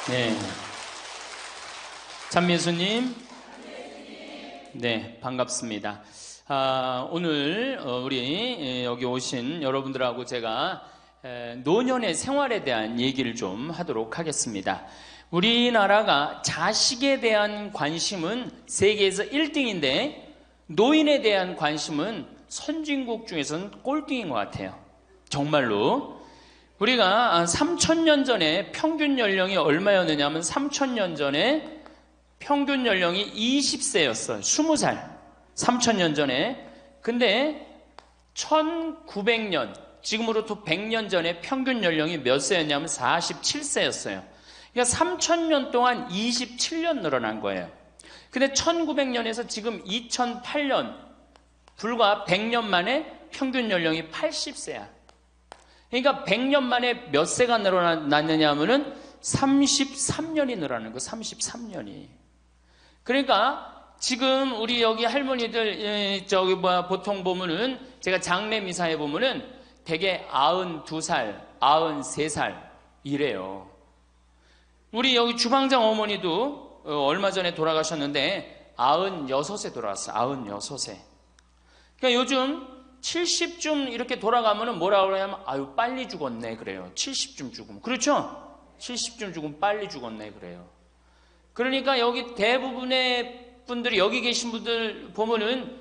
네. 참예수님. 네, 반갑습니다. 오늘 우리 여기 오신 여러분들하고 제가 노년의 생활에 대한 얘기를 좀 하도록 하겠습니다. 우리나라가 자식에 대한 관심은 세계에서 1등인데 노인에 대한 관심은 선진국 중에서는 꼴등인 것 같아요. 정말로. 우리가 3,000년 전에 평균 연령이 얼마였느냐 하면 3,000년 전에 평균 연령이 20세였어요. 20살. 3,000년 전에. 근데 1900년, 지금으로부터 100년 전에 평균 연령이 몇 세였냐면 47세였어요. 그러니까 3,000년 동안 27년 늘어난 거예요. 근데 1900년에서 지금 2008년, 불과 100년 만에 평균 연령이 80세야. 그러니까 100년 만에 몇 세가 늘어났느냐 하면은 33년이 늘어나는 거예요. 33년이. 그러니까 지금 우리 여기 할머니들 보통 보면은 제가 장례 미사에 보면은 대개 92살, 93살 이래요. 우리 여기 주방장 어머니도 얼마 전에 돌아가셨는데 96세 돌아갔어요. 96세. 그러니까 요즘 70쯤 이렇게 돌아가면은 뭐라고 그러냐면 아유 빨리 죽었네 그래요. 70쯤 죽으면. 그렇죠? 70쯤 죽으면 빨리 죽었네 그래요. 그러니까 여기 대부분의 분들이 여기 계신 분들 보면은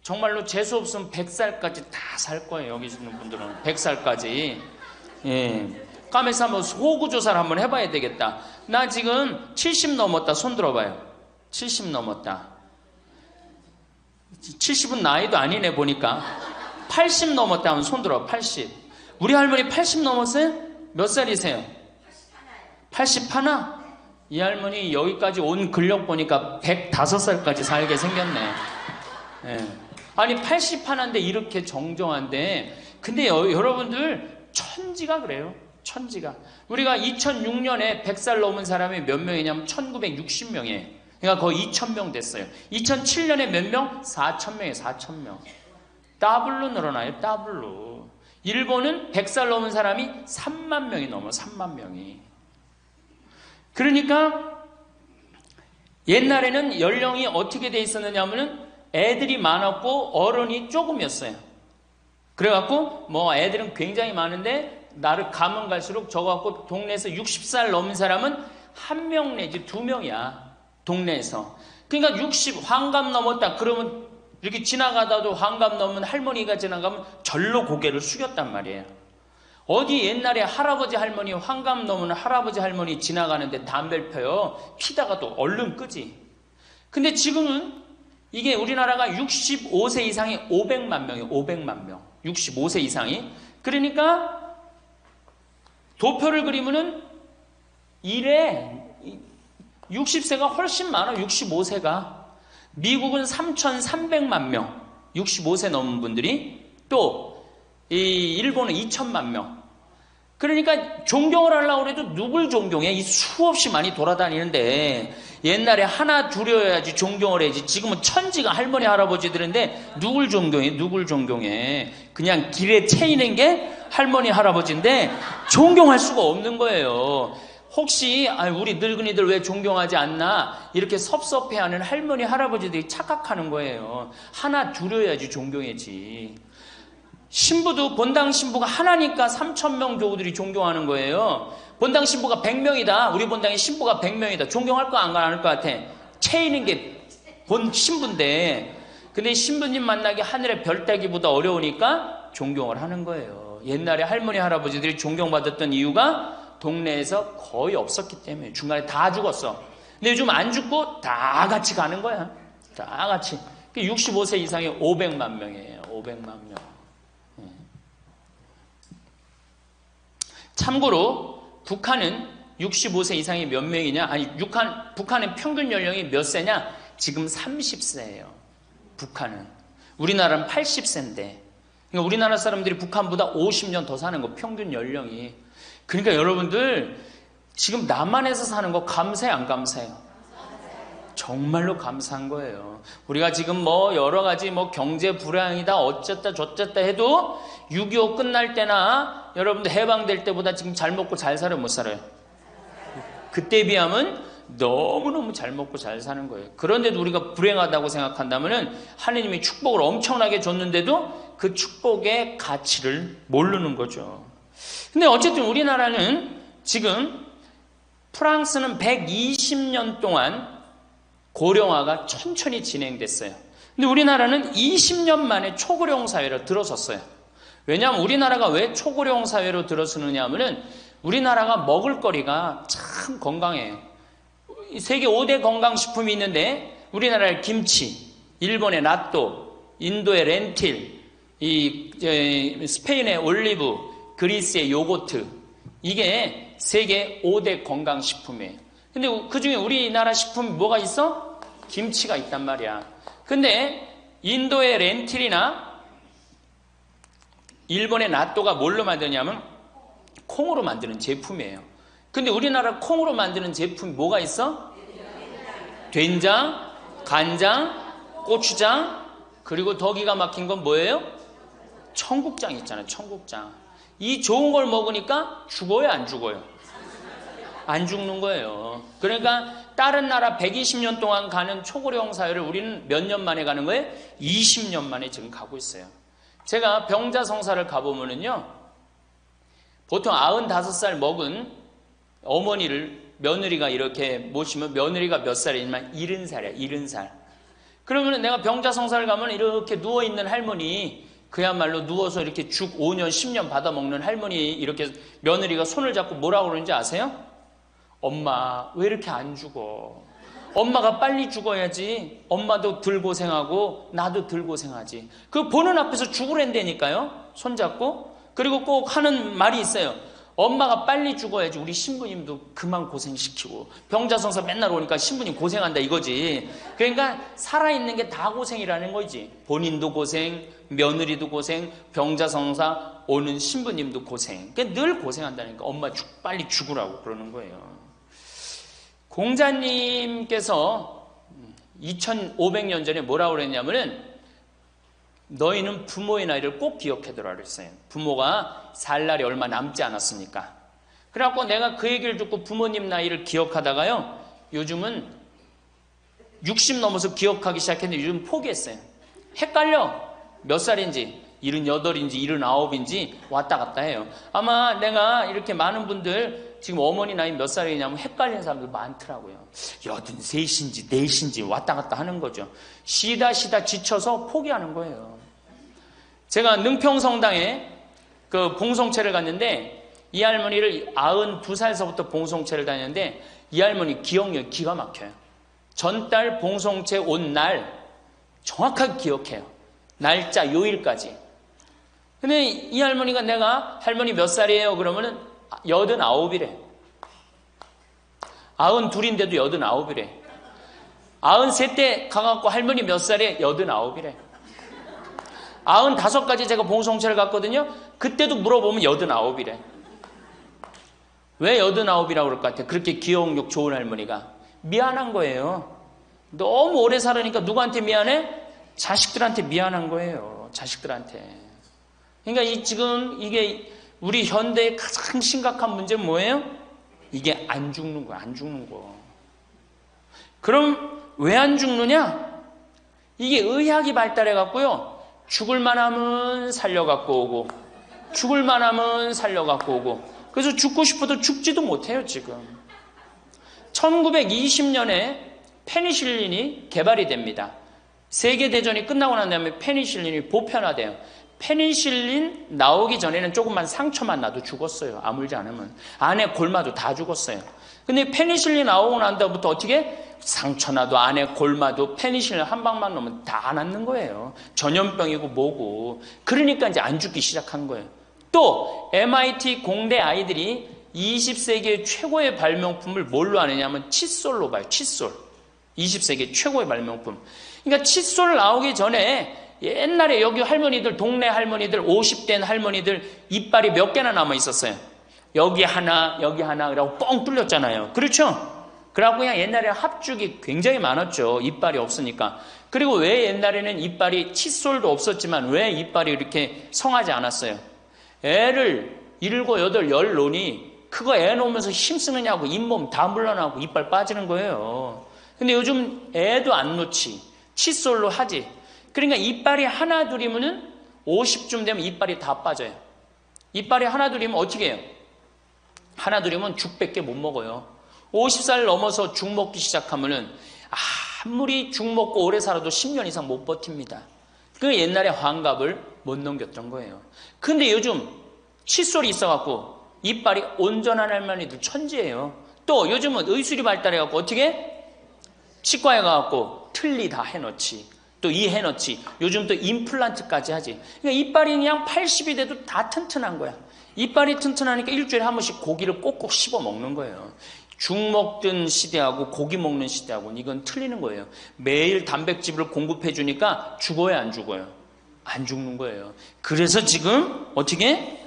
정말로 재수 없으면 100살까지 다 살 거예요. 여기 있는 분들은 100살까지. 예. 까매서 한번 호구조사를 한번 해봐야 되겠다. 나 지금 70 넘었다. 손 들어봐요. 70 넘었다. 70은 나이도 아니네 보니까. 80 넘었다 하면 손 들어. 80. 우리 할머니 80 넘었어요? 몇 살이세요? 81? 이 할머니 여기까지 온 근력 보니까 105살까지 살게 생겼네. 예. 아니 81인데 이렇게 정정한데, 근데 여러분들 천지가 그래요. 천지가. 우리가 2006년에 100살 넘은 사람이 몇 명이냐면 1960명이에요. 그러니까 거의 2,000명 됐어요. 2007년에 몇 명? 4,000명이에요. 4,000명. 더블로 늘어나요. 더블로. 일본은 100살 넘은 사람이 3만 명이 넘어. 3만 명이. 그러니까 옛날에는 연령이 어떻게 돼 있었느냐 하면은 애들이 많았고 어른이 조금이었어요. 그래갖고 뭐 애들은 굉장히 많은데 나를 가면 갈수록 적어갖고 동네에서 60살 넘은 사람은 1명 내지 2명이야. 동네에서. 그러니까 60 환갑 넘었다 그러면 이렇게 지나가다도 환갑 넘은 할머니가 지나가면 절로 고개를 숙였단 말이에요. 어디 옛날에 할아버지 할머니 환갑 넘은 할아버지 할머니 지나가는데 담배를 펴요. 피다가도 얼른 끄지. 근데 지금은 이게 우리나라가 65세 이상이 500만 명이에요. 500만 명. 65세 이상이. 그러니까 도표를 그리면은 이래 60세가 훨씬 많아. 65세가. 미국은 3,300만 명. 65세 넘은 분들이. 또 일본은 2,000만 명. 그러니까 존경을 하려고 해도 누굴 존경해? 이 수없이 많이 돌아다니는데 옛날에 하나 둘이어야지 존경을 해야지. 지금은 천지가 할머니 할아버지들인데 누굴 존경해? 누굴 존경해? 그냥 길에 채이는 게 할머니 할아버지인데 존경할 수가 없는 거예요. 혹시 우리 늙은이들 왜 존경하지 않나 이렇게 섭섭해하는 할머니 할아버지들이 착각하는 거예요. 하나 둘이어야지 존경해지. 신부도 본당 신부가 하나니까 3,000명 교우들이 존경하는 거예요. 본당 신부가 100명이다. 우리 본당에 신부가 100명이다. 존경할 거 안 할 것 같아. 채이는 게 본 신부인데, 근데 신부님 만나기 하늘의 별 따기보다 어려우니까 존경을 하는 거예요. 옛날에 할머니 할아버지들이 존경받았던 이유가 동네에서 거의 없었기 때문에. 중간에 다 죽었어. 근데 요즘 안 죽고 다 같이 가는 거야. 다 같이. 65세 이상이 500만 명이에요. 500만 명. 참고로 북한은 65세 이상이 몇 명이냐? 아니, 북한은 평균 연령이 몇 세냐? 지금 30세예요. 북한은. 우리나라는 80세인데. 그러니까 우리나라 사람들이 북한보다 50년 더 사는 거, 평균 연령이. 그러니까 여러분들 지금 남한에서 사는 거 감사해 안 감사해요? 정말로 감사한 거예요. 우리가 지금 뭐 여러 가지 뭐 경제 불황이다 어쨌다 저쨌다 해도 6.25 끝날 때나 여러분들 해방될 때보다 지금 잘 먹고 잘 살아요 못 살아요? 그때에 비하면 너무너무 잘 먹고 잘 사는 거예요. 그런데도 우리가 불행하다고 생각한다면 하느님이 축복을 엄청나게 줬는데도 그 축복의 가치를 모르는 거죠. 근데 어쨌든 우리나라는 지금 프랑스는 120년 동안 고령화가 천천히 진행됐어요. 근데 우리나라는 20년 만에 초고령 사회로 들어섰어요. 왜냐하면 우리나라가 왜 초고령 사회로 들어서느냐 하면은 우리나라가 먹을거리가 참 건강해요. 세계 5대 건강식품이 있는데 우리나라의 김치, 일본의 나또, 인도의 렌틸, 스페인의 올리브, 그리스의 요거트, 이게 세계 5대 건강식품이에요. 근데 그 중에 우리나라 식품이 뭐가 있어? 김치가 있단 말이야. 근데 인도의 렌틸이나 일본의 나또가 뭘로 만드냐면 콩으로 만드는 제품이에요. 근데 우리나라 콩으로 만드는 제품이 뭐가 있어? 된장, 간장, 고추장, 그리고 더 기가 막힌 건 뭐예요? 청국장 있잖아요. 청국장. 이 좋은 걸 먹으니까 죽어요, 안 죽어요? 안 죽는 거예요. 그러니까 다른 나라 120년 동안 가는 초고령 사회를 우리는 몇 년 만에 가는 거예요? 20년 만에 지금 가고 있어요. 제가 병자성사를 가보면은요, 보통 95살 먹은 어머니를 며느리가 이렇게 모시면 며느리가 몇 살이냐면 70살이야, 70살. 그러면 내가 병자성사를 가면 이렇게 누워있는 할머니, 그야말로 누워서 이렇게 죽 5년, 10년 받아먹는 할머니, 이렇게 며느리가 손을 잡고 뭐라고 그러는지 아세요? 엄마, 왜 이렇게 안 죽어? 엄마가 빨리 죽어야지. 엄마도 덜 고생하고 나도 덜 고생하지. 그 보는 앞에서 죽으랜다니까요. 손잡고. 그리고 꼭 하는 말이 있어요. 엄마가 빨리 죽어야지 우리 신부님도 그만 고생시키고. 병자성사 맨날 오니까 신부님 고생한다 이거지. 그러니까 살아있는 게 다 고생이라는 거지. 본인도 고생, 며느리도 고생, 병자성사 오는 신부님도 고생. 그러니까 늘 고생한다니까. 엄마 빨리 죽으라고 그러는 거예요. 공자님께서 2500년 전에 뭐라고 그랬냐면은 너희는 부모의 나이를 꼭 기억해두라 그랬어요. 부모가 살 날이 얼마 남지 않았으니까. 그래갖고 내가 그 얘기를 듣고 부모님 나이를 기억하다가요, 요즘은 60 넘어서 기억하기 시작했는데 요즘 포기했어요. 헷갈려. 몇 살인지 78인지 79인지 왔다 갔다 해요. 아마 내가 이렇게 많은 분들 지금 어머니 나이 몇 살이냐면 헷갈리는 사람들 많더라고요. 83인지 4인지 왔다 갔다 하는 거죠. 쉬다 지쳐서 포기하는 거예요. 제가 능평성당에 그 봉송체를 갔는데 이 할머니를 92살서부터 봉송체를 다녔는데 이 할머니 기억력이 기가 막혀요. 전달 봉송체 온 날 정확하게 기억해요. 날짜 요일까지. 근데 이 할머니가 내가 할머니 몇 살이에요? 그러면은 89이래. 92인데도 89이래. 93때 가갖고 할머니 몇 살에 89이래. 95까지 제가 봉송체를 갔거든요. 그때도 물어보면 89이래. 왜 89이라고 그럴 것 같아? 그렇게 기억력 좋은 할머니가. 미안한 거예요. 너무 오래 살으니까 누구한테 미안해? 자식들한테 미안한 거예요. 자식들한테. 그러니까 지금 이게 우리 현대의 가장 심각한 문제는 뭐예요? 이게 안 죽는 거, 안 죽는 거. 그럼 왜 안 죽느냐? 이게 의학이 발달해갖고요. 죽을만 하면 살려갖고 오고, 죽을만 하면 살려갖고 오고, 그래서 죽고 싶어도 죽지도 못해요, 지금. 1920년에 페니실린이 개발이 됩니다. 세계대전이 끝나고 난 다음에 페니실린이 보편화돼요. 페니실린 나오기 전에는 조금만 상처만 나도 죽었어요. 아물지 않으면. 안에 골마도 다 죽었어요. 근데 페니실린 나오고 난 다음부터 어떻게? 상처 나도 안에 골마도 페니실린 한 방만 넣으면 다 낫는 거예요. 전염병이고 뭐고. 그러니까 이제 안 죽기 시작한 거예요. 또 MIT 공대 아이들이 20세기의 최고의 발명품을 뭘로 아느냐면 칫솔로 봐요. 칫솔. 20세기 최고의 발명품. 그러니까 칫솔 나오기 전에 옛날에 여기 할머니들, 동네 할머니들, 50된 할머니들 이빨이 몇 개나 남아 있었어요. 여기 하나, 그러고 뻥 뚫렸잖아요. 그렇죠? 그래갖고 그냥 옛날에 합죽이 굉장히 많았죠. 이빨이 없으니까. 그리고 왜 옛날에는 이빨이, 칫솔도 없었지만 왜 이빨이 이렇게 성하지 않았어요? 애를 7, 8, 10 놓으니 그거 애 놓으면서 힘쓰느냐고 잇몸 다 물러나고 이빨 빠지는 거예요. 근데 요즘 애도 안 놓지. 칫솔로 하지. 그러니까 이빨이 하나 둘이면은 50쯤 되면 이빨이 다 빠져요. 이빨이 하나 둘이면 어떻게 해요? 하나 둘이면 죽밖에 못 먹어요. 50살 넘어서 죽 먹기 시작하면은 아무리 죽 먹고 오래 살아도 10년 이상 못 버팁니다. 그 옛날에 환갑을 못 넘겼던 거예요. 근데 요즘 칫솔이 있어갖고 이빨이 온전한 할머니들 천지예요. 또 요즘은 의술이 발달해갖고 어떻게? 치과에 가갖고 틀니 다 해놓지. 또 이 해놓지. 요즘 또 임플란트까지 하지. 그러니까 이빨이 그냥 80이 돼도 다 튼튼한 거야. 이빨이 튼튼하니까 일주일에 한 번씩 고기를 꼭꼭 씹어 먹는 거예요. 죽 먹던 시대하고 고기 먹는 시대하고는 이건 틀리는 거예요. 매일 단백질을 공급해 주니까 죽어요, 안 죽어요? 안 죽는 거예요. 그래서 지금 어떻게?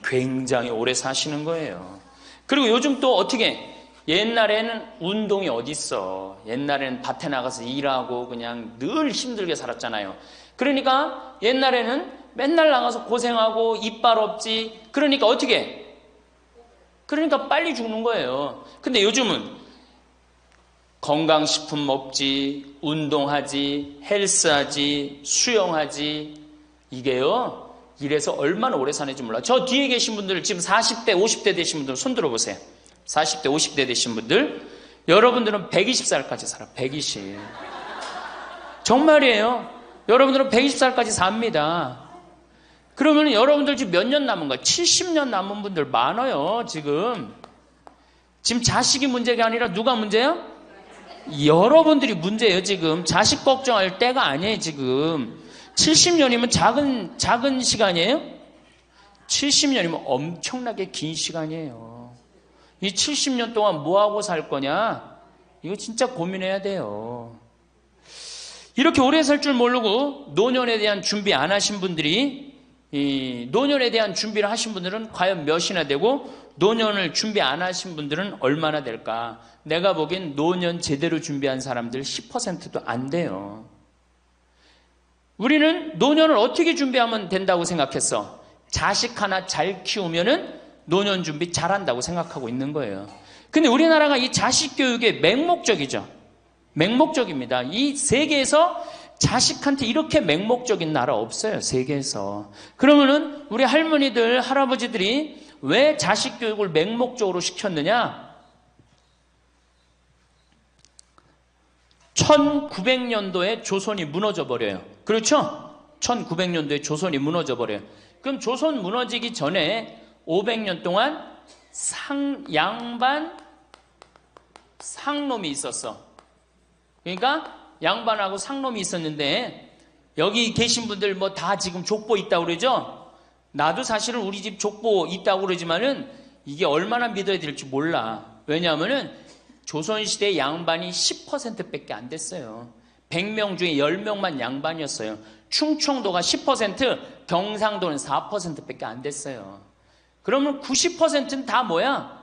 굉장히 오래 사시는 거예요. 그리고 요즘 또 어떻게? 옛날에는 운동이 어딨어. 옛날에는 밭에 나가서 일하고 그냥 늘 힘들게 살았잖아요. 그러니까 옛날에는 맨날 나가서 고생하고 이빨 없지. 그러니까 어떻게? 그러니까 빨리 죽는 거예요. 근데 요즘은 건강식품 먹지, 운동하지, 헬스하지, 수영하지. 이게요, 이래서 얼마나 오래 사는지 몰라. 저 뒤에 계신 분들, 지금 40대, 50대 되신 분들 손 들어보세요. 40대, 50대 되신 분들, 여러분들은 120살까지 살아. 120. 정말이에요. 여러분들은 120살까지 삽니다. 그러면 여러분들 지금 몇 년 남은 거야? 70년 남은 분들 많아요, 지금. 지금 자식이 문제가 아니라 누가 문제야? 여러분들이 문제예요, 지금. 자식 걱정할 때가 아니에요, 지금. 70년이면 작은 시간이에요? 70년이면 엄청나게 긴 시간이에요. 이 70년 동안 뭐하고 살 거냐? 이거 진짜 고민해야 돼요. 이렇게 오래 살 줄 모르고 노년에 대한 준비 안 하신 분들이, 이 노년에 대한 준비를 하신 분들은 과연 몇이나 되고, 노년을 준비 안 하신 분들은 얼마나 될까? 내가 보기엔 노년 제대로 준비한 사람들 10%도 안 돼요. 우리는 노년을 어떻게 준비하면 된다고 생각했어? 자식 하나 잘 키우면은 노년 준비 잘한다고 생각하고 있는 거예요. 근데 우리나라가 이 자식 교육의 맹목적이죠. 맹목적입니다. 이 세계에서 자식한테 이렇게 맹목적인 나라 없어요, 세계에서. 그러면은 우리 할머니들, 할아버지들이 왜 자식 교육을 맹목적으로 시켰느냐? 1900년도에 조선이 무너져 버려요. 그렇죠? 1900년도에 조선이 무너져 버려요. 그럼 조선 무너지기 전에 500년 동안 양반 상놈이 있었어. 그러니까 양반하고 상놈이 있었는데, 여기 계신 분들 뭐 다 지금 족보 있다고 그러죠? 나도 사실은 우리 집 족보 있다고 그러지만은 이게 얼마나 믿어야 될지 몰라. 왜냐하면은 조선시대 양반이 10%밖에 안 됐어요. 100명 중에 10명만 양반이었어요. 충청도가 10%, 경상도는 4%밖에 안 됐어요. 그러면 90%는 다 뭐야?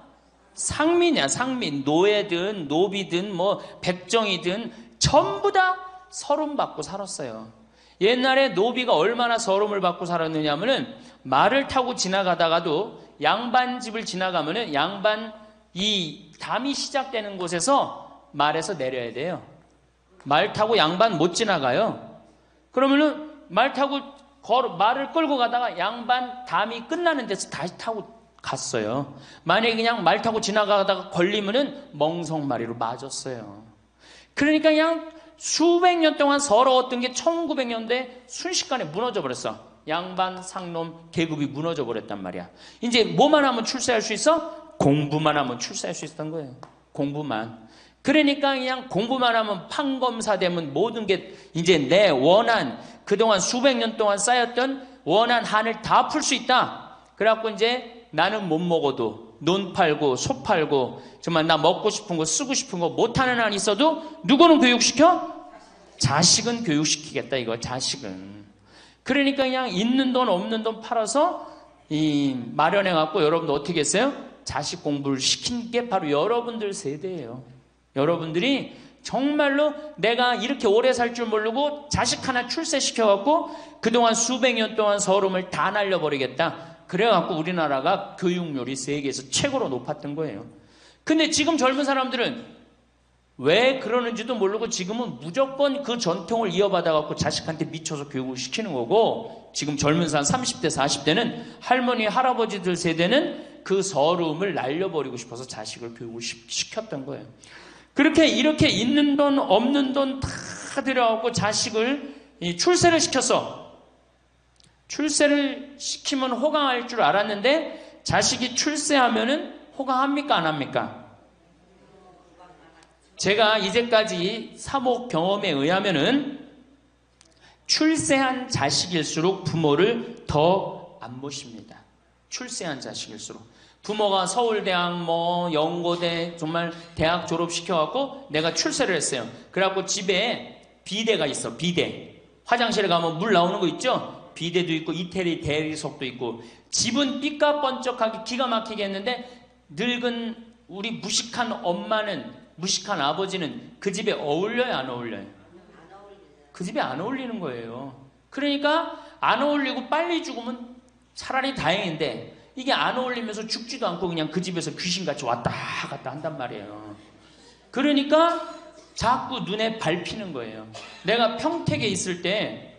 상민이야, 상민. 노예든 노비든 뭐 백정이든 전부 다 서름 받고 살았어요. 옛날에 노비가 얼마나 서름을 받고 살았느냐 하면은, 말을 타고 지나가다가도 양반 집을 지나가면은 양반 이 담이 시작되는 곳에서 말에서 내려야 돼요. 말 타고 양반 못 지나가요. 그러면은 말 타고 말을 끌고 가다가 양반 담이 끝나는 데서 다시 타고 갔어요. 만약에 그냥 말 타고 지나가다가 걸리면은 멍석마리로 맞았어요. 그러니까 그냥 수백 년 동안 서러웠던 게 1900년대 순식간에 무너져 버렸어. 양반, 상놈, 계급이 무너져 버렸단 말이야. 이제 뭐만 하면 출세할 수 있어? 공부만 하면 출세할 수 있었던 거예요. 공부만. 그러니까 그냥 공부만 하면 판검사 되면 모든 게 이제 내 원한, 그동안 수백 년 동안 쌓였던 원한 한을 다 풀 수 있다. 그래갖고 이제 나는 못 먹어도 논 팔고 소 팔고 정말 나 먹고 싶은 거 쓰고 싶은 거 못하는 한 있어도 누구는 교육시켜? 자식은 교육시키겠다, 이거. 자식은. 그러니까 그냥 있는 돈 없는 돈 팔아서 마련해갖고 여러분들 어떻게 했어요? 자식 공부를 시킨 게 바로 여러분들 세대예요. 여러분들이 정말로 내가 이렇게 오래 살 줄 모르고 자식 하나 출세시켜갖고 그동안 수백 년 동안 서름을 다 날려버리겠다. 그래갖고 우리나라가 교육률이 세계에서 최고로 높았던 거예요. 근데 지금 젊은 사람들은 왜 그러는지도 모르고 지금은 무조건 그 전통을 이어받아갖고 자식한테 미쳐서 교육을 시키는 거고, 지금 젊은 사람 30대 40대는 할머니 할아버지들 세대는 그 서러움을 날려버리고 싶어서 자식을 교육을 시켰던 거예요. 그렇게 이렇게 있는 돈 없는 돈 다 들여갖고 자식을 출세를 시켰어. 출세를 시키면 호강할 줄 알았는데 자식이 출세하면은 호강합니까 안 합니까? 제가 이제까지 사목 경험에 의하면은 출세한 자식일수록 부모를 더 안 모십니다. 출세한 자식일수록. 부모가 서울대학 뭐 연고대 정말 대학 졸업시켜갖고 내가 출세를 했어요. 그래갖고 집에 비데가 있어. 비데. 화장실에 가면 물 나오는 거 있죠? 비데도 있고 이태리 대리석도 있고. 집은 삐까번쩍하게 기가 막히게 했는데 늙은 우리 무식한 엄마는, 무식한 아버지는 그 집에 어울려요 안 어울려요? 그 집에 안 어울리는 거예요. 그러니까 안 어울리고 빨리 죽으면 차라리 다행인데 이게 안 어울리면서 죽지도 않고 그냥 그 집에서 귀신같이 왔다 갔다 한단 말이에요. 그러니까 자꾸 눈에 밟히는 거예요. 내가 평택에 있을 때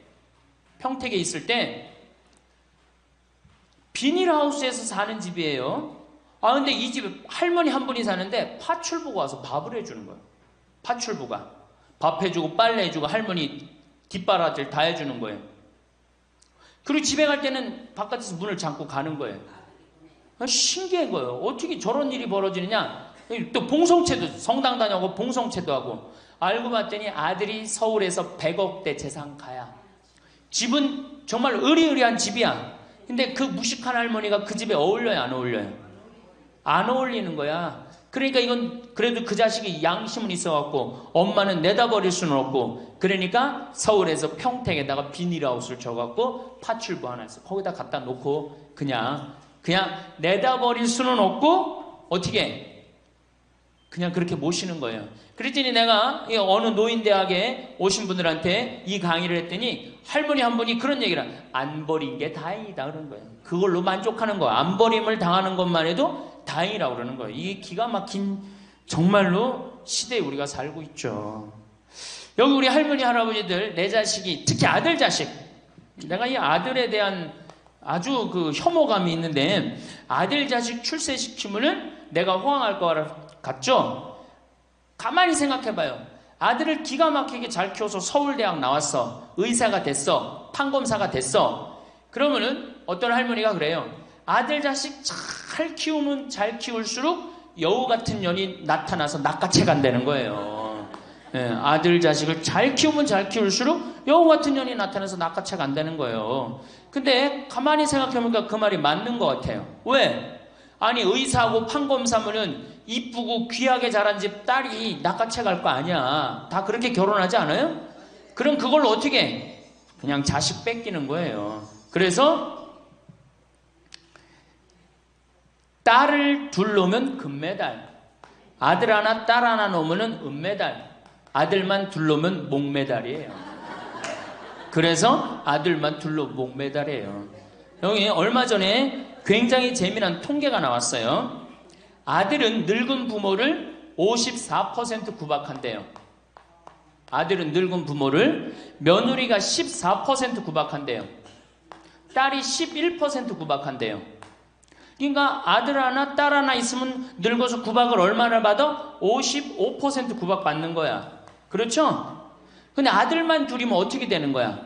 비닐하우스에서 사는 집이에요. 근데 이 집에 할머니 한 분이 사는데 파출부가 와서 밥을 해주는 거예요. 파출부가 밥 해주고 빨래 해주고 할머니 뒷바라지를 다 해주는 거예요. 그리고 집에 갈 때는 바깥에서 문을 잠고 가는 거예요. 신기한 거예요. 어떻게 저런 일이 벌어지느냐. 또 봉송체도, 성당 다녀고 봉송체도 하고. 알고 봤더니 아들이 서울에서 100억대 재산가야. 집은 정말 으리으리한 집이야. 근데 그 무식한 할머니가 그 집에 어울려요 안 어울려요? 안 어울리는 거야. 그러니까 이건 그래도 그 자식이 양심은 있어갖고 엄마는 내다버릴 수는 없고, 그러니까 서울에서 평택에다가 비닐하우스를 쳐갖고 파출부 하나 있어. 거기다 갖다 놓고 그냥 내다버릴 수는 없고 어떻게 그냥 그렇게 모시는 거예요. 그랬더니 내가 어느 노인대학에 오신 분들한테 이 강의를 했더니 할머니 한 분이 그런 얘기를 안 버린 게 다행이다 그런 거예요. 그걸로 만족하는 거야. 안 버림을 당하는 것만 해도 다행이라고 그러는 거예요. 이게 기가 막힌 정말로 시대에 우리가 살고 있죠. 여기 우리 할머니 할아버지들 내 자식이, 특히 아들 자식, 내가 이 아들에 대한 아주 그 혐오감이 있는데, 아들 자식 출세시키면은 내가 호강할 것 같죠? 가만히 생각해봐요. 아들을 기가 막히게 잘 키워서 서울대학 나왔어. 의사가 됐어. 판검사가 됐어. 그러면은 어떤 할머니가 그래요. 아들 자식 잘 키우면 잘 키울수록 여우 같은 년이 나타나서 낚아채 간다는 거예요. 아들 자식을 잘 키우면 잘 키울수록 여우 같은 년이 나타나서 낚아채 간다는 거예요. 근데 가만히 생각해보니까 그 말이 맞는 것 같아요. 왜? 아니 의사하고 판검사면은 이쁘고 귀하게 자란 집 딸이 낚아채 갈 거 아니야. 다 그렇게 결혼하지 않아요? 그럼 그걸 어떻게 해? 그냥 자식 뺏기는 거예요. 그래서 딸을 둘 놓으면 금메달, 아들 하나 딸 하나 놓으면 은메달, 아들만 둘 놓으면 목메달이에요. 그래서 아들만 둘 놓으면 목메달이에요. 여기 얼마 전에 굉장히 재미난 통계가 나왔어요. 아들은 늙은 부모를 54% 구박한대요. 아들은 늙은 부모를, 며느리가 14% 구박한대요. 딸이 11% 구박한대요. 그러니까 아들 하나 딸 하나 있으면 늙어서 구박을 얼마나 받아? 55% 구박받는 거야. 그렇죠? 근데 아들만 둘이면 어떻게 되는 거야?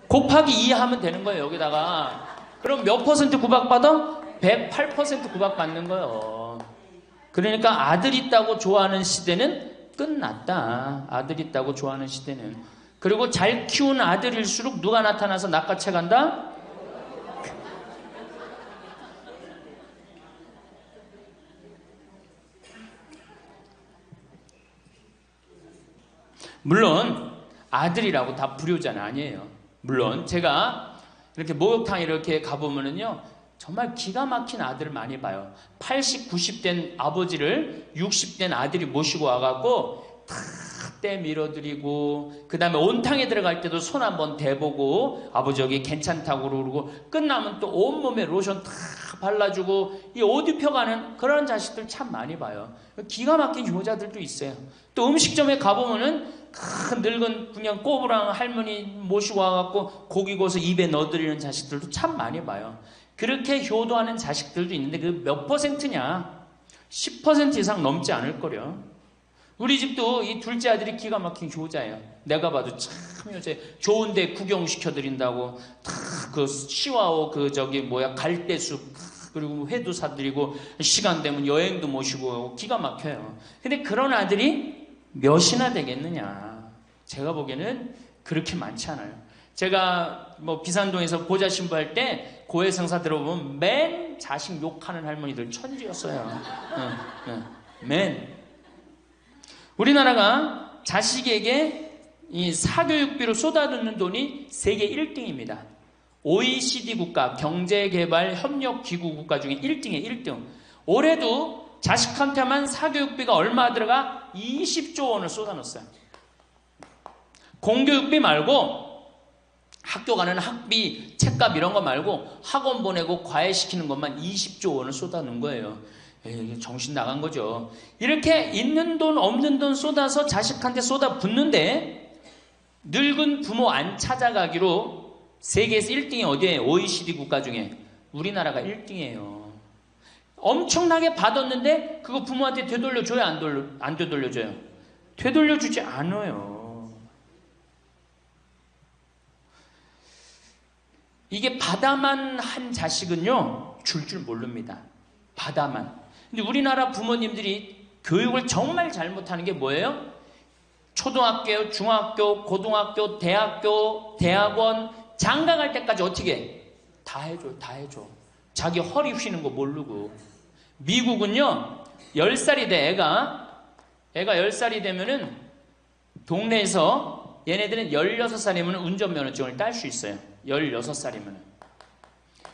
곱하기 2 하면 되는 거예요. 여기다가. 그럼 몇 퍼센트 구박받아? 108% 구박받는 거예요. 그러니까 아들 있다고 좋아하는 시대는 끝났다. 아들 있다고 좋아하는 시대는. 그리고 잘 키운 아들일수록 누가 나타나서 낚아채 간다? 물론 아들이라고 다 불효자는 아니에요. 물론 제가 이렇게 목욕탕 이렇게 가보면은요 정말 기가 막힌 아들을 많이 봐요. 80, 90된 아버지를 60된 아들이 모시고 와갖고 다 때 밀어드리고, 그 다음에 온탕에 들어갈 때도 손 한번 대보고 아버지 여기 괜찮다고 그러고, 끝나면 또 온몸에 로션 다 발라주고, 이 옷 입혀가는 그런 자식들 참 많이 봐요. 기가 막힌 효자들도 있어요. 또 음식점에 가보면은 큰 늙은 그냥 꼬부랑 할머니 모시고 와갖고 고기 구워서 입에 넣어드리는 자식들도 참 많이 봐요. 그렇게 효도하는 자식들도 있는데 그 몇 퍼센트냐? 10% 이상 넘지 않을 거려. 우리 집도 이 둘째 아들이 기가 막힌 효자예요. 내가 봐도 참 효자예요. 좋은데 구경시켜드린다고 다 그 시와오 갈대숲 그리고 회도 사드리고 시간 되면 여행도 모시고 기가 막혀요. 근데 그런 아들이 몇이나 되겠느냐? 제가 보기에는 그렇게 많지 않아요. 제가 비산동에서 보좌 신부할 때 고해성사 들어보면 맨 자식 욕하는 할머니들 천지였어요. 맨. 우리나라가 자식에게 이 사교육비로 쏟아붓는 돈이 세계 1등입니다. OECD 국가, 경제개발협력기구 국가 중에 1등이에요. 1등. 올해도 자식한테만 사교육비가 얼마 들어가? 20조 원을 쏟아넣었어요. 공교육비 말고 학교 가는 학비, 책값 이런 거 말고 학원 보내고 과외시키는 것만 20조 원을 쏟아놓은 거예요. 정신 나간 거죠. 이렇게 있는 돈 없는 돈 쏟아서 자식한테 쏟아붓는데 늙은 부모 안 찾아가기로 세계에서 1등이 어디예요? OECD 국가 중에 우리나라가 1등이에요. 엄청나게 받았는데 그거 부모한테 되돌려줘요? 안 되돌려줘요? 되돌려주지 않아요. 이게 받아만 한 자식은요 줄 모릅니다. 받아만. 근데 우리나라 부모님들이 교육을 정말 잘못하는 게 뭐예요? 초등학교, 중학교, 고등학교, 대학교, 대학원, 장가 갈 때까지 어떻게 해? 다 해줘. 자기 허리 휘는 거 모르고. 미국은요 10살이 돼 애가 10살이 되면은 동네에서 얘네들은 16살이면 운전면허증을 딸 수 있어요. 16살이면.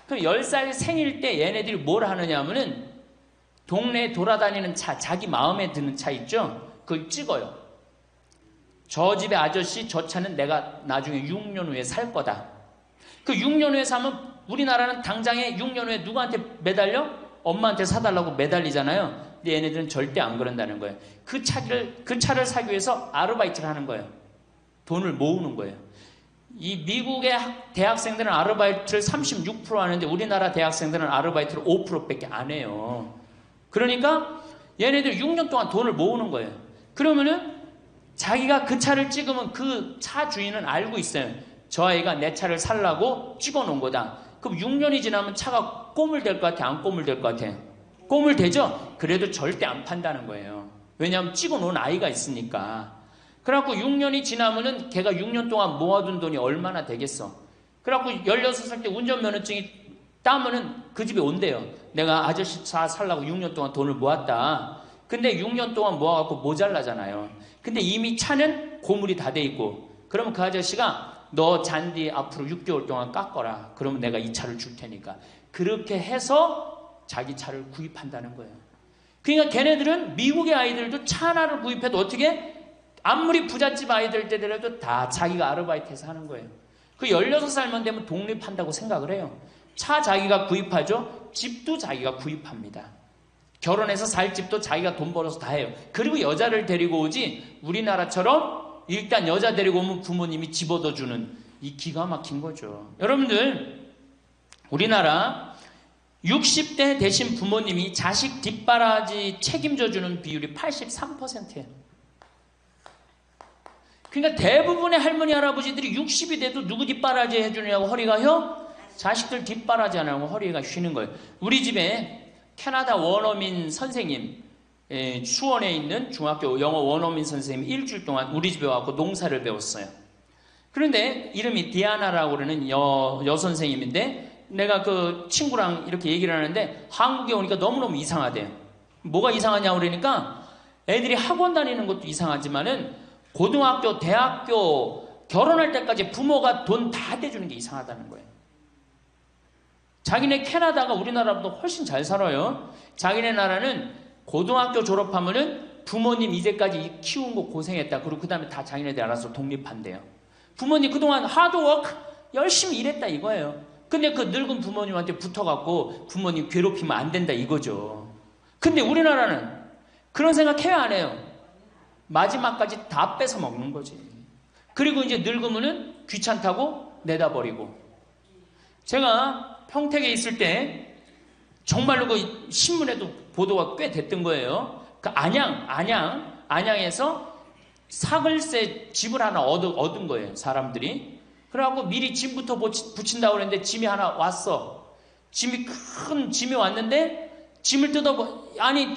그럼 10살 생일 때 얘네들이 뭘 하느냐 하면은 동네에 돌아다니는 차, 자기 마음에 드는 차 있죠? 그걸 찍어요. 저 집의 아저씨 저 차는 내가 나중에 6년 후에 살 거다. 그 6년 후에 사면 우리나라는 당장에 6년 후에 누구한테 매달려? 엄마한테 사달라고 매달리잖아요. 근데 얘네들은 절대 안 그런다는 거예요. 그 차를 사기 위해서 아르바이트를 하는 거예요. 돈을 모으는 거예요. 이 미국의 대학생들은 아르바이트를 36% 하는데 우리나라 대학생들은 아르바이트를 5%밖에 안 해요. 그러니까 얘네들 6년 동안 돈을 모으는 거예요. 그러면은 자기가 그 차를 찍으면 그 차 주인은 알고 있어요. 저 아이가 내 차를 살라고 찍어 놓은 거다. 그럼 6년이 지나면 차가 꼬물될 것 같아? 안 꼬물될 것 같아? 꼬물되죠? 그래도 절대 안 판다는 거예요. 왜냐하면 찍어 놓은 아이가 있으니까. 그래갖고 6년이 지나면은 걔가 6년 동안 모아둔 돈이 얼마나 되겠어. 그래갖고 16살 때 운전면허증이 따면은 그 집에 온대요. 내가 아저씨 차 살라고 6년 동안 돈을 모았다. 근데 6년 동안 모아갖고 모자라잖아요. 근데 이미 차는 고물이 다 돼 있고, 그러면 그 아저씨가 너 잔디 앞으로 6개월 동안 깎어라. 그러면 내가 이 차를 줄 테니까. 그렇게 해서 자기 차를 구입한다는 거예요. 그러니까 걔네들은 미국의 아이들도 차 하나를 구입해도 어떻게? 아무리 부잣집 아이들 때더라도 다 자기가 아르바이트해서 하는 거예요. 그 16살만 되면 독립한다고 생각을 해요. 차 자기가 구입하죠. 집도 자기가 구입합니다. 결혼해서 살 집도 자기가 돈 벌어서 다 해요. 그리고 여자를 데리고 오지 우리나라처럼 일단 여자 데리고 오면 부모님이 집 얻어주는 이 기가 막힌 거죠. 여러분들 우리나라 60대 되신 부모님이 자식 뒷바라지 책임져주는 비율이 83%예요. 그러니까 대부분의 할머니 할아버지들이 60이 돼도 누구 뒷바라지 해주느냐고 허리가 휘어? 자식들 뒷바라지 안 하고 허리가 쉬는 거예요. 우리 집에 캐나다 원어민 선생님, 수원에 있는 중학교 영어 원어민 선생님이 일주일 동안 우리 집에 와서 농사를 배웠어요. 그런데 이름이 디아나라고 그러는 여선생님인데 내가 그 친구랑 이렇게 얘기를 하는데 한국에 오니까 너무너무 이상하대요. 뭐가 이상하냐고 그러니까 애들이 학원 다니는 것도 이상하지만은 고등학교, 대학교 결혼할 때까지 부모가 돈 다 대주는 게 이상하다는 거예요. 자기네 캐나다가 우리나라보다 훨씬 잘 살아요. 자기네 나라는 고등학교 졸업하면은 부모님 이제까지 키운 거 고생했다. 그리고 그 다음에 다 자기네들 알아서 독립한대요. 부모님 그동안 하드워크 열심히 일했다 이거예요. 근데 그 늙은 부모님한테 붙어갖고 부모님 괴롭히면 안 된다 이거죠. 근데 우리나라는 그런 생각 해야 안 해요. 마지막까지 다 뺏어 먹는 거지. 그리고 이제 늙으면은 귀찮다고 내다버리고. 제가 평택에 있을 때 정말로 그 신문에도 보도가 꽤 됐던 거예요. 그 안양에서 사글세 집을 하나 얻은 거예요, 사람들이. 그래갖고 미리 짐부터 붙인다고 그랬는데 짐이 하나 왔어. 큰 짐이 왔는데 짐을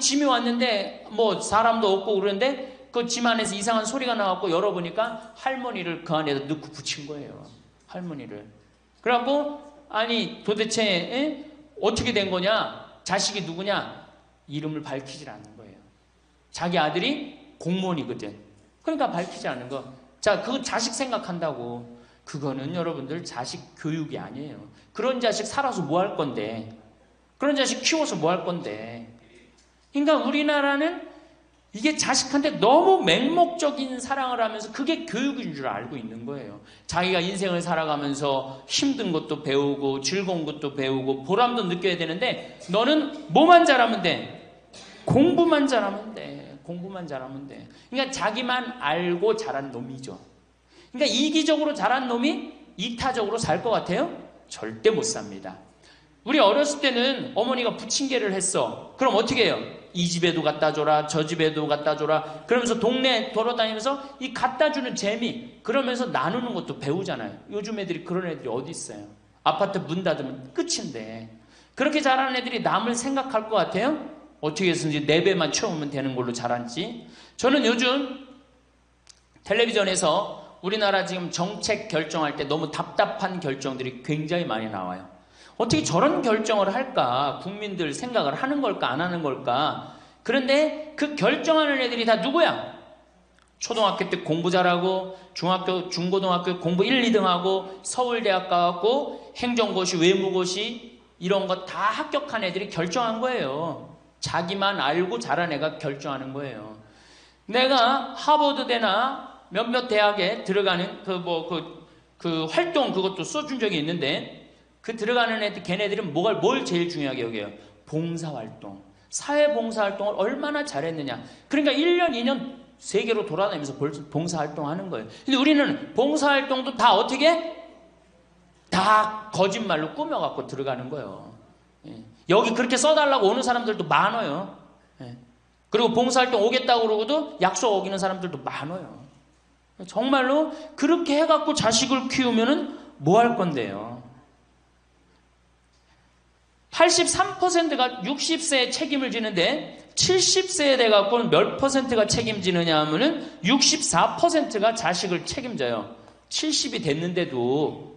짐이 왔는데 뭐 사람도 없고 그러는데 그 짐 안에서 이상한 소리가 나갖고 열어보니까 할머니를 그 안에다 넣고 붙인 거예요. 할머니를. 그래갖고 아니 도대체 어떻게 된 거냐? 자식이 누구냐? 이름을 밝히질 않는 거예요. 자기 아들이 공무원이거든. 그러니까 밝히지 않는 거. 자, 그 자식 생각한다고. 그거는 여러분들 자식 교육이 아니에요. 그런 자식 살아서 뭐 할 건데. 그런 자식 키워서 뭐 할 건데. 그러니까 우리나라는 이게 자식한테 너무 맹목적인 사랑을 하면서 그게 교육인 줄 알고 있는 거예요. 자기가 인생을 살아가면서 힘든 것도 배우고 즐거운 것도 배우고 보람도 느껴야 되는데 너는 뭐만 잘하면 돼? 공부만 잘하면 돼. 공부만 잘하면 돼. 그러니까 자기만 알고 자란 놈이죠. 그러니까 이기적으로 자란 놈이 이타적으로 살 것 같아요? 절대 못 삽니다. 우리 어렸을 때는 어머니가 부침개를 했어. 그럼 어떻게 해요? 이 집에도 갖다 줘라, 저 집에도 갖다 줘라. 그러면서 동네 돌아다니면서 이 갖다 주는 재미, 그러면서 나누는 것도 배우잖아요. 요즘 애들이 그런 애들이 어디 있어요? 아파트 문 닫으면 끝인데. 그렇게 자라는 애들이 남을 생각할 것 같아요? 어떻게 해서든지 4배만 채우면 되는 걸로 자랐지. 저는 요즘 텔레비전에서 우리나라 지금 정책 결정할 때 너무 답답한 결정들이 굉장히 많이 나와요. 어떻게 저런 결정을 할까? 국민들 생각을 하는 걸까? 안 하는 걸까? 그런데 그 결정하는 애들이 다 누구야? 초등학교 때 공부 잘하고 중학교, 중고등학교 공부 1, 2등 하고 서울대학 가고 행정고시, 외무고시 이런 거 다 합격한 애들이 결정한 거예요. 자기만 알고 자란 애가 결정하는 거예요. 내가 하버드대나 몇몇 대학에 들어가는 그 활동 그것도 써준 적이 있는데 그 들어가는 애들, 걔네들은 뭘 제일 중요하게 여겨요? 봉사활동. 사회봉사활동을 얼마나 잘했느냐. 그러니까 1년, 2년 세계로 돌아다니면서 봉사활동 하는 거예요. 근데 우리는 봉사활동도 다 어떻게? 다 거짓말로 꾸며갖고 들어가는 거예요. 여기 그렇게 써달라고 오는 사람들도 많아요. 그리고 봉사활동 오겠다고 그러고도 약속 어기는 사람들도 많아요. 정말로 그렇게 해갖고 자식을 키우면은 뭐 할 건데요? 83%가 60세에 책임을 지는데 70세에 돼갖고는 몇 %가 책임지느냐 하면은 64%가 자식을 책임져요. 70이 됐는데도.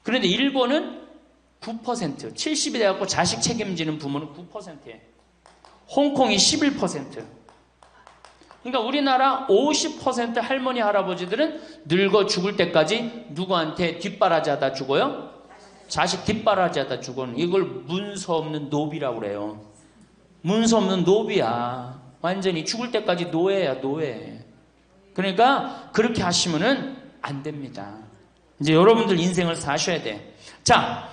그런데 일본은 9%, 70이 돼갖고 자식 책임지는 부모는 9%예요. 홍콩이 11%. 그러니까 우리나라 50% 할머니, 할아버지들은 늙어 죽을 때까지 누구한테 뒷바라지 하다 죽어요? 자식 뒷바라지 하다 죽어는 이걸 문서 없는 노비라고 그래요. 문서 없는 노비야. 완전히 죽을 때까지 노예야, 노예. 그러니까 그렇게 하시면은 안 됩니다. 이제 여러분들 인생을 사셔야 돼. 자,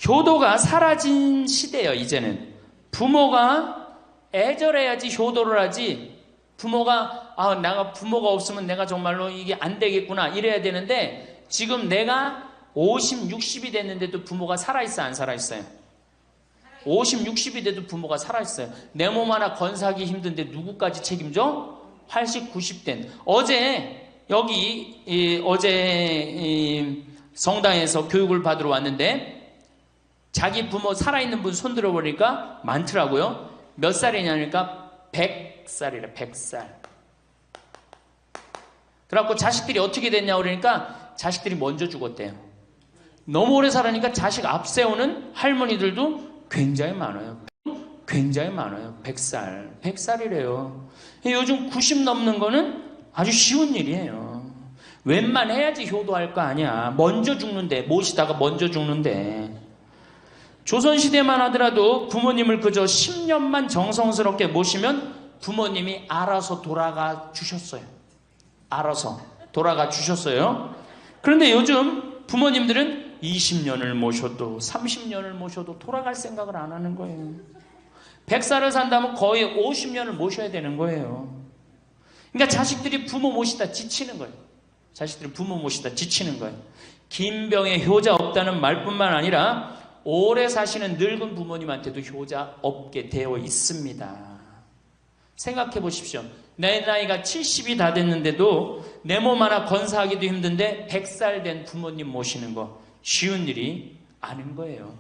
효도가 사라진 시대예요, 이제는. 부모가 애절해야지 효도를 하지. 부모가 내가 부모가 없으면 내가 정말로 이게 안 되겠구나 이래야 되는데 지금 내가 50, 60이 됐는데도 부모가 살아있어 안 살아있어요? 50, 60이 돼도 부모가 살아있어요. 내 몸 하나 건사하기 힘든데 누구까지 책임져? 80, 90된. 어제 성당에서 교육을 받으러 왔는데 자기 부모 살아있는 분 손 들어보니까 많더라고요. 몇 살이냐니까 100살이래. 100살. 그래갖고 자식들이 어떻게 됐냐고 그러니까 자식들이 먼저 죽었대요. 너무 오래 살으니까 자식 앞세우는 할머니들도 굉장히 많아요. 굉장히 많아요. 100살. 100살이래요. 요즘 90 넘는 거는 아주 쉬운 일이에요. 웬만해야지 효도할 거 아니야. 먼저 죽는데, 모시다가 먼저 죽는데. 조선시대만 하더라도 부모님을 그저 10년만 정성스럽게 모시면 부모님이 알아서 돌아가 주셨어요. 알아서 돌아가 주셨어요. 그런데 요즘 부모님들은 20년을 모셔도 30년을 모셔도 돌아갈 생각을 안 하는 거예요. 100살을 산다면 거의 50년을 모셔야 되는 거예요. 그러니까 자식들이 부모 모시다 지치는 거예요. 자식들이 부모 모시다 지치는 거예요. 긴 병에 효자 없다는 말뿐만 아니라 오래 사시는 늙은 부모님한테도 효자 없게 되어 있습니다. 생각해 보십시오. 내 나이가 70이 다 됐는데도 내 몸 하나 건사하기도 힘든데 100살 된 부모님 모시는 거 쉬운 일이 아닌 거예요.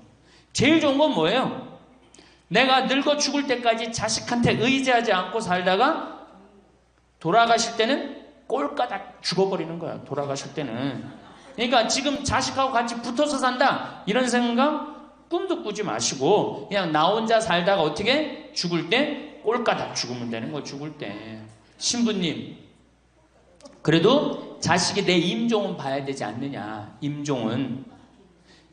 제일 좋은 건 뭐예요? 내가 늙어 죽을 때까지 자식한테 의지하지 않고 살다가 돌아가실 때는 꼴까닥 죽어버리는 거야. 돌아가실 때는. 그러니까 지금 자식하고 같이 붙어서 산다 이런 생각 꿈도 꾸지 마시고 그냥 나 혼자 살다가 어떻게 죽을 때 꼴까닥 죽으면 되는 거야. 죽을 때. 신부님, 그래도 자식이 내 임종은 봐야 되지 않느냐.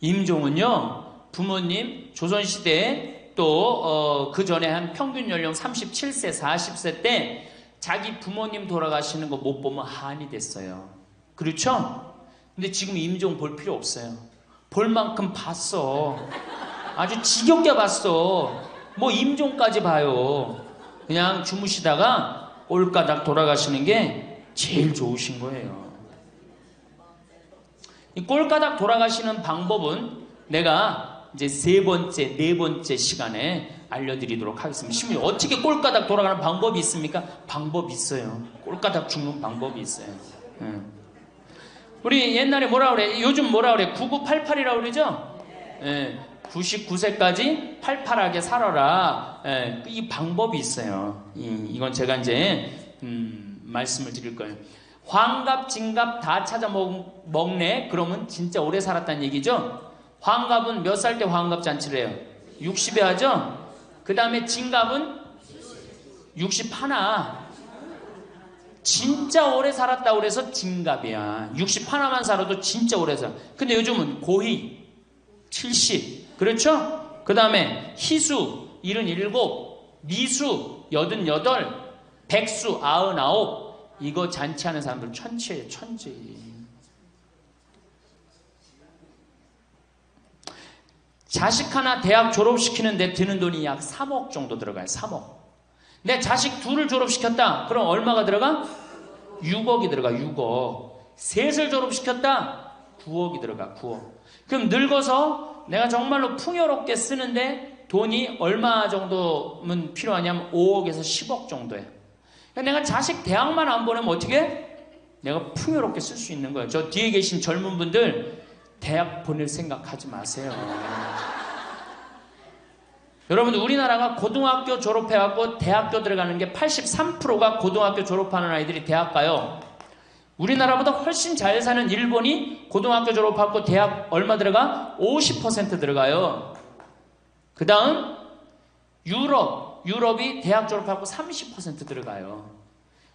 임종은요 부모님 조선시대에 또 그 전에 한 평균 연령 37세 40세 때 자기 부모님 돌아가시는 거 못 보면 한이 됐어요. 그렇죠? 근데 지금 임종 볼 필요 없어요. 볼 만큼 봤어. 아주 지겹게 봤어. 뭐 임종까지 봐요. 그냥 주무시다가 꼴까닥 돌아가시는 게 제일 좋으신 거예요. 이 꼴까닥 돌아가시는 방법은 내가 이제 네 번째 시간에 알려드리도록 하겠습니다. 신부님, 어떻게 꼴까닥 돌아가는 방법이 있습니까? 방법이 있어요. 꼴까닥 죽는 방법이 있어요. 우리 옛날에 뭐라 그래? 요즘 뭐라 그래? 9988이라고 그러죠? 99세까지 팔팔하게 살아라. 이 방법이 있어요. 이건 제가 이제 말씀을 드릴 거예요. 환갑, 진갑 다 찾아 먹네. 그러면 진짜 오래 살았다는 얘기죠. 환갑은 몇 살 때 환갑 잔치를 해요? 60에 하죠. 그 다음에 진갑은 61. 진짜 오래 살았다고 그래서 진갑이야. 61만 살아도 진짜 오래 살아. 근데 요즘은 고희 70. 그렇죠? 그 다음에 희수 77, 미수 88, 백수 99. 이거 잔치하는 사람들 천치예요. 천지. 자식 하나 대학 졸업시키는데 드는 돈이 약 3억 정도 들어가요. 3억. 내 자식 둘을 졸업시켰다. 그럼 얼마가 들어가? 6억이 들어가. 6억. 셋을 졸업시켰다. 9억이 들어가. 9억. 그럼 늙어서 내가 정말로 풍요롭게 쓰는데 돈이 얼마 정도면 필요하냐면 5억에서 10억 정도예요. 그러니까 내가 자식 대학만 안 보내면 어떻게? 내가 풍요롭게 쓸 수 있는 거예요. 저 뒤에 계신 젊은 분들 대학 보낼 생각하지 마세요. 여러분, 우리나라가 고등학교 졸업해갖고 대학교 들어가는 게 83%가 고등학교 졸업하는 아이들이 대학 가요. 우리나라보다 훨씬 잘 사는 일본이 고등학교 졸업하고 대학 얼마 들어가? 50% 들어가요. 그 다음 유럽이 대학 졸업하고 30% 들어가요.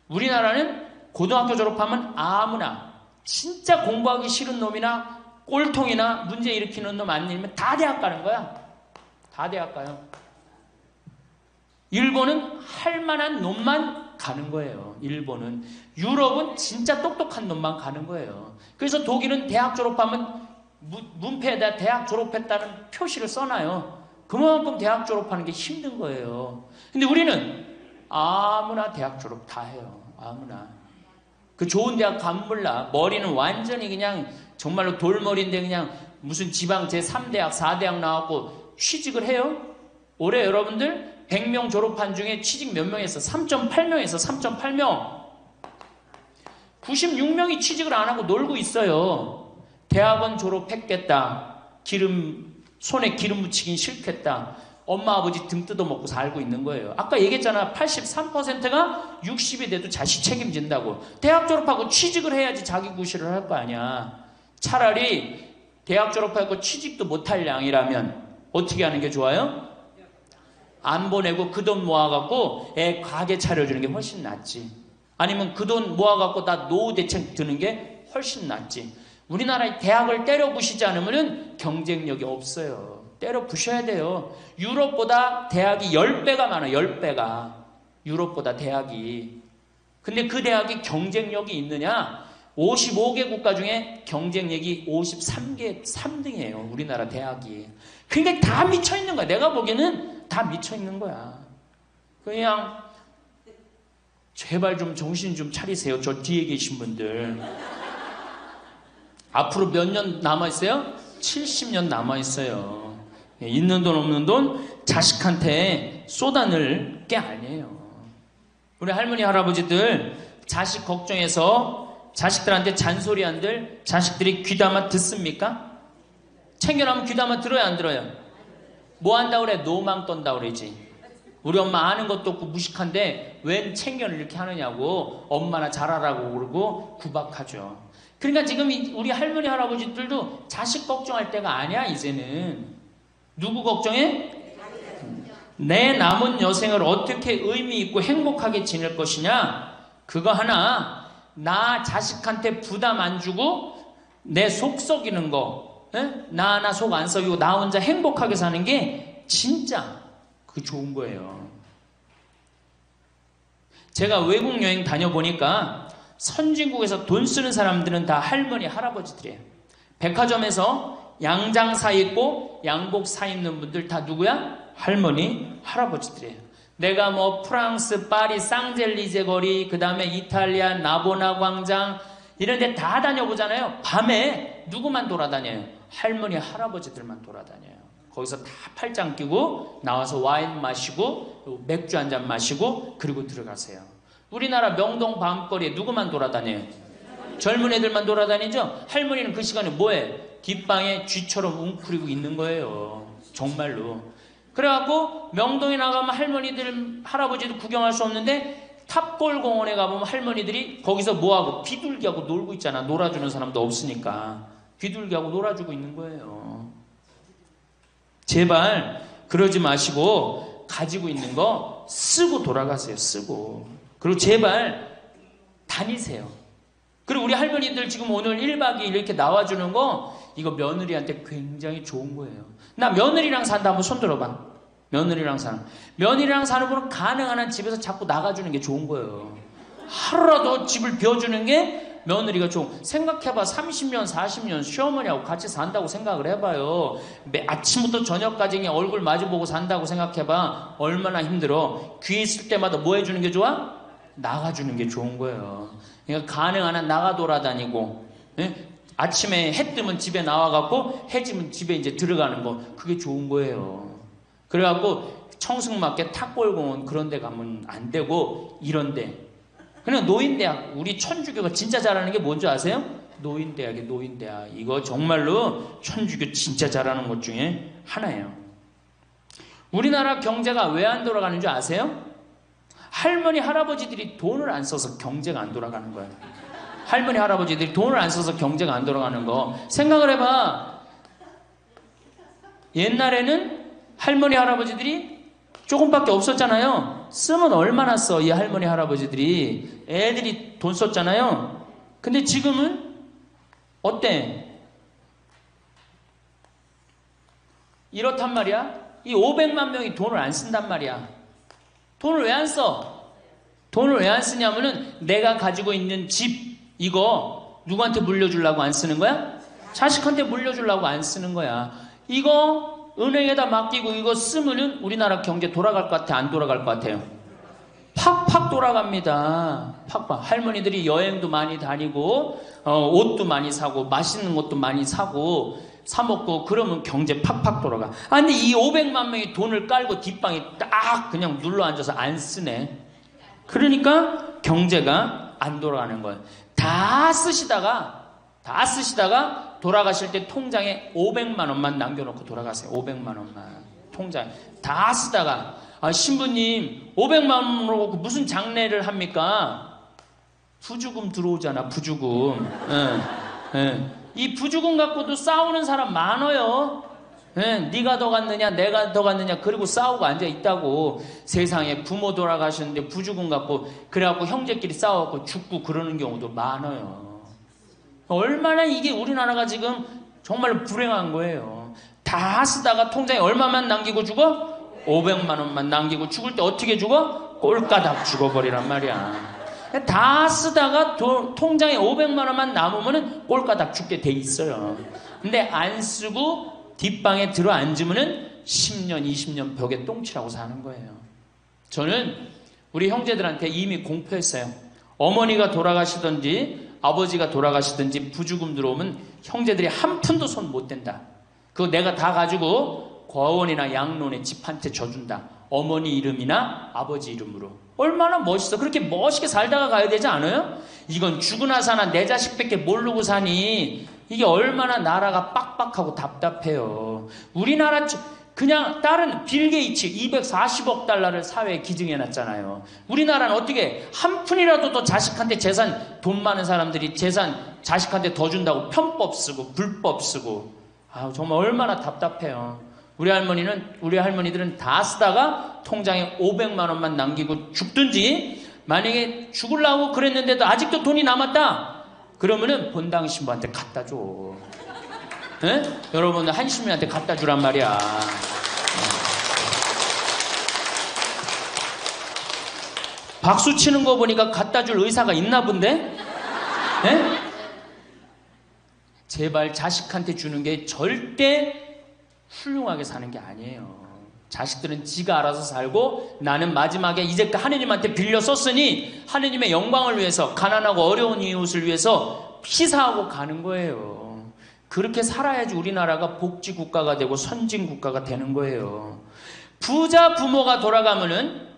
우리나라는 고등학교 졸업하면 아무나 진짜 공부하기 싫은 놈이나 꼴통이나 문제 일으키는 놈 아니면 다 대학 가는 거야. 다 대학 가요. 일본은 할 만한 놈만 가는 거예요. 일본은. 유럽은 진짜 똑똑한 놈만 가는 거예요. 그래서 독일은 대학 졸업하면 문패에다 대학 졸업했다는 표시를 써놔요. 그만큼 대학 졸업하는 게 힘든 거예요. 근데 우리는 아무나 대학 졸업 다 해요. 아무나. 그 좋은 대학 가면 몰라. 머리는 완전히 그냥 정말로 돌머리인데 그냥 무슨 지방 제3대학, 4대학 나왔고 취직을 해요? 올해 여러분들 100명 졸업한 중에 취직 몇 명 했어? 3.8명에서 3.8명. 96명이 취직을 안 하고 놀고 있어요. 대학원 졸업했겠다. 손에 기름 묻히긴 싫겠다. 엄마 아버지 등 뜯어먹고 살고 있는 거예요. 아까 얘기했잖아. 83%가 60이 돼도 자식 책임진다고. 대학 졸업하고 취직을 해야지 자기 구실을 할 거 아니야. 차라리 대학 졸업하고 취직도 못할 양이라면 어떻게 하는 게 좋아요? 안 보내고 그 돈 모아갖고 애 가게 차려주는 게 훨씬 낫지. 아니면 그 돈 모아갖고 나 노후 대책 드는 게 훨씬 낫지. 우리나라의 대학을 때려 부시지 않으면 경쟁력이 없어요. 때려 부셔야 돼요. 유럽보다 대학이 10배가 많아요. 10배가. 유럽보다 대학이. 근데 그 대학이 경쟁력이 있느냐? 55개 국가 중에 경쟁력이 53개 3등이에요. 우리나라 대학이. 그러니까 다 미쳐있는 거야. 내가 보기에는 다 미쳐있는 거야. 그냥 제발 좀 정신 좀 차리세요. 저 뒤에 계신 분들. 앞으로 몇 년 남아있어요? 70년 남아있어요. 있는 돈 없는 돈 자식한테 쏟아낼 게 아니에요. 우리 할머니 할아버지들 자식 걱정해서 자식들한테 잔소리한들 자식들이 귀담아 듣습니까? 챙겨나면 귀담아 들어야 안 들어요? 뭐 한다고 그래? 노망 떤다고 그러지. 우리 엄마 아는 것도 없고 무식한데 웬 챙겨를 이렇게 하느냐고 엄마나 잘하라고 그러고 구박하죠. 그러니까 지금 우리 할머니 할아버지들도 자식 걱정할 때가 아니야. 이제는 누구 걱정해? 내 남은 여생을 어떻게 의미 있고 행복하게 지낼 것이냐? 그거 하나. 나 자식한테 부담 안 주고 내 속 썩이는 거, 나 하나 속 안 썩이고 나 혼자 행복하게 사는 게 진짜 그 좋은 거예요. 제가 외국 여행 다녀보니까 선진국에서 돈 쓰는 사람들은 다 할머니 할아버지들이에요. 백화점에서 양장 사 입고 양복 사 입는 분들 다 누구야? 할머니 할아버지들이에요. 내가 뭐 프랑스 파리 쌍젤리제 거리, 그 다음에 이탈리아 나보나 광장 이런 데 다 다녀보잖아요. 밤에 누구만 돌아다녀요? 할머니 할아버지들만 돌아다녀요. 거기서 다 팔짱 끼고 나와서 와인 마시고 맥주 한 잔 마시고 그리고 들어가세요. 우리나라 명동 밤거리에 누구만 돌아다녀요? 젊은 애들만 돌아다니죠? 할머니는 그 시간에 뭐해? 뒷방에 쥐처럼 웅크리고 있는 거예요. 정말로. 그래갖고 명동에 나가면 할머니들 할아버지도 구경할 수 없는데 탑골 공원에 가보면 할머니들이 거기서 뭐하고 비둘기하고 놀고 있잖아. 놀아주는 사람도 없으니까 비둘기하고 놀아주고 있는 거예요. 제발 그러지 마시고 가지고 있는 거 쓰고 돌아가세요. 쓰고. 그리고 제발 다니세요. 그리고 우리 할머니들 지금 오늘 1박 2일 이렇게 나와주는 거 이거 며느리한테 굉장히 좋은 거예요. 나 며느리랑 산다 한번 손 들어봐. 며느리랑 사는 분은 가능한 한 집에서 자꾸 나가주는 게 좋은 거예요. 하루라도 집을 비워주는 게 며느리가 좋은. 생각해봐. 30년 40년 시어머니하고 같이 산다고 생각을 해봐요. 아침부터 저녁까지 그냥 얼굴 마주보고 산다고 생각해봐. 얼마나 힘들어. 귀 있을 때마다 뭐 해주는 게 좋아? 나가주는 게 좋은 거예요. 그러니까 가능한 한 나가 돌아다니고, 아침에 해 뜨면 집에 나와갖고 해 지면 집에 이제 들어가는 거, 그게 좋은 거예요. 그래갖고 청승맞게 탑골공원 그런 데 가면 안 되고 이런 데. 그냥 노인대학. 우리 천주교가 진짜 잘하는 게 뭔지 아세요? 노인대학이에요. 노인대학. 이거 정말로 천주교 진짜 잘하는 것 중에 하나예요. 우리나라 경제가 왜 안 돌아가는 줄 아세요? 할머니 할아버지들이 돈을 안 써서 경제가 안 돌아가는 거예요. 할머니 할아버지들이 돈을 안 써서 경제가 안 돌아가는 거 생각을 해봐. 옛날에는 할머니 할아버지들이 조금밖에 없었잖아요. 쓰면 얼마나 써, 이 할머니 할아버지들이. 애들이 돈 썼잖아요. 근데 지금은 어때? 이렇단 말이야. 이 500만 명이 돈을 안 쓴단 말이야. 돈을 왜 안 써? 돈을 왜 안 쓰냐면은 내가 가지고 있는 집 이거 누구한테 물려주려고 안 쓰는 거야? 자식한테 물려주려고 안 쓰는 거야. 이거 은행에다 맡기고 이거 쓰면은 우리나라 경제 돌아갈 것 같아? 안 돌아갈 것 같아요? 팍팍 돌아갑니다. 팍팍. 할머니들이 여행도 많이 다니고 옷도 많이 사고 맛있는 것도 많이 사고 사 먹고 그러면 경제 팍팍 돌아가. 아 근데 이 500만 명이 돈을 깔고 뒷방에 딱 그냥 눌러 앉아서 안 쓰네. 그러니까 경제가 안 돌아가는 거예요. 다 쓰시다가 돌아가실 때 통장에 500만 원만 남겨놓고 돌아가세요. 500만 원만 통장에 다 쓰다가 신부님 500만 원으로 무슨 장례를 합니까? 부주금 들어오잖아. 부주금. 이 부주금 갖고도 싸우는 사람 많아요. 네가 더 갔느냐 내가 더 갔느냐 그리고 싸우고 앉아있다고. 세상에 부모 돌아가셨는데 부주금 갖고 그래갖고 형제끼리 싸워갖고 죽고 그러는 경우도 많아요. 얼마나 이게 우리나라가 지금 정말 불행한 거예요. 다 쓰다가 통장에 얼마만 남기고 죽어? 500만 원만 남기고 죽을 때 어떻게 죽어? 꼴까닥 죽어버리란 말이야. 다 쓰다가 통장에 500만 원만 남으면은 꼴까닥 죽게 돼 있어요. 근데 안 쓰고 뒷방에 들어 앉으면은 10년, 20년 벽에 똥치라고 사는 거예요. 저는 우리 형제들한테 이미 공표했어요. 어머니가 돌아가시든지 아버지가 돌아가시든지 부주금 들어오면 형제들이 한 푼도 손 못 댄다. 그거 내가 다 가지고 과원이나 양론에 집 한 채 져준다. 어머니 이름이나 아버지 이름으로. 얼마나 멋있어. 그렇게 멋있게 살다가 가야 되지 않아요? 이건 죽으나 사나 내 자식밖에 모르고 사니 이게 얼마나 나라가 빡빡하고 답답해요. 우리나라 그냥 다른 빌 게이츠 240억 달러를 사회에 기증해놨잖아요. 우리나라는 어떻게 한 푼이라도 더 자식한테 재산, 돈 많은 사람들이 재산 자식한테 더 준다고 편법 쓰고 불법 쓰고. 아, 정말 얼마나 답답해요. 우리 할머니들은 다 쓰다가 통장에 500만 원만 남기고 죽든지, 만약에 죽으려고 그랬는데도 아직도 돈이 남았다 그러면은 본당 신부한테 갖다 줘. 네? 여러분들 한시민한테 갖다 주란 말이야. 박수 치는 거 보니까 갖다 줄 의사가 있나 본데? 네? 제발 자식한테 주는 게 절대 훌륭하게 사는 게 아니에요. 자식들은 지가 알아서 살고 나는 마지막에 이제까지 하느님한테 빌려 썼으니 하느님의 영광을 위해서, 가난하고 어려운 이웃을 위해서 희사하고 가는 거예요. 그렇게 살아야지 우리나라가 복지국가가 되고 선진국가가 되는 거예요. 부자 부모가 돌아가면은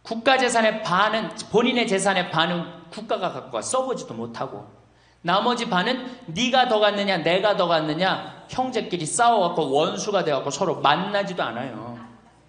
국가재산의 반은, 본인의 재산의 반은 국가가 갖고 와 써보지도 못하고, 나머지 반은 네가 더 갖느냐 내가 더 갖느냐 형제끼리 싸워갖고 원수가 돼갖고 서로 만나지도 않아요.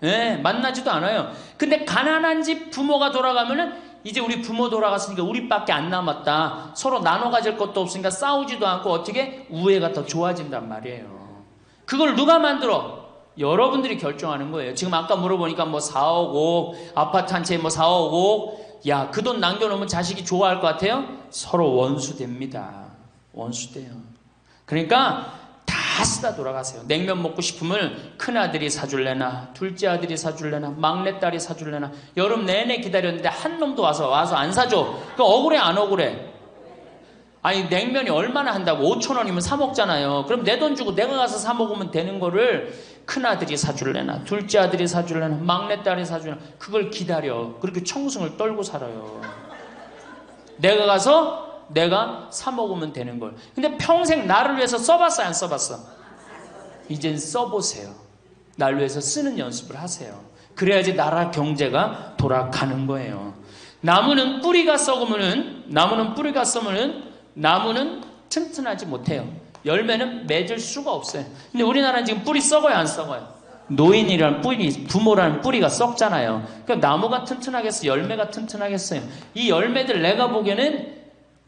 네, 만나지도 않아요. 근데 가난한 집 부모가 돌아가면은 이제 우리 부모 돌아갔으니까 우리밖에 안 남았다, 서로 나눠 가질 것도 없으니까 싸우지도 않고 어떻게 우애가 더 좋아진단 말이에요. 그걸 누가 만들어? 여러분들이 결정하는 거예요. 지금 아까 물어보니까 뭐 4억 5억 아파트 한 채에 뭐 4억 5억, 야, 그 돈 남겨놓으면 자식이 좋아할 것 같아요? 서로 원수됩니다. 원수돼요. 그러니까 다 쓰다 돌아가세요. 냉면 먹고 싶으면 큰아들이 사줄래나 둘째 아들이 사줄래나 막내딸이 사줄래나 여름 내내 기다렸는데 한 놈도 와서 안 사줘. 그 억울해 안 억울해? 아니, 냉면이 얼마나 한다고? 5,000원이면 사 먹잖아요. 그럼 내 돈 주고 내가 가서 사 먹으면 되는 거를 큰아들이 사줄래나 둘째 아들이 사줄래나 막내딸이 사줄래나 그걸 기다려. 그렇게 청승을 떨고 살아요. 내가 가서 내가 사 먹으면 되는 걸. 근데 평생 나를 위해서 써봤어 안 써봤어? 이젠 써보세요. 나를 위해서 쓰는 연습을 하세요. 그래야지 나라 경제가 돌아가는 거예요. 나무는 뿌리가 썩으면은 나무는 튼튼하지 못해요. 열매는 맺을 수가 없어요. 근데 우리나라는 지금 뿌리 썩어요 안 썩어요? 노인이란 뿌리, 부모라는 뿌리가 썩잖아요. 그러니까 나무가 튼튼하겠어요? 열매가 튼튼하겠어요? 이 열매들 내가 보기에는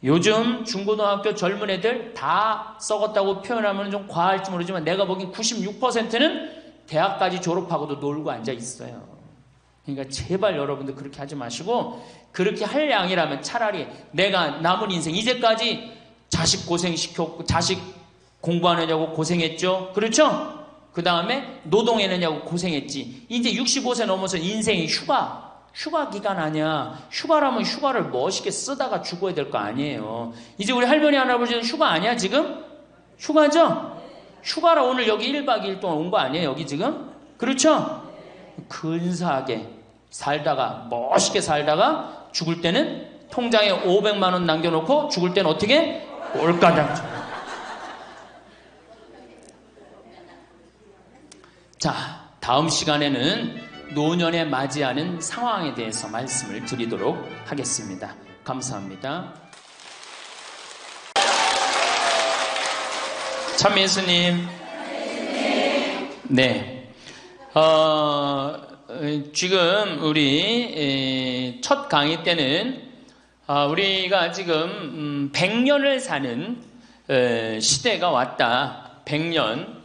요즘 중고등학교 젊은 애들 다 썩었다고 표현하면 좀 과할지 모르지만 내가 보기엔 96%는 대학까지 졸업하고도 놀고 앉아 있어요. 그러니까 제발 여러분들 그렇게 하지 마시고, 그렇게 할 양이라면 차라리 내가 남은 인생, 이제까지 자식 고생시켰고 자식 공부하느냐고 고생했죠. 그렇죠? 그 다음에 노동해내냐고 고생했지. 이제 65세 넘어서 인생이 휴가 기간 아니야. 휴가라면 휴가를 멋있게 쓰다가 죽어야 될 거 아니에요. 이제 우리 할머니 할아버지는 휴가 아니야 지금? 휴가죠? 휴가라 오늘 여기 1박 2일 동안 온 거 아니에요 여기 지금? 그렇죠? 근사하게 살다가, 멋있게 살다가 죽을 때는 통장에 500만 원 남겨놓고 죽을 때는 어떻게? 꼴까닥. 자, 다음 시간에는 노년에 맞이하는 상황에 대해서 말씀을 드리도록 하겠습니다. 감사합니다. 참 예수님. 네. 지금 우리 첫 강의 때는 우리가 지금 100년을 사는 시대가 왔다. 100년.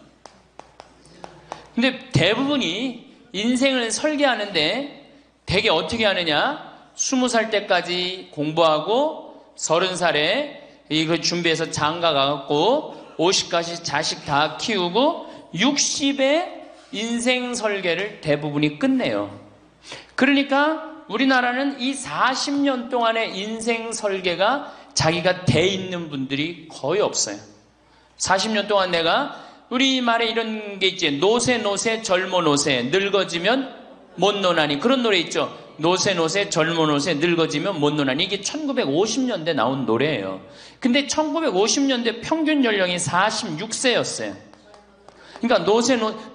근데 대부분이 인생을 설계하는데 되게 어떻게 하느냐? 20살 때까지 공부하고 30살에 이거 준비해서 장가 가갖고 50까지 자식 다 키우고 60에 인생 설계를 대부분이 끝내요. 그러니까 우리나라는 이 40년 동안의 인생 설계가 자기가 돼 있는 분들이 거의 없어요. 40년 동안 내가 우리말에 이런 게 있지. 노세 노세 젊어 노세 늙어지면 못 노나니. 그런 노래 있죠. 노세 노세 젊어 노세 늙어지면 못 노나니. 이게 1950년대 나온 노래예요. 근데 1950년대 평균 연령이 46세였어요. 그러니까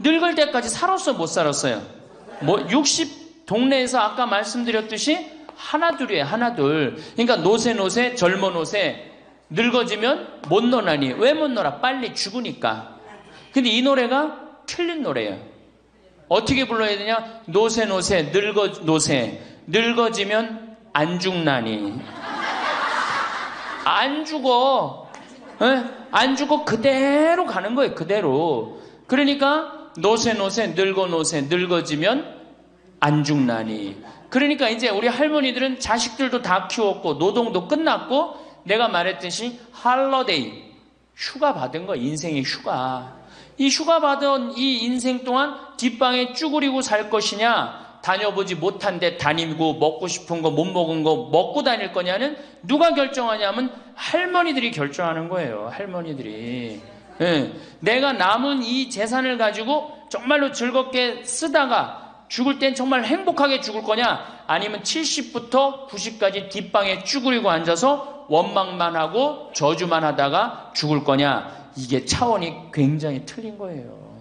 늙을 때까지 살았어 못 살았어요? 뭐 60 동네에서 아까 말씀드렸듯이 하나둘이에요. 하나둘. 그러니까 노세 노세 젊어 노세 늙어지면 못 노나니. 왜 못 놀아? 빨리 죽으니까. 근데 이 노래가 틀린 노래예요. 어떻게 불러야 되냐? 노세 노세 노세 늙어지면 안 죽나니. 안 죽어. 에? 안 죽어. 그대로 가는 거예요. 그대로. 그러니까 노세 노세 늙어지면 안 죽나니. 그러니까 이제 우리 할머니들은 자식들도 다 키웠고 노동도 끝났고 내가 말했듯이 할러데이 휴가 받은 거. 인생의 휴가. 이 휴가 받은 이 인생 동안 뒷방에 쭈그리고 살 것이냐, 다녀보지 못한 데 다니고 먹고 싶은 거 못 먹은 거 먹고 다닐 거냐는 누가 결정하냐면 할머니들이 결정하는 거예요. 할머니들이. 예. 내가 남은 이 재산을 가지고 정말로 즐겁게 쓰다가 죽을 땐 정말 행복하게 죽을 거냐, 아니면 70부터 90까지 뒷방에 쭈그리고 앉아서 원망만 하고 저주만 하다가 죽을 거냐. 이게 차원이 굉장히 틀린 거예요.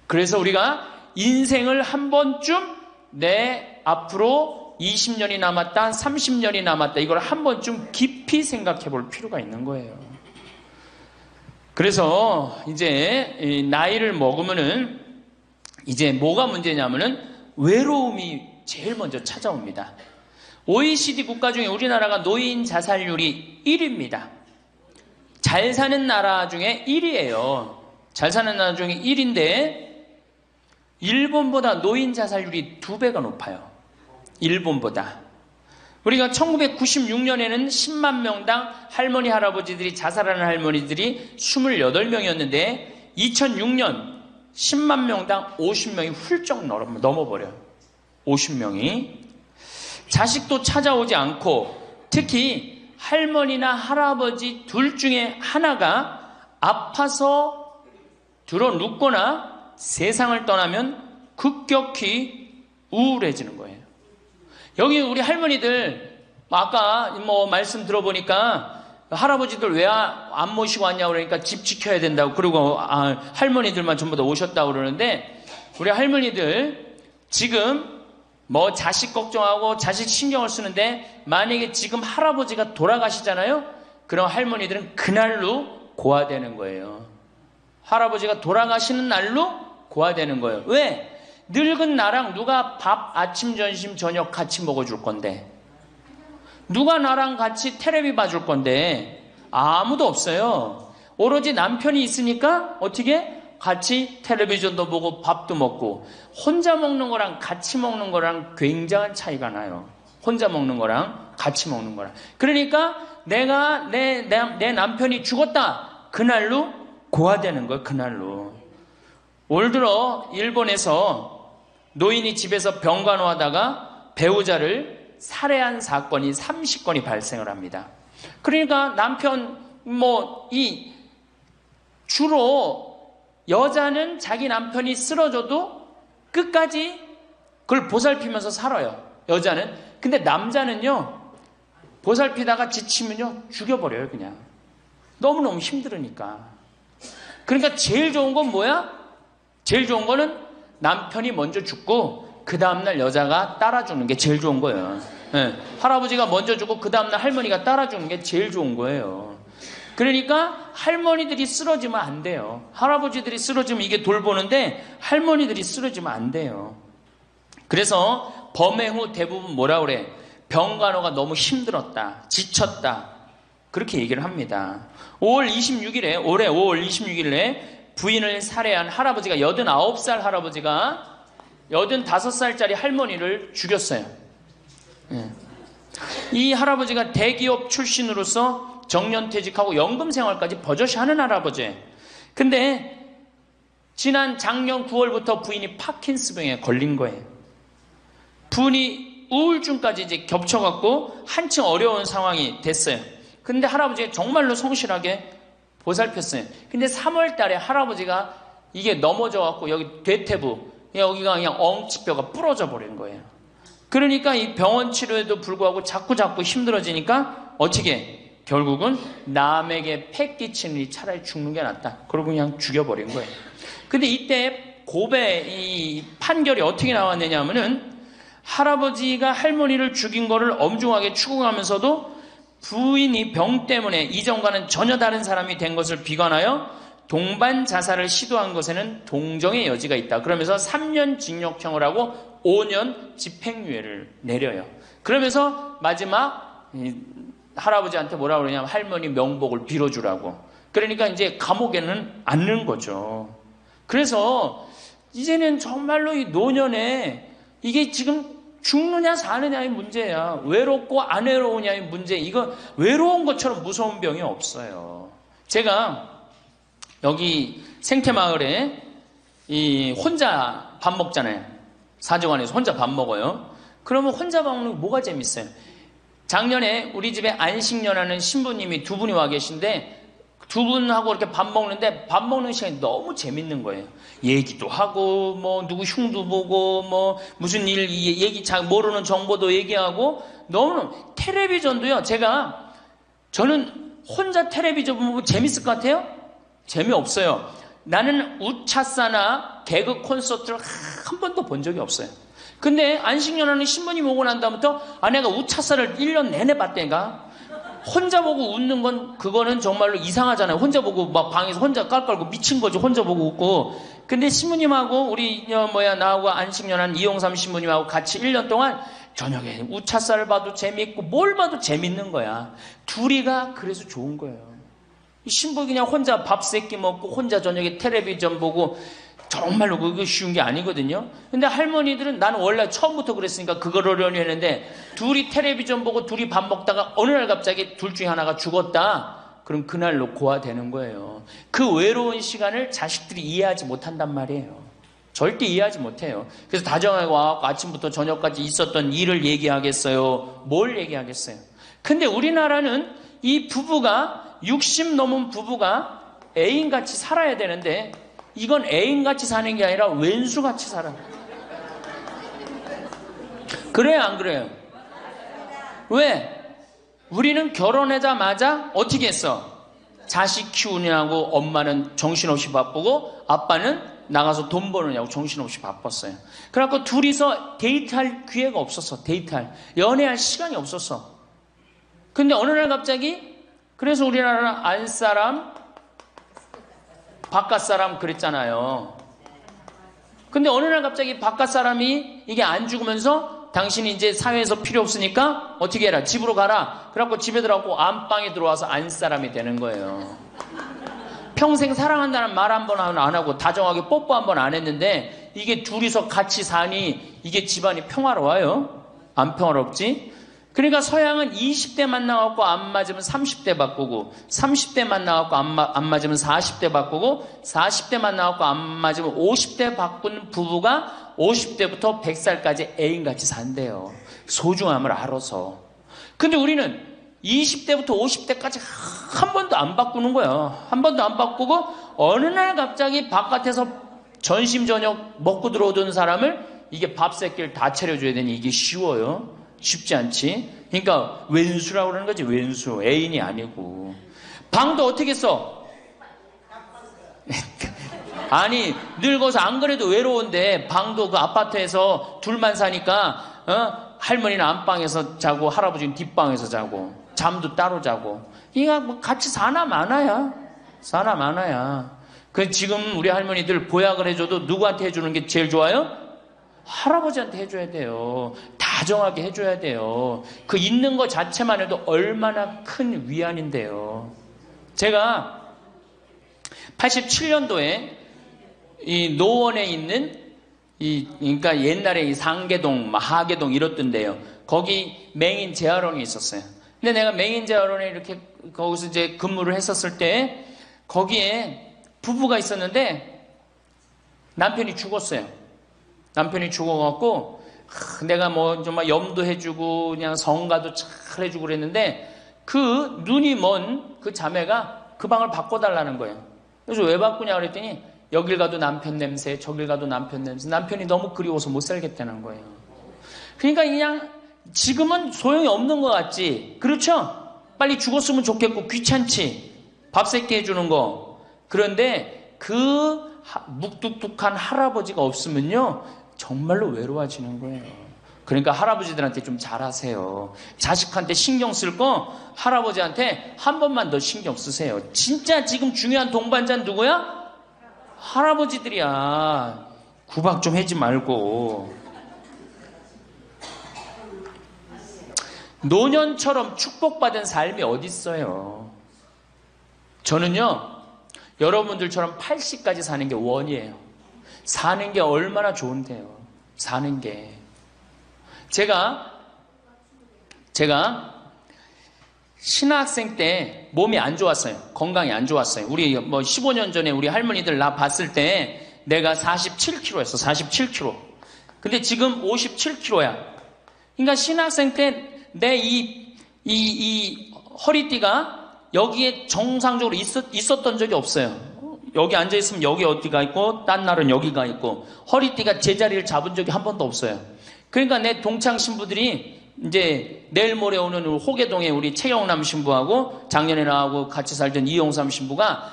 그래서 우리가 인생을 한 번쯤 내 앞으로 20년이 남았다, 30년이 남았다, 이걸 한 번쯤 깊이 생각해 볼 필요가 있는 거예요. 그래서 이제 나이를 먹으면은 이제 뭐가 문제냐면은 외로움이 제일 먼저 찾아옵니다. OECD 국가 중에 우리나라가 노인 자살률이 1위입니다. 잘 사는 나라 중에 1위예요. 잘 사는 나라 중에 1위인데 일본보다 노인 자살률이 2배가 높아요. 일본보다. 우리가 1996년에는 10만 명당 할머니 할아버지들이 자살하는 할머니들이 28명이었는데 2006년 10만 명당 50명이 훌쩍 넘어버려요. 50명이. 자식도 찾아오지 않고 특히 할머니나 할아버지 둘 중에 하나가 아파서 들어 눕거나 세상을 떠나면 급격히 우울해지는 거예요. 여기 우리 할머니들 아까 뭐 말씀 들어보니까 할아버지들 왜 안 모시고 왔냐고 그러니까 집 지켜야 된다고, 그리고 할머니들만 전부 다 오셨다고 그러는데 우리 할머니들 지금 뭐 자식 걱정하고 자식 신경을 쓰는데 만약에 지금 할아버지가 돌아가시잖아요? 그럼 할머니들은 그날로 고아되는 거예요. 할아버지가 돌아가시는 날로 고아되는 거예요. 왜? 늙은 나랑 누가 밥 아침 점심 저녁 같이 먹어줄 건데, 누가 나랑 같이 텔레비 봐줄 건데 아무도 없어요. 오로지 남편이 있으니까 어떻게? 같이 텔레비전도 보고 밥도 먹고. 혼자 먹는 거랑 같이 먹는 거랑 굉장한 차이가 나요. 혼자 먹는 거랑 같이 먹는 거랑. 그러니까 내가 내 남편이 죽었다, 그날로 고아되는 거예요. 그날로. 올 들어 일본에서 노인이 집에서 병간호하다가 배우자를 살해한 사건이 30건이 발생을 합니다. 그러니까 남편 주로 여자는 자기 남편이 쓰러져도 끝까지 그걸 보살피면서 살아요. 여자는. 근데 남자는요, 보살피다가 지치면요 죽여버려요. 그냥 너무너무 힘들으니까. 그러니까 제일 좋은 건 뭐야? 제일 좋은 거는 남편이 먼저 죽고 그 다음날 여자가 따라 죽는 게 제일 좋은 거예요. 네. 할아버지가 먼저 죽고 그 다음날 할머니가 따라 죽는 게 제일 좋은 거예요. 그러니까 할머니들이 쓰러지면 안 돼요. 할아버지들이 쓰러지면 이게 돌보는데 할머니들이 쓰러지면 안 돼요. 그래서 범행 후 대부분 뭐라 그래? 병간호가 너무 힘들었다, 지쳤다, 그렇게 얘기를 합니다. 올해 5월 26일에 부인을 살해한 할아버지가 89살 할아버지가 85살짜리 할머니를 죽였어요. 이 할아버지가 대기업 출신으로서 정년퇴직하고 연금생활까지 버젓이 하는 할아버지. 근데 지난 작년 9월부터 부인이 파킨스병에 걸린 거예요. 부인이 우울증까지 이제 겹쳐갖고 한층 어려운 상황이 됐어요. 근데 할아버지가 정말로 성실하게 보살폈어요. 근데 3월 달에 할아버지가 이게 넘어져갖고 여기 대퇴부, 여기가 그냥 엉치뼈가 부러져 버린 거예요. 그러니까 이 병원 치료에도 불구하고 자꾸 힘들어지니까 어떻게 결국은 남에게 패 끼치는 이 차라리 죽는 게 낫다. 그러고 그냥 죽여버린 거예요. 근데 이때 고베 이 판결이 어떻게 나왔느냐 하면은 할아버지가 할머니를 죽인 거를 엄중하게 추궁하면서도 부인이 병 때문에 이전과는 전혀 다른 사람이 된 것을 비관하여 동반 자살을 시도한 것에는 동정의 여지가 있다. 그러면서 3년 징역형을 하고 5년 집행유예를 내려요. 그러면서 마지막 할아버지한테 뭐라 그러냐면 할머니 명복을 빌어주라고. 그러니까 이제 감옥에는 안 넣는 거죠. 그래서 이제는 정말로 이 노년에 이게 지금 죽느냐 사느냐의 문제야. 외롭고 안 외로우냐의 문제. 이거 외로운 것처럼 무서운 병이 없어요. 제가 여기 생태마을에 이 혼자 밥 먹잖아요. 사정원에서 혼자 밥 먹어요. 그러면 혼자 밥 먹는 게 뭐가 재밌어요? 작년에 우리 집에 안식년하는 신부님이 2분이 와 계신데 두 분하고 이렇게 밥 먹는데 밥 먹는 시간이 너무 재밌는 거예요. 얘기도 하고 뭐 누구 흉도 보고 뭐 무슨 일 얘기 잘 모르는 정보도 얘기하고 너무 텔레비전도요. 저는 혼자 텔레비전 보면 재밌을 것 같아요? 재미없어요. 나는 우차사나 개그 콘서트를 한 번도 본 적이 없어요. 근데 안식년하는 신부님 오고 난 다음부터 내가 우차사를 1년 내내 봤다니까. 혼자 보고 웃는 건 그거는 정말로 이상하잖아요. 혼자 보고 막 방에서 혼자 깔깔고 미친 거지. 혼자 보고 웃고. 근데 신부님하고 우리 나하고 안식년한 이용삼 신부님하고 같이 1년 동안 저녁에 우차사를 봐도 재밌고 뭘 봐도 재밌는 거야. 둘이가 그래서 좋은 거예요. 신부 그냥 혼자 밥 세끼 먹고 혼자 저녁에 텔레비전 보고 정말로 그거 쉬운 게 아니거든요. 근데 할머니들은 나는 원래 처음부터 그랬으니까 그거를 하려니 했는데 둘이 텔레비전 보고 둘이 밥 먹다가 어느 날 갑자기 둘 중에 하나가 죽었다. 그럼 그날로 고아되는 거예요. 그 외로운 시간을 자식들이 이해하지 못한단 말이에요. 절대 이해하지 못해요. 그래서 다정하고 와갖고 아침부터 저녁까지 있었던 일을 얘기하겠어요? 뭘 얘기하겠어요? 근데 우리나라는 이 부부가 60 넘은 부부가 애인같이 살아야 되는데 이건 애인같이 사는 게 아니라 왼수같이 살아. 그래요, 안 그래요? 왜? 우리는 결혼하자마자 어떻게 했어? 자식 키우느냐고 엄마는 정신없이 바쁘고 아빠는 나가서 돈 버느냐고 정신없이 바빴어요. 그래갖고 둘이서 데이트할 기회가 없었어. 연애할 시간이 없었어. 근데 어느 날 갑자기 그래서 우리나라는 안사람 바깥사람 그랬잖아요. 근데 어느 날 갑자기 바깥사람이 이게 안 죽으면서 당신이 이제 사회에서 필요 없으니까 어떻게 해라. 집으로 가라. 그래갖고 집에 들어가고 안방에 들어와서 안사람이 되는 거예요. 평생 사랑한다는 말 한 번 안 하고 다정하게 뽀뽀 한 번 안 했는데 이게 둘이서 같이 사니 이게 집안이 평화로워요? 안 평화롭지? 그러니까 서양은 20대 만나갖고 안 맞으면 30대 바꾸고 30대 만나갖고 안 맞으면 40대 바꾸고 40대 만나갖고 안 맞으면 50대 바꾼 부부가 50대부터 100살까지 애인같이 산대요. 소중함을 알아서. 근데 우리는 20대부터 50대까지 한 번도 안 바꾸는 거야. 한 번도 안 바꾸고 어느 날 갑자기 바깥에서 전심 저녁 먹고 들어오던 사람을 이게 밥 새끼를 다 차려줘야 되니 이게 쉬워요? 쉽지 않지. 그러니까 왼수라고 그러는 거지. 왼수. 애인이 아니고. 방도 어떻게 써? 아니 늙어서 안 그래도 외로운데 방도 그 아파트에서 둘만 사니까 할머니는 안방에서 자고 할아버지는 뒷방에서 자고 잠도 따로 자고. 이거 뭐 같이 사나 마나야. 그 지금 우리 할머니들 보약을 해줘도 누구한테 해주는 게 제일 좋아요? 할아버지한테 해줘야 돼요. 다정하게 해줘야 돼요. 그 있는 것 자체만 해도 얼마나 큰 위안인데요. 제가 87년도에 이 노원에 있는 그러니까 옛날에 이 상계동, 하계동 이렇던데요. 거기 맹인 재활원이 있었어요. 근데 내가 맹인 재활원에 이렇게 거기서 이제 근무를 했었을 때 거기에 부부가 있었는데 남편이 죽었어요. 남편이 죽어갖고 내가 뭐 정말 염도 해주고 그냥 성가도 잘 해주고 그랬는데 그 눈이 먼 그 자매가 그 방을 바꿔달라는 거예요. 그래서 왜 바꾸냐 그랬더니 여길 가도 남편 냄새, 저길 가도 남편 냄새, 남편이 너무 그리워서 못 살겠다는 거예요. 그러니까 그냥 지금은 소용이 없는 것 같지, 그렇죠? 빨리 죽었으면 좋겠고 귀찮지, 밥 새끼 해주는 거. 그런데 그 묵뚝뚝한 할아버지가 없으면요 정말로 외로워지는 거예요. 그러니까 할아버지들한테 좀 잘하세요. 자식한테 신경 쓸 거 할아버지한테 한 번만 더 신경 쓰세요. 진짜 지금 중요한 동반자는 누구야? 할아버지들이야. 구박 좀 하지 말고. 노년처럼 축복받은 삶이 어디 있어요? 저는요 여러분들처럼 80까지 사는 게 원이에요. 사는 게 얼마나 좋은데요. 사는 게. 제가 신학생 때 몸이 안 좋았어요. 건강이 안 좋았어요. 우리 뭐 15년 전에 우리 할머니들 나 봤을 때 내가 47kg였어. 47kg. 근데 지금 57kg야. 그러니까 신학생 때 내 이 허리띠가 여기에 정상적으로 있었던 적이 없어요. 여기 앉아있으면 여기 어디가 있고 딴 날은 여기가 있고 허리띠가 제자리를 잡은 적이 한 번도 없어요. 그러니까 내 동창 신부들이 이제 내일 모레 오는 호계동에 우리 최영남 신부하고 작년에 나하고 같이 살던 이용삼 신부가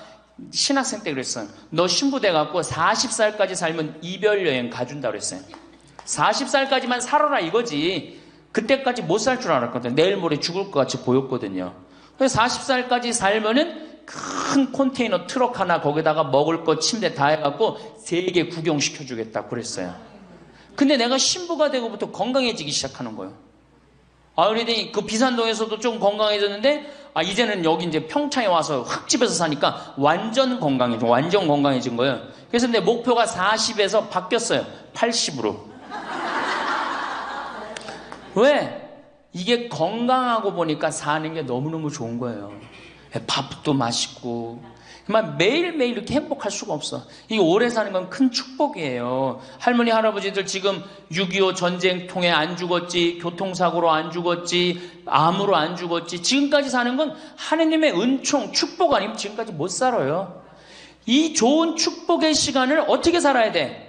신학생 때 그랬어요. 너 신부 돼갖고 40살까지 살면 이별 여행 가준다 그랬어요. 40살까지만 살아라 이거지. 그때까지 못 살 줄 알았거든. 내일 모레 죽을 것 같이 보였거든요. 그래서 40살까지 살면은 큰 컨테이너 트럭 하나 거기다가 먹을 거 침대 다 해갖고 세계 구경시켜주겠다 그랬어요. 근데 내가 신부가 되고부터 건강해지기 시작하는 거예요. 그러더니 그 비산동에서도 좀 건강해졌는데 이제는 여기 이제 평창에 와서 흙집에서 사니까 완전 건강해진 거예요. 그래서 내 목표가 40에서 바뀌었어요. 80으로. 왜? 이게 건강하고 보니까 사는 게 너무너무 좋은 거예요. 밥도 맛있고 매일매일 이렇게 행복할 수가 없어. 이게 오래 사는 건 큰 축복이에요. 할머니 할아버지들 지금 6.25 전쟁 통해 안 죽었지, 교통사고로 안 죽었지, 암으로 안 죽었지, 지금까지 사는 건 하느님의 은총 축복 아니면 지금까지 못 살아요. 이 좋은 축복의 시간을 어떻게 살아야 돼?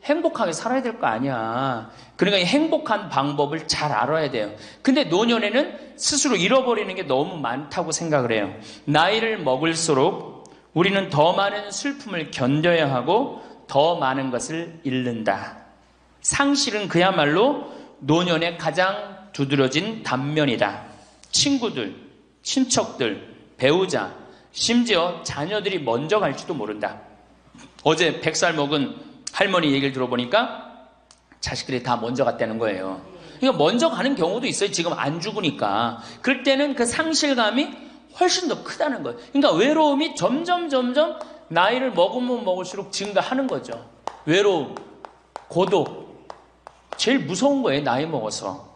행복하게 살아야 될 거 아니야. 그러니까 이 행복한 방법을 잘 알아야 돼요. 근데 노년에는 스스로 잃어버리는 게 너무 많다고 생각을 해요. 나이를 먹을수록 우리는 더 많은 슬픔을 견뎌야 하고 더 많은 것을 잃는다. 상실은 그야말로 노년의 가장 두드러진 단면이다. 친구들, 친척들, 배우자, 심지어 자녀들이 먼저 갈지도 모른다. 어제 100살 먹은 할머니 얘기를 들어보니까 자식들이 다 먼저 갔다는 거예요. 그러니까 먼저 가는 경우도 있어요. 지금 안 죽으니까. 그럴 때는 그 상실감이 훨씬 더 크다는 거예요. 그러니까 외로움이 점점 나이를 먹으면 먹을수록 증가하는 거죠. 외로움, 고독. 제일 무서운 거예요. 나이 먹어서.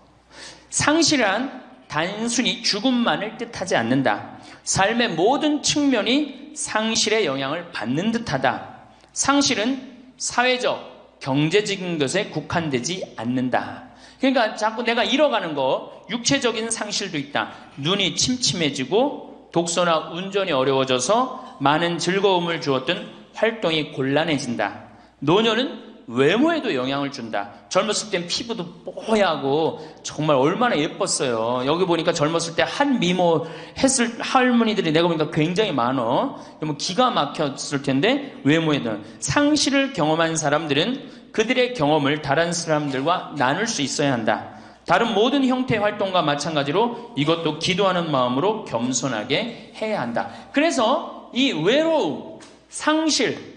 상실한 단순히 죽음만을 뜻하지 않는다. 삶의 모든 측면이 상실의 영향을 받는 듯하다. 상실은 사회적, 경제적인 것에 국한되지 않는다. 그러니까 자꾸 내가 잃어가는 거, 육체적인 상실도 있다. 눈이 침침해지고 독서나 운전이 어려워져서 많은 즐거움을 주었던 활동이 곤란해진다. 노년은 외모에도 영향을 준다. 젊었을 땐 피부도 뽀얗고 정말 얼마나 예뻤어요. 여기 보니까 젊었을 때 한 미모 했을 할머니들이 내가 보니까 굉장히 많어. 기가 막혔을 텐데 외모에는. 상실을 경험한 사람들은 그들의 경험을 다른 사람들과 나눌 수 있어야 한다. 다른 모든 형태의 활동과 마찬가지로 이것도 기도하는 마음으로 겸손하게 해야 한다. 그래서 이 외로움, 상실,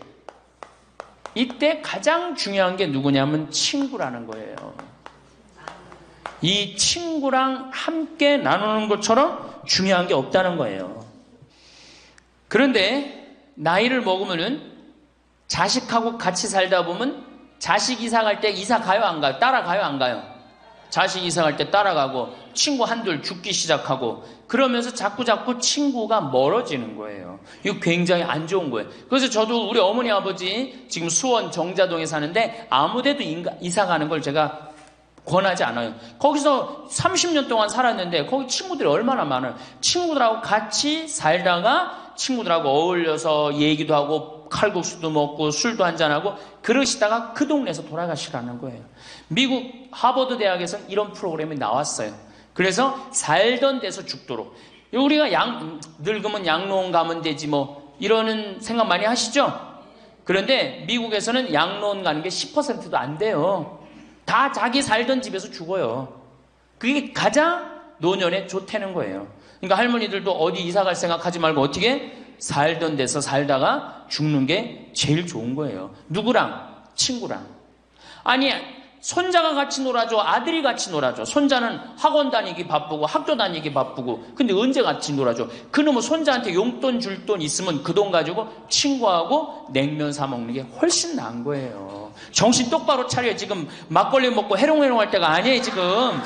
이때 가장 중요한 게 누구냐면 친구라는 거예요. 이 친구랑 함께 나누는 것처럼 중요한 게 없다는 거예요. 그런데 나이를 먹으면은 자식하고 같이 살다 보면 자식 이사 갈 때 이사 가요 안 가요? 따라가요 안 가요? 자식 이사 갈 때 따라가고 친구 한둘 죽기 시작하고 그러면서 자꾸 친구가 멀어지는 거예요. 이거 굉장히 안 좋은 거예요. 그래서 저도 우리 어머니 아버지 지금 수원 정자동에 사는데 아무데도 이사 가는 걸 제가 권하지 않아요. 거기서 30년 동안 살았는데 거기 친구들이 얼마나 많아요. 친구들하고 같이 살다가 친구들하고 어울려서 얘기도 하고 칼국수도 먹고 술도 한잔하고 그러시다가 그 동네에서 돌아가시라는 거예요. 미국 하버드 대학에서는 이런 프로그램이 나왔어요. 그래서 살던 데서 죽도록. 우리가 늙으면 양로원 가면 되지 뭐 이러는 생각 많이 하시죠? 그런데 미국에서는 양로원 가는 게 10%도 안 돼요. 다 자기 살던 집에서 죽어요. 그게 가장 노년에 좋다는 거예요. 그러니까 할머니들도 어디 이사 갈 생각하지 말고 어떻게 살던 데서 살다가 죽는 게 제일 좋은 거예요. 누구랑? 친구랑. 아니 손자가 같이 놀아줘, 아들이 같이 놀아줘. 손자는 학원 다니기 바쁘고 학교 다니기 바쁘고 근데 언제 같이 놀아줘? 그놈은 손자한테 용돈 줄 돈 있으면 그 돈 가지고 친구하고 냉면 사 먹는 게 훨씬 나은 거예요. 정신 똑바로 차려. 지금 막걸리 먹고 해롱해롱 할 때가 아니에요 지금.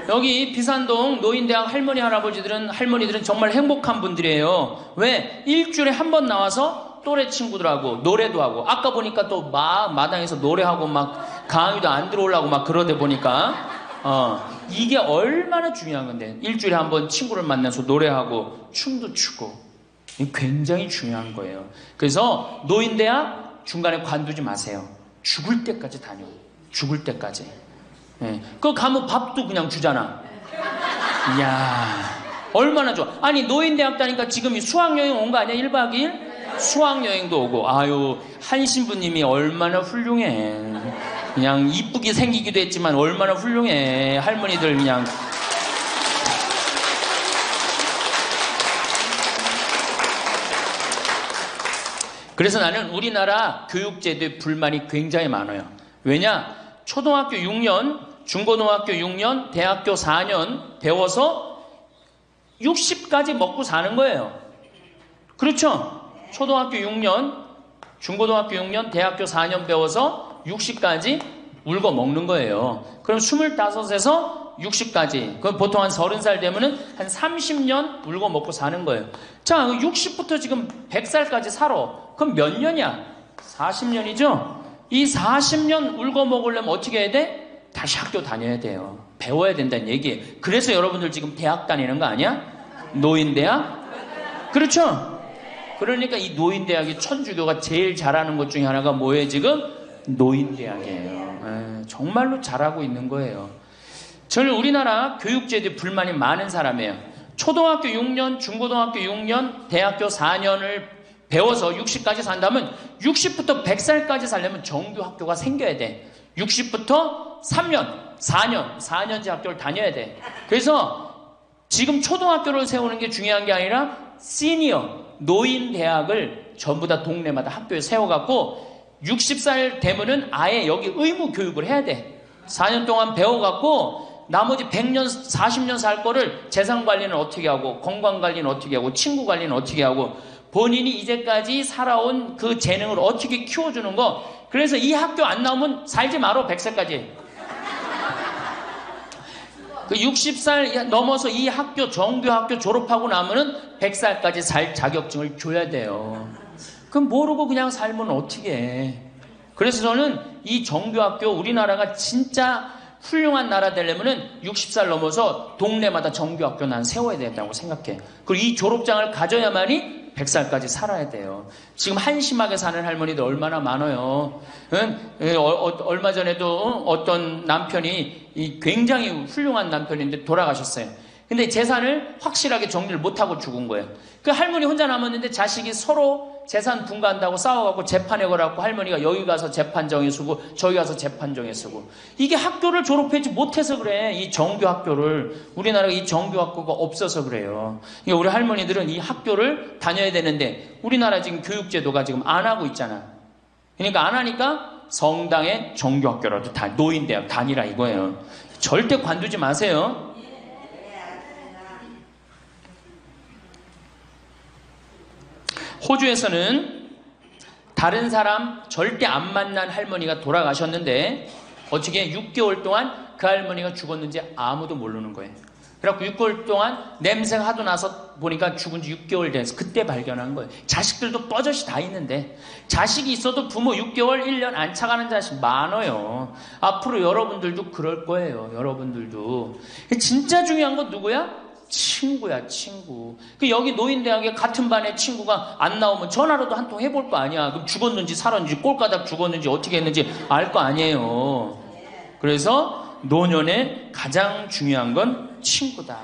여기 비산동 노인대학 할머니들은 정말 행복한 분들이에요. 왜? 일주일에 한 번 나와서 또래 친구들하고 노래도 하고, 아까 보니까 또 막 마당에서 노래하고 막 강의도 안 들어오려고 막 그러다 보니까 이게 얼마나 중요한 건데, 일주일에 한 번 친구를 만나서 노래하고 춤도 추고 굉장히 중요한 거예요. 그래서 노인대학 중간에 관두지 마세요. 죽을 때까지 다녀. 죽을 때까지. 네. 그거 가면 밥도 그냥 주잖아. 이야, 얼마나 좋아. 아니, 노인대학 다니까 지금 수학여행 온 거 아니야? 1박 2일? 수학여행도 오고. 아유, 한 신부님이 얼마나 훌륭해. 그냥 이쁘게 생기기도 했지만 얼마나 훌륭해. 할머니들 그냥. 그래서 나는 우리나라 교육제도에 불만이 굉장히 많아요. 왜냐? 초등학교 6년, 중고등학교 6년, 대학교 4년 배워서 60까지 먹고 사는 거예요. 그렇죠? 초등학교 6년, 중고등학교 6년, 대학교 4년 배워서 60까지 울고 먹는 거예요. 그럼 25에서 60까지. 그럼 보통 한 30살 되면은 한 30년 울고 먹고 사는 거예요. 자, 60부터 지금 100살까지 살아. 그럼 몇 년이야? 40년이죠? 이 40년 울고 먹으려면 어떻게 해야 돼? 다시 학교 다녀야 돼요. 배워야 된다는 얘기예요. 그래서 여러분들 지금 대학 다니는 거 아니야? 노인대학? 그렇죠? 그러니까 이 노인대학이 천주교가 제일 잘하는 것 중에 하나가 뭐예요 지금? 노인대학이에요. 정말로 잘하고 있는 거예요. 저는 우리나라 교육제도에 불만이 많은 사람이에요. 초등학교 6년, 중고등학교 6년, 대학교 4년을 배워서 60까지 산다면 60부터 100살까지 살려면 정규학교가 생겨야 돼. 60부터 3년, 4년제 학교를 다녀야 돼. 그래서 지금 초등학교를 세우는 게 중요한 게 아니라 시니어, 노인 대학을 전부 다 동네마다 학교에 세워갖고 60살 되면은 아예 여기 의무 교육을 해야 돼. 4년 동안 배워갖고 나머지 100년, 40년 살 거를 재산 관리는 어떻게 하고, 건강 관리는 어떻게 하고, 친구 관리는 어떻게 하고, 본인이 이제까지 살아온 그 재능을 어떻게 키워주는 거. 그래서 이 학교 안 나오면 살지 마라. 100살까지. 그 60살 넘어서 이 학교, 정규학교 졸업하고 나면은 100살까지 살 자격증을 줘야 돼요. 그럼 모르고 그냥 살면 어떻게 해. 그래서 저는 이 정규학교, 우리나라가 진짜 훌륭한 나라 되려면은 60살 넘어서 동네마다 정규학교 난 세워야 된다고 생각해. 그리고 이 졸업장을 가져야만이 100살까지 살아야 돼요. 지금 한심하게 사는 할머니들 얼마나 많아요. 얼마 전에도 어떤 남편이 굉장히 훌륭한 남편인데 돌아가셨어요. 근데 재산을 확실하게 정리를 못하고 죽은 거예요. 그 할머니 혼자 남았는데 자식이 서로 재산 분가한다고 싸워갖고 재판에 걸어갖고 할머니가 여기 가서 재판정에 서고 저기 가서 재판정에 서고. 이게 학교를 졸업하지 못해서 그래. 이 정규 학교를. 우리나라가 이 정규 학교가 없어서 그래요. 그러니까 우리 할머니들은 이 학교를 다녀야 되는데 우리나라 지금 교육제도가 지금 안 하고 있잖아. 그러니까 안 하니까 성당의 정규 학교라도 노인대학 다니라 이거예요. 절대 관두지 마세요. 호주에서는 다른 사람 절대 안 만난 할머니가 돌아가셨는데 어떻게 6개월 동안 그 할머니가 죽었는지 아무도 모르는 거예요. 그래갖고 6개월 동안 냄새가 하도 나서 보니까 죽은 지 6개월 돼서 그때 발견한 거예요. 자식들도 뻐젓이 다 있는데, 자식이 있어도 부모 6개월, 1년 안 차가는 자식 많아요. 앞으로 여러분들도 그럴 거예요. 여러분들도. 진짜 중요한 건 누구야? 친구야, 친구. 여기 노인대학에 같은 반에 친구가 안 나오면 전화로도 한 통 해볼 거 아니야. 그럼 죽었는지 살았는지 꼴가닥 죽었는지 어떻게 했는지 알 거 아니에요. 그래서 노년에 가장 중요한 건 친구다.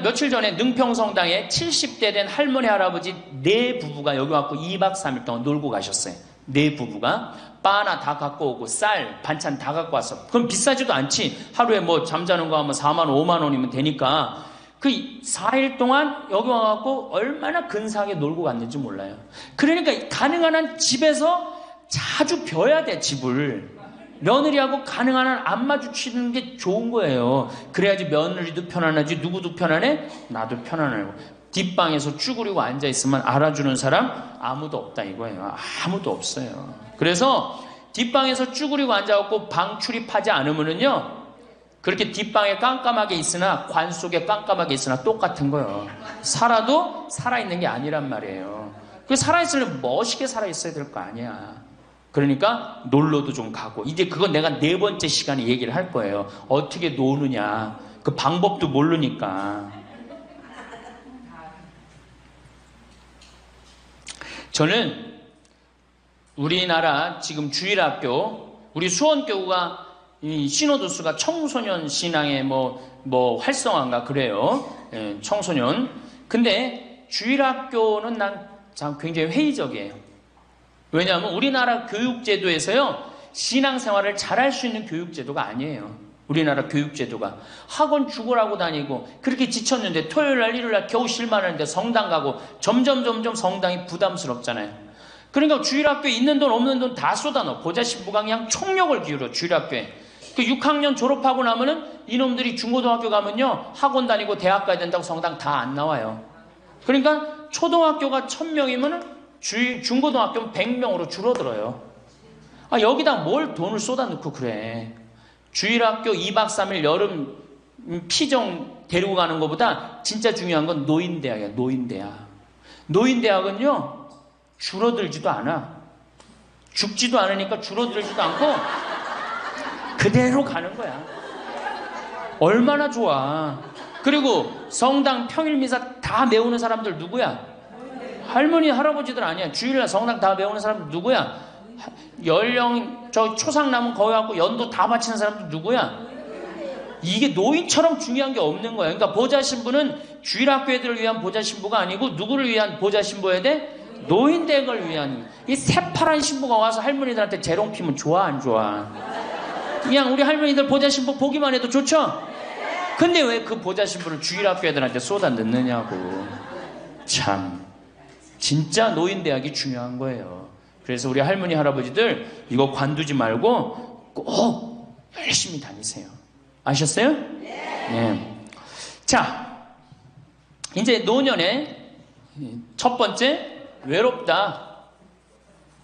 며칠 전에 능평성당에 70대 된 할머니 할아버지 네 부부가 여기 와서 2박 3일 동안 놀고 가셨어요. 네 부부가 바나 다 갖고 오고 쌀 반찬 다 갖고 왔어. 그럼 비싸지도 않지. 하루에 뭐 잠자는 거 하면 4만 원 5만 원이면 되니까 그 4일 동안 여기 와갖고 얼마나 근사하게 놀고 갔는지 몰라요. 그러니까 가능한 한 집에서 자주 벼야 돼. 집을 며느리하고 가능한 한 안 마주치는 게 좋은 거예요. 그래야지 며느리도 편안하지. 누구도 편안해? 나도 편안하고. 뒷방에서 쭈그리고 앉아있으면 알아주는 사람 아무도 없다 이거예요. 아무도 없어요. 그래서 뒷방에서 쭈그리고 앉아갖고 방 출입하지 않으면은요, 그렇게 뒷방에 깜깜하게 있으나 관 속에 깜깜하게 있으나 똑같은 거예요. 살아도 살아있는 게 아니란 말이에요. 그 살아있으려면 멋있게 살아있어야 될 거 아니야. 그러니까 놀러도 좀 가고. 이제 그건 내가 4번째 시간에 얘기를 할 거예요. 어떻게 노느냐. 그 방법도 모르니까. 저는 우리나라 지금 주일학교, 우리 수원교구가 이 신호도수가 청소년 신앙의 뭐 활성화인가 그래요. 예, 청소년. 근데 주일학교는 난 참 굉장히 회의적이에요. 왜냐하면 우리나라 교육제도에서요, 신앙생활을 잘할 수 있는 교육제도가 아니에요. 우리나라 교육제도가. 학원 죽으라고 다니고 그렇게 지쳤는데 토요일날 일요일날 겨우 쉴만하는데 성당 가고 점점 성당이 부담스럽잖아요. 그러니까 주일학교에 있는 돈 없는 돈 다 쏟아넣어. 보좌신부가 그냥 총력을 기울여. 주일학교에 그 6학년 졸업하고 나면은 이놈들이 중고등학교 가면요, 학원 다니고 대학 가야 된다고 성당 다 안 나와요. 그러니까 초등학교가 1000명이면은 중고등학교는 100명으로 줄어들어요. 여기다 뭘 돈을 쏟아넣고 그래. 주일학교 2박 3일 여름 피정 데리고 가는 것보다 진짜 중요한 건 노인대학이야. 노인대학은요, 줄어들지도 않아. 죽지도 않으니까 줄어들지도 않고 그대로 가는 거야. 얼마나 좋아. 그리고 성당 평일미사 다 메우는 사람들 누구야? 할머니 할아버지들 아니야. 주일날 성당 다 메우는 사람들 누구야? 연령 저 초상 남은 거기 갖고 연도 다 바치는 사람들 누구야? 이게 노인처럼 중요한 게 없는 거야. 그러니까 보좌신부는 주일학교 애들을 위한 보좌신부가 아니고 누구를 위한 보좌신부여야 돼? 노인댁을 위한. 이 새파란 신부가 와서 할머니들한테 재롱 피면 좋아 안 좋아? 그냥 우리 할머니들 보좌신부 보기만 해도 좋죠? 근데 왜 그 보좌신부를 주일학교 애들한테 쏟아 넣느냐고. 참 진짜 노인대학이 중요한 거예요. 그래서 우리 할머니 할아버지들 이거 관두지 말고 꼭 열심히 다니세요. 아셨어요? 네. 자, 이제 노년에 첫 번째 외롭다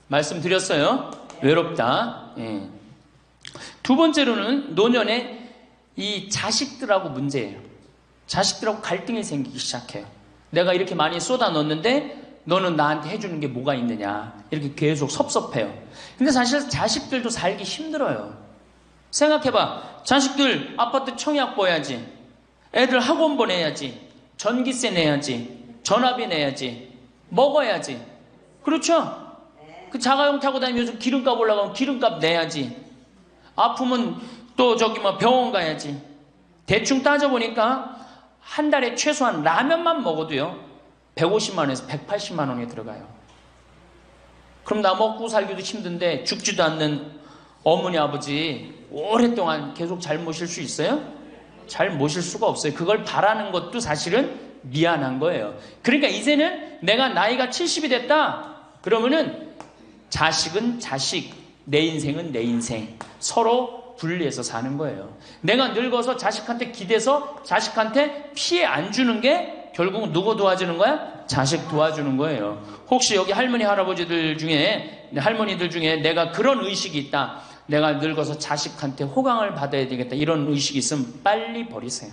말씀드렸어요. 외롭다. 예. 두 번째로는 노년에 이 자식들하고 문제예요. 자식들하고 갈등이 생기기 시작해요. 내가 이렇게 많이 쏟아 넣었는데 너는 나한테 해주는 게 뭐가 있느냐. 이렇게 계속 섭섭해요. 근데 사실 자식들도 살기 힘들어요. 생각해봐. 자식들 아파트 청약 보야지. 애들 학원 보내야지. 전기세 내야지. 전화비 내야지. 먹어야지. 그렇죠? 그 자가용 타고 다니면서 기름값 올라가면 기름값 내야지. 아프면 또 병원 가야지. 대충 따져보니까 한 달에 최소한 라면만 먹어도요 150만 원에서 180만 원이 들어가요. 그럼 나 먹고 살기도 힘든데 죽지도 않는 어머니 아버지 오랫동안 계속 잘 모실 수 있어요? 잘 모실 수가 없어요. 그걸 바라는 것도 사실은 미안한 거예요. 그러니까 이제는 내가 나이가 70이 됐다 그러면은 자식은 자식, 내 인생은 내 인생, 서로 분리해서 사는 거예요. 내가 늙어서 자식한테 기대서 자식한테 피해 안 주는 게 결국은 누구 도와주는 거야? 자식 도와주는 거예요. 혹시 여기 할머니들 중에 내가 그런 의식이 있다. 내가 늙어서 자식한테 호강을 받아야 되겠다 이런 의식이 있으면 빨리 버리세요.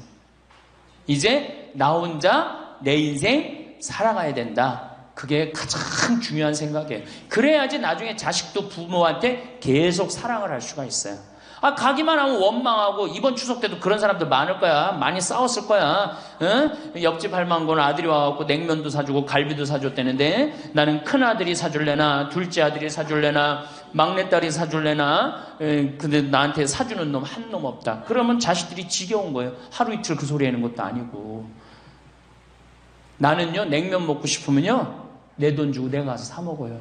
이제 나 혼자 내 인생 살아가야 된다. 그게 가장 중요한 생각이에요. 그래야지 나중에 자식도 부모한테 계속 사랑을 할 수가 있어요. 가기만 하면 원망하고 이번 추석 때도 그런 사람들 많을 거야. 많이 싸웠을 거야. 응? 옆집 할망구는 아들이 와갖고 냉면도 사주고 갈비도 사줬다는데 나는 큰아들이 사줄래나 둘째 아들이 사줄래나 막내딸이 사줄래나 근데 나한테 사주는 놈 한 놈 없다. 그러면 자식들이 지겨운 거예요. 하루 이틀 그 소리 하는 것도 아니고. 나는요 냉면 먹고 싶으면요 내 돈 주고 내가 가서 사 먹어요.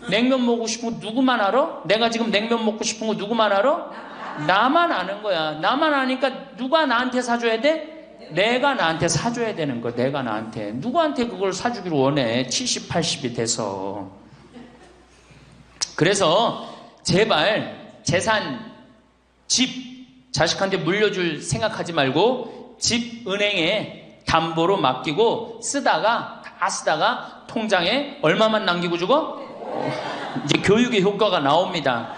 냉면 먹고 싶은 거 누구만 알아? 내가 지금 냉면 먹고 싶은 거 누구만 알아? 나만 아는 거야. 나만 아니까 누가 나한테 사줘야 돼? 내가 나한테 사줘야 되는 거야. 내가 나한테. 누구한테 그걸 사주기를 원해. 70, 80이 돼서. 그래서 제발 재산, 집 자식한테 물려줄 생각하지 말고 집 은행에 담보로 맡기고 다 쓰다가 통장에 얼마만 남기고 주고? 이제 교육의 효과가 나옵니다.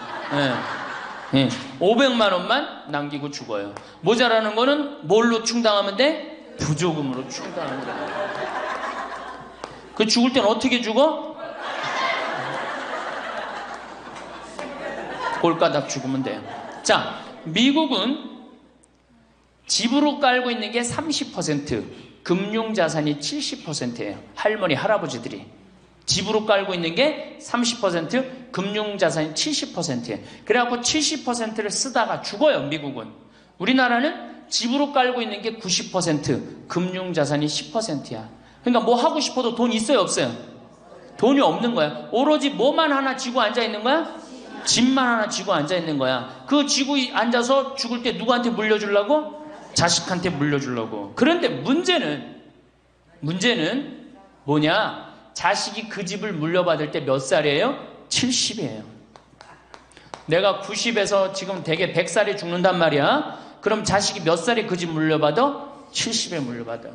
500만 원만 남기고 죽어요. 모자라는 거는 뭘로 충당하면 돼? 부조금으로 충당하면 돼. 그 죽을 땐 어떻게 죽어? 골가닥 죽으면 돼요. 자, 미국은 집으로 깔고 있는 게 30%, 금융자산이 70%예요. 할머니, 할아버지들이. 집으로 깔고 있는 게 30%, 금융자산이 70%예요. 그래갖고 70%를 쓰다가 죽어요, 미국은. 우리나라는 집으로 깔고 있는 게 90%, 금융자산이 10%야. 그러니까 뭐 하고 싶어도 돈 있어요, 없어요? 돈이 없는 거야. 오로지 뭐만 하나 쥐고 앉아 있는 거야? 집만 하나 쥐고 앉아 있는 거야. 그 쥐고 앉아서 죽을 때 누구한테 물려주려고? 자식한테 물려주려고. 그런데 문제는 뭐냐? 자식이 그 집을 물려받을 때 몇 살이에요? 70이에요. 내가 90에서 지금 되게 100살에 죽는단 말이야. 그럼 자식이 몇 살에 그 집 물려받아? 70에 물려받아.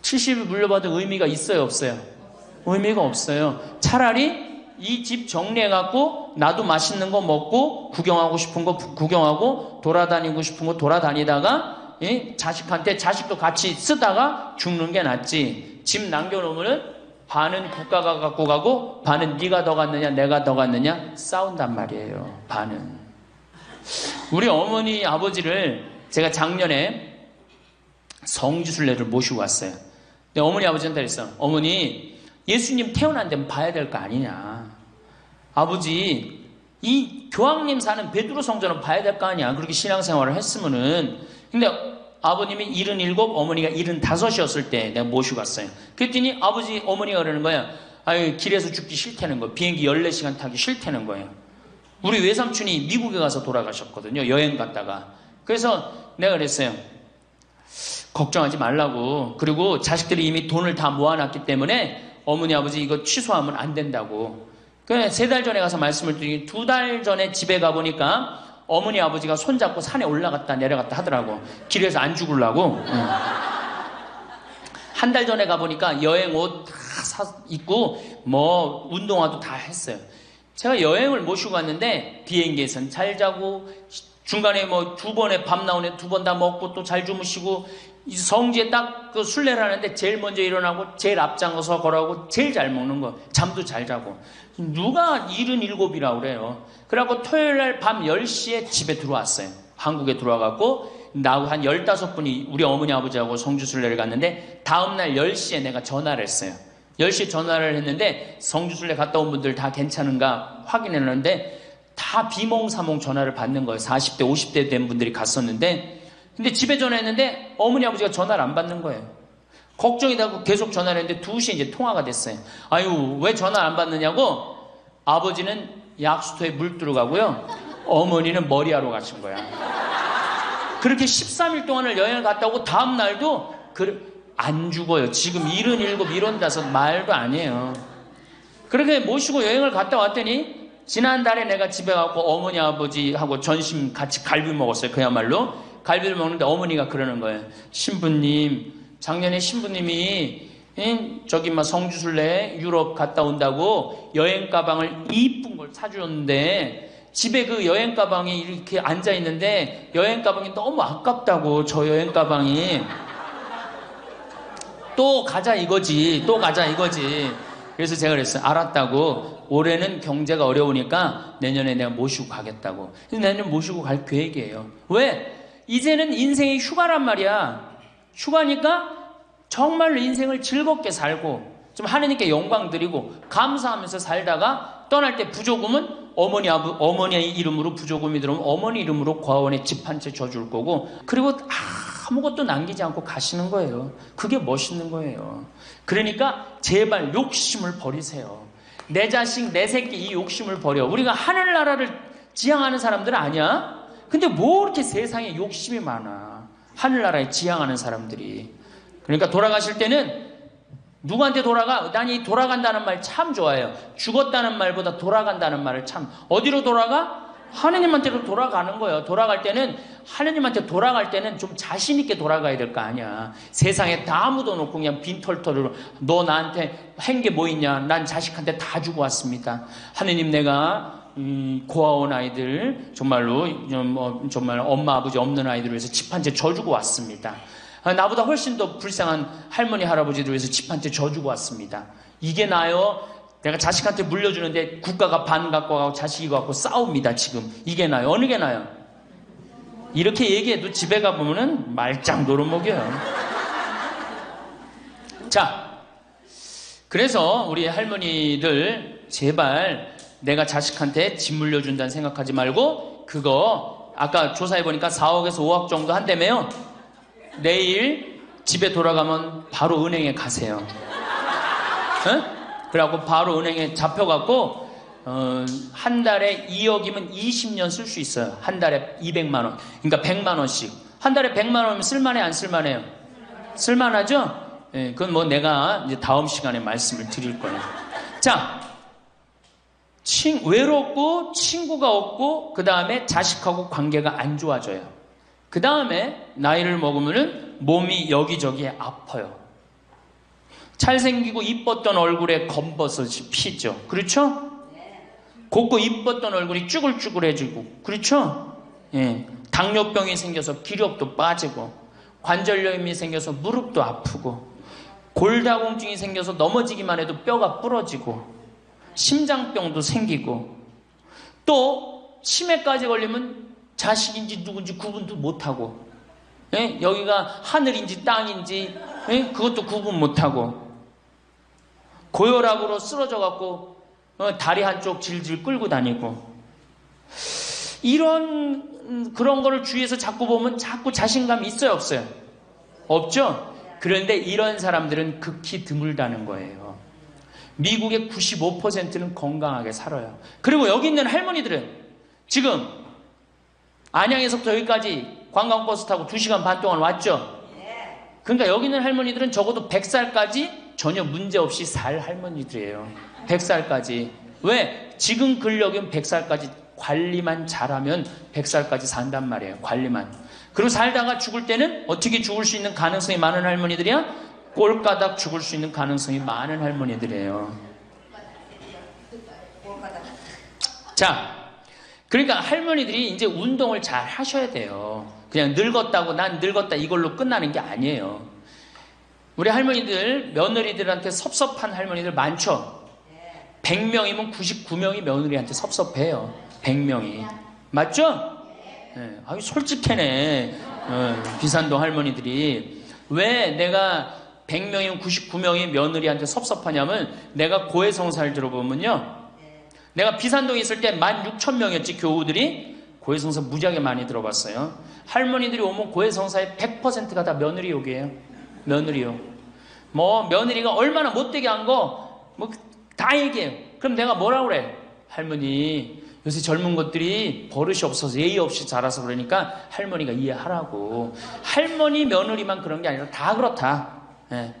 70에 물려받을 의미가 있어요, 없어요? 의미가 없어요. 차라리 이 집 정리해갖고 나도 맛있는 거 먹고 구경하고 싶은 거 구경하고 돌아다니고 싶은 거 돌아다니다가 자식한테 자식도 같이 쓰다가 죽는 게 낫지. 집 남겨놓으면 반은 국가가 갖고 가고 반은 네가 더 갖느냐 내가 더 갖느냐 싸운단 말이에요. 반은. 우리 어머니 아버지를 제가 작년에 성지순례를 모시고 왔어요. 근데 어머니 아버지한테 그랬어. 어머니 예수님 태어난 데는 봐야 될 거 아니냐. 아버지 이 교황님 사는 베드로 성전은 봐야 될 거 아니야. 그렇게 신앙생활을 했으면은. 근데 아버님이 77, 어머니가 75이었을 때 내가 모시고 갔어요. 그랬더니 어머니가 그러는 거야. 길에서 죽기 싫다는 거야. 비행기 14시간 타기 싫다는 거예요. 우리 외삼촌이 미국에 가서 돌아가셨거든요. 여행 갔다가. 그래서 내가 그랬어요. 걱정하지 말라고. 그리고 자식들이 이미 돈을 다 모아놨기 때문에 어머니 아버지 이거 취소하면 안 된다고. 그래 3달 전에 가서 말씀을 드리니 2달 전에 집에 가보니까 어머니 아버지가 손잡고 산에 올라갔다 내려갔다 하더라고. 길에서 안 죽으려고. 한 달 전에 가보니까 여행 옷 다 입고 뭐 운동화도 다 했어요. 제가 여행을 모시고 갔는데 비행기에선 잘 자고 중간에 뭐 2번에 밥 나오네 2번 다 먹고 또 잘 주무시고 성지에 딱 그 순례를 하는데 제일 먼저 일어나고 제일 앞장서서 걸어가고 제일 잘 먹는 거 잠도 잘 자고. 누가 77이라고 그래요. 그래갖고 토요일날 밤 10시에 집에 들어왔어요. 한국에 들어와갖고 나하고 한 15분이 우리 어머니 아버지하고 성주순례를 갔는데 다음날 10시에 내가 전화를 했어요. 10시에 전화를 했는데 성주순례 갔다 온 분들 다 괜찮은가 확인했는데 다 비몽사몽 전화를 받는 거예요. 40대 50대 된 분들이 갔었는데 근데 집에 전화했는데 어머니 아버지가 전화를 안 받는 거예요. 걱정이 되고 계속 전화를 했는데 2시에 이제 통화가 됐어요. 아유 왜 전화 안 받느냐고. 아버지는 약수터에 물 들어가고요. 어머니는 머리하러 가신 거야. 그렇게 13일 동안을 여행을 갔다 오고 다음 날도 안 죽어요. 지금 77, 75 말도 아니에요. 그렇게 모시고 여행을 갔다 왔더니 지난달에 내가 집에 가고 어머니 아버지하고 전심 같이 갈비 먹었어요. 그야말로 갈비를 먹는데 어머니가 그러는 거예요. 신부님 작년에 신부님이 저기 막 성주순례 유럽 갔다 온다고 여행 가방을 이쁜 걸 사주었는데 집에 그 여행 가방이 이렇게 앉아 있는데 여행 가방이 너무 아깝다고, 저 여행 가방이. 또 가자 이거지. 또 가자 이거지. 그래서 제가 그랬어요. 알았다고. 올해는 경제가 어려우니까 내년에 내가 모시고 가겠다고. 그래서 내년 모시고 갈 계획이에요. 왜? 이제는 인생이 휴가란 말이야. 휴가니까 정말로 인생을 즐겁게 살고 좀 하느님께 영광 드리고 감사하면서 살다가 떠날 때 부조금은 어머니 이름으로 부조금이 들어오면 어머니 이름으로 과원에 집 한 채 줘줄 거고, 그리고 아무것도 남기지 않고 가시는 거예요. 그게 멋있는 거예요. 그러니까 제발 욕심을 버리세요. 내 자식, 내 새끼 이 욕심을 버려. 우리가 하늘나라를 지향하는 사람들 아니야? 근데 뭐 이렇게 세상에 욕심이 많아. 하늘나라에 지향하는 사람들이. 그러니까 돌아가실 때는 누구한테 돌아가? 난 이 돌아간다는 말 참 좋아해요. 죽었다는 말보다 돌아간다는 말을 참. 어디로 돌아가? 하느님한테로 돌아가는 거예요. 돌아갈 때는 하느님한테 돌아갈 때는 좀 자신 있게 돌아가야 될 거 아니야. 세상에 다 묻어놓고 그냥 빈털터리로 너 나한테 한 게 뭐 있냐? 난 자식한테 다 주고 왔습니다. 하느님, 내가 고아원 아이들 정말로 정말 엄마 아버지 없는 아이들을 위해서 집 한 채 져주고 왔습니다. 나보다 훨씬 더 불쌍한 할머니 할아버지들 위해서 집 한 채 져주고 왔습니다. 이게 나요? 내가 자식한테 물려주는데 국가가 반 갖고 가고 자식이 갖고 싸웁니다. 지금 이게 나요? 어느 게 나요? 이렇게 얘기해도 집에 가보면은 말짱 노릇먹여요. 자, 그래서 우리 할머니들 제발 내가 자식한테 집 물려준다는 생각하지 말고, 그거 아까 조사해보니까 4억에서 5억 정도 한다며요. 내일 집에 돌아가면 바로 은행에 가세요. 응? 그래갖고 바로 은행에 잡혀갖고 한 달에 2억이면 20년 쓸 수 있어요. 한 달에 200만 원. 그러니까 100만 원씩. 한 달에 100만 원이면 쓸만해 안 쓸만해요? 쓸만하죠? 예, 그건 뭐 내가 이제 다음 시간에 말씀을 드릴 거예요. 자, 외롭고 친구가 없고 그 다음에 자식하고 관계가 안 좋아져요. 그 다음에 나이를 먹으면은 몸이 여기저기에 아파요. 잘생기고 이뻤던 얼굴에 검버섯이 피죠. 그렇죠? 곱고 이뻤던 얼굴이 쭈글쭈글해지고, 그렇죠? 예. 당뇨병이 생겨서 기력도 빠지고, 관절염이 생겨서 무릎도 아프고, 골다공증이 생겨서 넘어지기만 해도 뼈가 부러지고, 심장병도 생기고, 또 치매까지 걸리면 자식인지 누군지 구분도 못하고, 예? 여기가 하늘인지 땅인지 예? 그것도 구분 못하고, 고혈압으로 쓰러져갖고 다리 한쪽 질질 끌고 다니고, 그런 거를 주위에서 자꾸 보면 자꾸 자신감이 있어요, 없어요? 없죠? 그런데 이런 사람들은 극히 드물다는 거예요. 미국의 95%는 건강하게 살아요. 그리고 여기 있는 할머니들은 지금 안양에서부터 여기까지 관광버스 타고 2시간 반 동안 왔죠? 그러니까 여기 있는 할머니들은 적어도 100살까지 전혀 문제없이 살 할머니들이에요. 100살까지. 왜? 지금 근력이면 100살까지 관리만 잘하면 100살까지 산단 말이에요. 관리만. 그리고 살다가 죽을 때는 어떻게 죽을 수 있는 가능성이 많은 할머니들이야? 꼴가닥 죽을 수 있는 가능성이 많은 할머니들이에요. 자, 그러니까 할머니들이 이제 운동을 잘 하셔야 돼요. 그냥 늙었다고 난 늙었다 이걸로 끝나는 게 아니에요. 우리 할머니들, 며느리들한테 섭섭한 할머니들 많죠? 100명이면 99명이 며느리한테 섭섭해요. 100명이. 맞죠? 네. 아유, 솔직해네. 비산동 할머니들이. 왜 내가 100명이면 99명이 며느리한테 섭섭하냐면, 내가 고해성사를 들어보면요. 내가 비산동에 있을 때 16,000명이었지, 교우들이. 고해성사 무지하게 많이 들어봤어요. 할머니들이 오면 고해성사의 100%가 다 며느리 욕이에요. 며느리 욕. 뭐 며느리가 얼마나 못되게 한 거 뭐 다 얘기해요. 그럼 내가 뭐라고 그래? 할머니, 요새 젊은 것들이 버릇이 없어서 예의 없이 자라서 그러니까 할머니가 이해하라고. 할머니 며느리만 그런 게 아니라 다 그렇다. 예.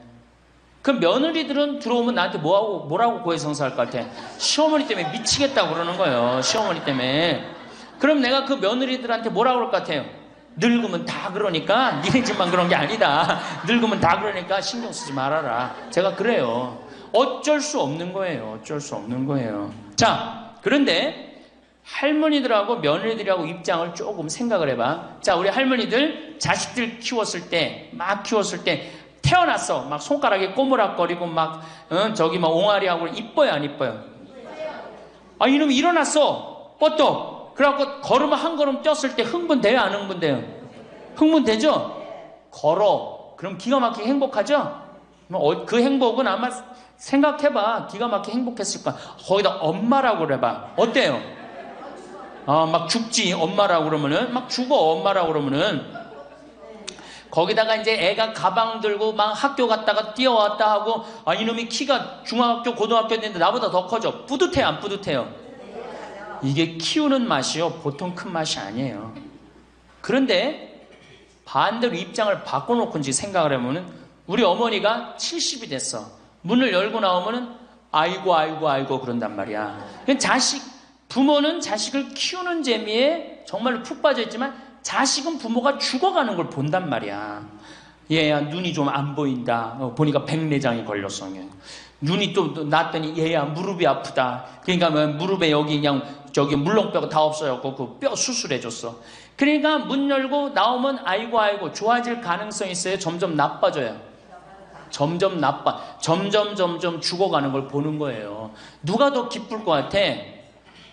그럼 며느리들은 들어오면 나한테 뭐라고 고해성사할 것 같아? 시어머니 때문에 미치겠다고 그러는 거예요. 시어머니 때문에. 그럼 내가 그 며느리들한테 뭐라고 그럴 것 같아요? 늙으면 다 그러니까, 니네 집만 그런 게 아니다. 늙으면 다 그러니까 신경 쓰지 말아라. 제가 그래요. 어쩔 수 없는 거예요. 어쩔 수 없는 거예요. 자, 그런데 할머니들하고 며느리들하고 입장을 조금 생각을 해봐. 자, 우리 할머니들 자식들 키웠을 때, 막 키웠을 때 태어났어. 막 손가락에 꼬무락거리고 막 저기 막 옹알이하고 이뻐요, 안 이뻐요? 아, 이놈이 일어났어. 뻗떡. 그래갖고 걸으면 한 걸음 뛰었을 때 흥분돼요, 안 흥분돼요? 흥분되죠? 걸어. 그럼 기가 막히게 행복하죠? 그 행복은 아마 생각해봐. 기가 막히게 행복했을 거야. 거기다 엄마라고 그래봐. 어때요? 막 죽지, 엄마라고 그러면은. 막 죽어, 엄마라고 그러면은. 거기다가 이제 애가 가방 들고 막 학교 갔다가 뛰어왔다 하고, 이놈이 키가 중학교, 고등학교 됐는데 나보다 더 커져. 뿌듯해요, 안 뿌듯해요? 이게 키우는 맛이요. 보통 큰 맛이 아니에요. 그런데 반대로 입장을 바꿔놓고 이제 생각을 해보면 우리 어머니가 70이 됐어. 문을 열고 나오면은 아이고 그런단 말이야. 부모는 자식을 키우는 재미에 정말로 푹 빠져있지만 자식은 부모가 죽어가는 걸 본단 말이야. 얘야 눈이 좀 안 보인다. 보니까 백내장이 걸렸어. 눈이 또 났더니 얘야 무릎이 아프다. 그러니까 무릎에 여기 그냥 저기 물렁뼈가 다 없어졌고 그 뼈 수술해줬어. 그러니까 문 열고 나오면 아이고 좋아질 가능성이 있어요. 점점 나빠져요. 점점 죽어가는 걸 보는 거예요. 누가 더 기쁠 것 같아?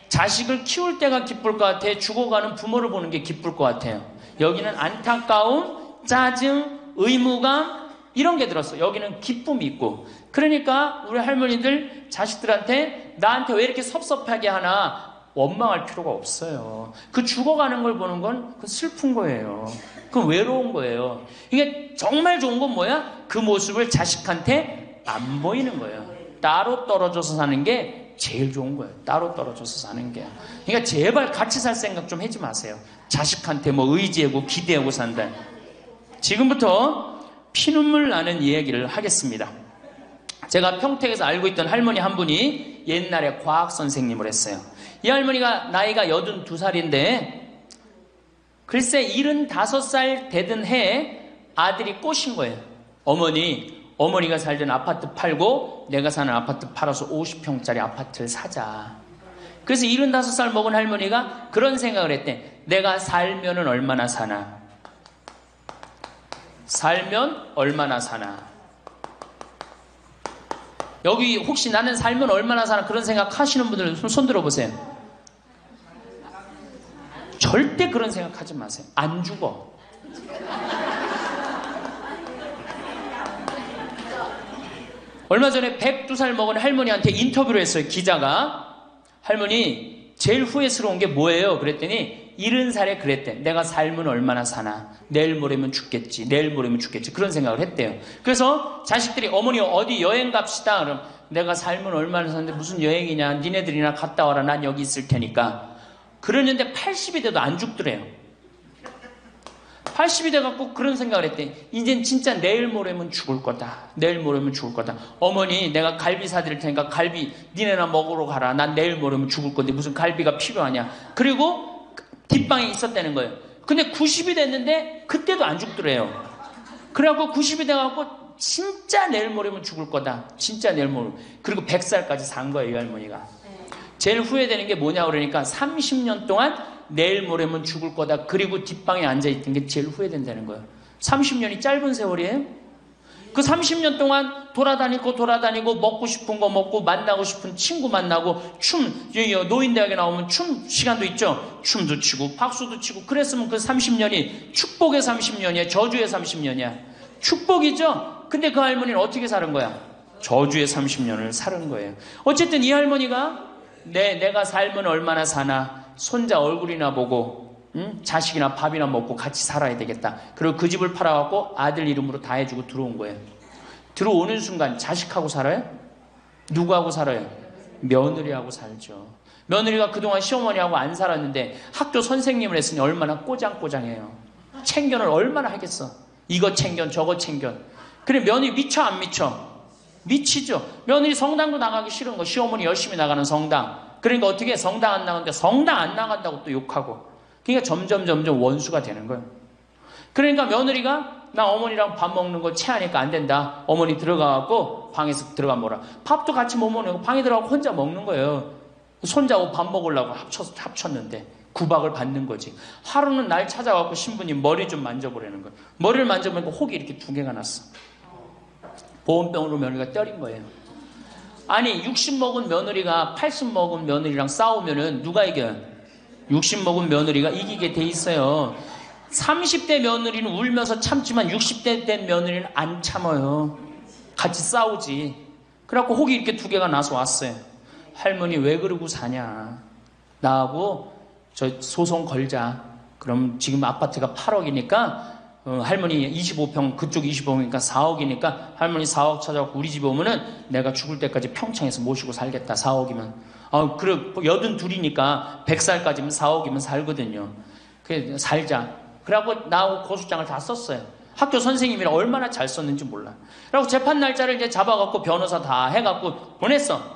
자식을 키울 때가 기쁠 것 같아? 죽어가는 부모를 보는 게 기쁠 것 같아요? 여기는 안타까움, 짜증, 의무감 이런 게 들었어. 여기는 기쁨이 있고. 그러니까 우리 할머니들 자식들한테 나한테 왜 이렇게 섭섭하게 하나 원망할 필요가 없어요. 그 죽어가는 걸 보는 건 그 슬픈 거예요. 그 외로운 거예요. 이게 정말 좋은 건 뭐야? 그 모습을 자식한테 안 보이는 거예요. 따로 떨어져서 사는 게 제일 좋은 거예요. 따로 떨어져서 사는 게. 그러니까 제발 같이 살 생각 좀 하지 마세요. 자식한테 뭐 의지하고 기대하고 산다. 지금부터 피눈물 나는 이야기를 하겠습니다. 제가 평택에서 알고 있던 할머니 한 분이 옛날에 과학 선생님을 했어요. 이 할머니가 나이가 82살인데 글쎄 75살 되던 해에 아들이 꼬신 거예요. 어머니가 살던 아파트 팔고 내가 사는 아파트 팔아서 50평짜리 아파트를 사자. 그래서 75살 먹은 할머니가 그런 생각을 했대. 내가 살면은 얼마나 사나? 살면 얼마나 사나? 여기 혹시 나는 살면 얼마나 사나 그런 생각 하시는 분들 손 들어보세요. 절대 그런 생각 하지 마세요. 안 죽어. 얼마 전에 102살 먹은 할머니한테 인터뷰를 했어요. 기자가. 할머니 제일 후회스러운 게 뭐예요? 그랬더니 70살에 그랬대. 내가 살면 얼마나 사나? 내일 모레면 죽겠지. 그런 생각을 했대요. 그래서 자식들이 어머니 어디 여행 갑시다. 그럼 내가 살면 얼마나 사는데 무슨 여행이냐. 니네들이나 갔다 와라. 난 여기 있을 테니까. 그러는데 80이 돼도 안 죽더래요. 80이 돼갖고 그런 생각을 했대. 이젠 진짜 내일 모레면 죽을 거다. 어머니 내가 갈비 사드릴 테니까 갈비 니네나 먹으러 가라. 난 내일 모레면 죽을 건데 무슨 갈비가 필요하냐. 그리고 뒷방에 있었다는 거예요. 근데 90이 됐는데 그때도 안 죽더래요. 그래갖고 90이 돼갖고 진짜 내일 모레면 죽을 거다. 진짜 내일 모레. 그리고 100살까지 산 거예요. 이 할머니가. 제일 후회되는 게 뭐냐 그러니까 30년 동안 내일 모레면 죽을 거다. 그리고 뒷방에 앉아있던 게 제일 후회된다는 거예요. 30년이 짧은 세월이에요? 그 30년 동안 돌아다니고 먹고 싶은 거 먹고 만나고 싶은 친구 만나고 노인대학에 나오면 춤 시간도 있죠. 춤도 추고 박수도 치고 그랬으면 그 30년이 축복의 30년이야? 저주의 30년이야? 축복이죠? 근데 그 할머니는 어떻게 사는 거야? 저주의 30년을 사는 거예요. 어쨌든 이 할머니가 내가 살면 얼마나 사나? 손자 얼굴이나 보고 자식이나 밥이나 먹고 같이 살아야 되겠다. 그리고 그 집을 팔아갖고 아들 이름으로 다 해주고 들어온 거예요. 들어오는 순간 자식하고 살아요? 누구하고 살아요? 며느리하고 살죠. 며느리가 그동안 시어머니하고 안 살았는데 학교 선생님을 했으니 얼마나 꼬장꼬장해요. 챙견을 얼마나 하겠어. 이거 챙견 저거 챙견. 그래 며느리 미쳐 안 미쳐? 미치죠. 며느리 성당도 나가기 싫은 거. 시어머니 열심히 나가는 성당. 그러니까 어떻게 성당 안 나가는데 성당 안 나간다고 또 욕하고. 그러니까 점점 원수가 되는 거예요. 그러니까 며느리가 나 어머니랑 밥 먹는 거 체하니까 안 된다. 어머니 들어가갖고 방에서 들어가 먹어라. 밥도 같이 못 먹는 거 방에 들어가고 혼자 먹는 거예요. 손자하고 밥 먹으려고 합쳤는데 구박을 받는 거지. 하루는 날 찾아와서 신부님 머리 좀 만져보라는 거예요. 머리를 만져보니까 혹이 이렇게 2개가 났어. 보온병으로 며느리가 때린 거예요. 아니 60 먹은 며느리가 80 먹은 며느리랑 싸우면은 누가 이겨요? 60 먹은 며느리가 이기게 돼 있어요. 30대 며느리는 울면서 참지만 60대 된 며느리는 안 참아요. 같이 싸우지. 그래갖고 혹이 이렇게 2개가 나서 왔어요. 할머니 왜 그러고 사냐. 나하고 저 소송 걸자. 그럼 지금 아파트가 8억이니까 할머니 25평 그쪽 25평이니까 4억이니까 할머니 4억 찾아갖고 우리 집에 오면은 내가 죽을 때까지 평창에서 모시고 살겠다. 4억이면. 그래 82이니까 100살까지면 4억이면 살거든요. 그래 살자. 그래갖고 나하고 고소장을 다 썼어요. 학교 선생님이라 얼마나 잘 썼는지 몰라. 그래갖고 재판 날짜를 이제 잡아갖고 변호사 다 해갖고 보냈어.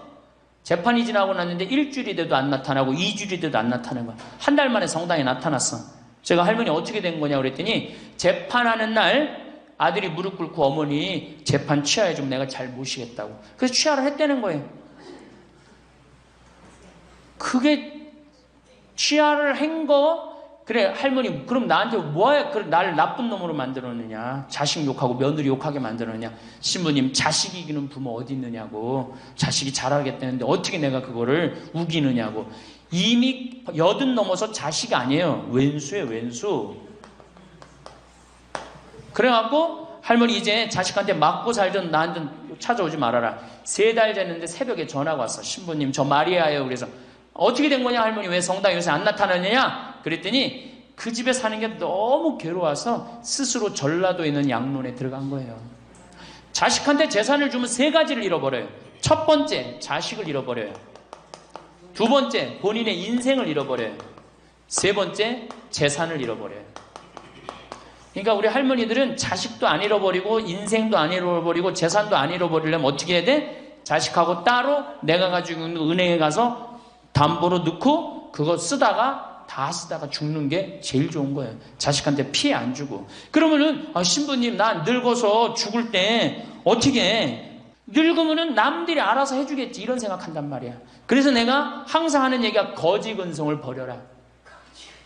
재판이 지나고 났는데 일주일이 돼도 안 나타나고 2주일이 돼도 안 나타나는 거야. 한 달 만에 성당에 나타났어. 제가 할머니 어떻게 된 거냐 그랬더니 재판하는 날 아들이 무릎 꿇고 어머니 재판 취하해 좀 내가 잘 모시겠다고. 그래서 취하를 했다는 거예요. 그게 취하를 한 거. 그래 할머니 그럼 나한테 뭐야 나를 나쁜 놈으로 만들었느냐. 자식 욕하고 며느리 욕하게 만들었느냐. 신부님 자식 이기는 부모 어디 있느냐고. 자식이 잘하겠다는데 어떻게 내가 그거를 우기느냐고. 이미 80 넘어서 자식이 아니에요. 왼수예요 왼수. 그래갖고 할머니 이제 자식한테 맞고 살던 나한테 찾아오지 말아라. 3달 됐는데 새벽에 전화가 왔어. 신부님 저 마리아예요. 그래서 어떻게 된 거냐 할머니 왜 성당에 요새 안 나타나느냐 그랬더니 그 집에 사는 게 너무 괴로워서 스스로 전라도에 있는 양론에 들어간 거예요. 자식한테 재산을 주면 3가지를 잃어버려요. 첫 번째 자식을 잃어버려요. 2번째 본인의 인생을 잃어버려요. 3번째 재산을 잃어버려요. 그러니까 우리 할머니들은 자식도 안 잃어버리고 인생도 안 잃어버리고 재산도 안 잃어버리려면 어떻게 해야 돼? 자식하고 따로 내가 가지고 있는 은행에 가서 담보로 넣고 그거 다 쓰다가 죽는 게 제일 좋은 거예요. 자식한테 피해 안 주고. 그러면은 신부님 나 늙어서 죽을 때 어떻게 해? 늙으면은 남들이 알아서 해주겠지 이런 생각한단 말이야. 그래서 내가 항상 하는 얘기가 거지근성을 버려라.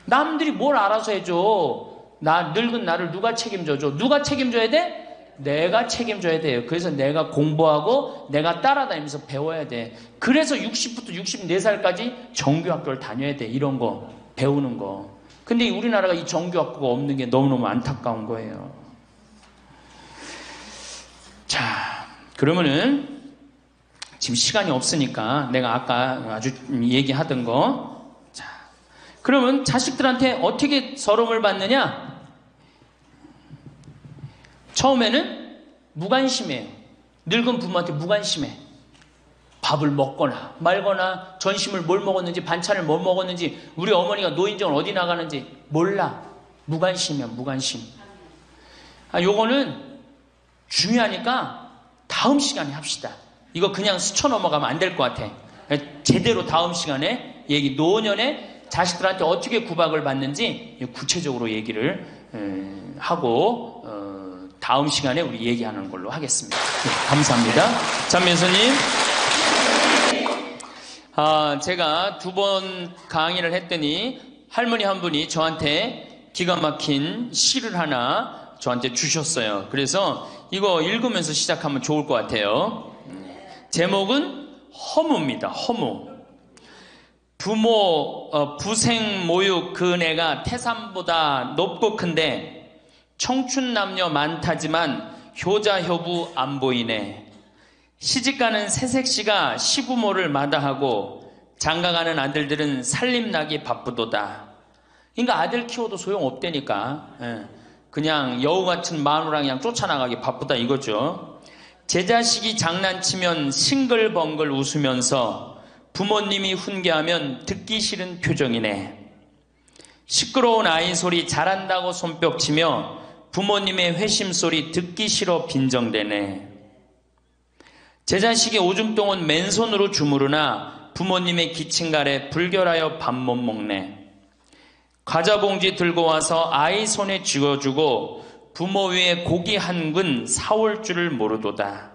남들이 뭘 알아서 해줘. 늙은 나를 누가 책임져줘? 누가 책임져야 돼? 내가 책임져야 돼요. 그래서 내가 공부하고 내가 따라다니면서 배워야 돼. 그래서 60부터 64살까지 정규학교를 다녀야 돼. 이런 거 배우는 거. 근데 우리나라가 이 정규학교가 없는 게 너무너무 안타까운 거예요. 자, 그러면은 지금 시간이 없으니까 내가 아까 아주 얘기하던 거. 자, 그러면 자식들한테 어떻게 서름을 받느냐? 처음에는 무관심해요. 늙은 부모한테 무관심해. 밥을 먹거나 말거나 전심을 뭘 먹었는지 반찬을 뭘 먹었는지 우리 어머니가 노인정을 어디 나가는지 몰라. 무관심이야 무관심. 요거는 중요하니까 다음 시간에 합시다. 이거 그냥 스쳐 넘어가면 안 될 것 같아. 제대로 다음 시간에 노년에 자식들한테 어떻게 구박을 받는지 구체적으로 얘기를 하고 다음 시간에 우리 얘기하는 걸로 하겠습니다. 네, 감사합니다. 장면수님. 제가 2번 강의를 했더니 할머니 한 분이 저한테 기가 막힌 시를 하나 저한테 주셨어요. 그래서 이거 읽으면서 시작하면 좋을 것 같아요. 제목은 허무입니다. 허무. 부생 모육 그 내가 태산보다 높고 큰데 청춘 남녀 많다지만 효자 효부 안 보이네. 시집가는 새색시가 시부모를 마다하고 장가가는 아들들은 살림나기 바쁘도다. 그러니까 아들 키워도 소용없다니까. 그냥 여우 같은 마누라 그냥 쫓아나가기 바쁘다 이거죠. 제 자식이 장난치면 싱글벙글 웃으면서 부모님이 훈계하면 듣기 싫은 표정이네. 시끄러운 아이 소리 잘한다고 손뼉치며 부모님의 회심소리 듣기 싫어 빈정대네. 제 자식이 오줌똥은 맨손으로 주무르나 부모님의 기침갈에 불결하여 밥 못 먹네. 과자 봉지 들고 와서 아이 손에 쥐어주고 부모 위에 고기 한 근 사올 줄을 모르도다.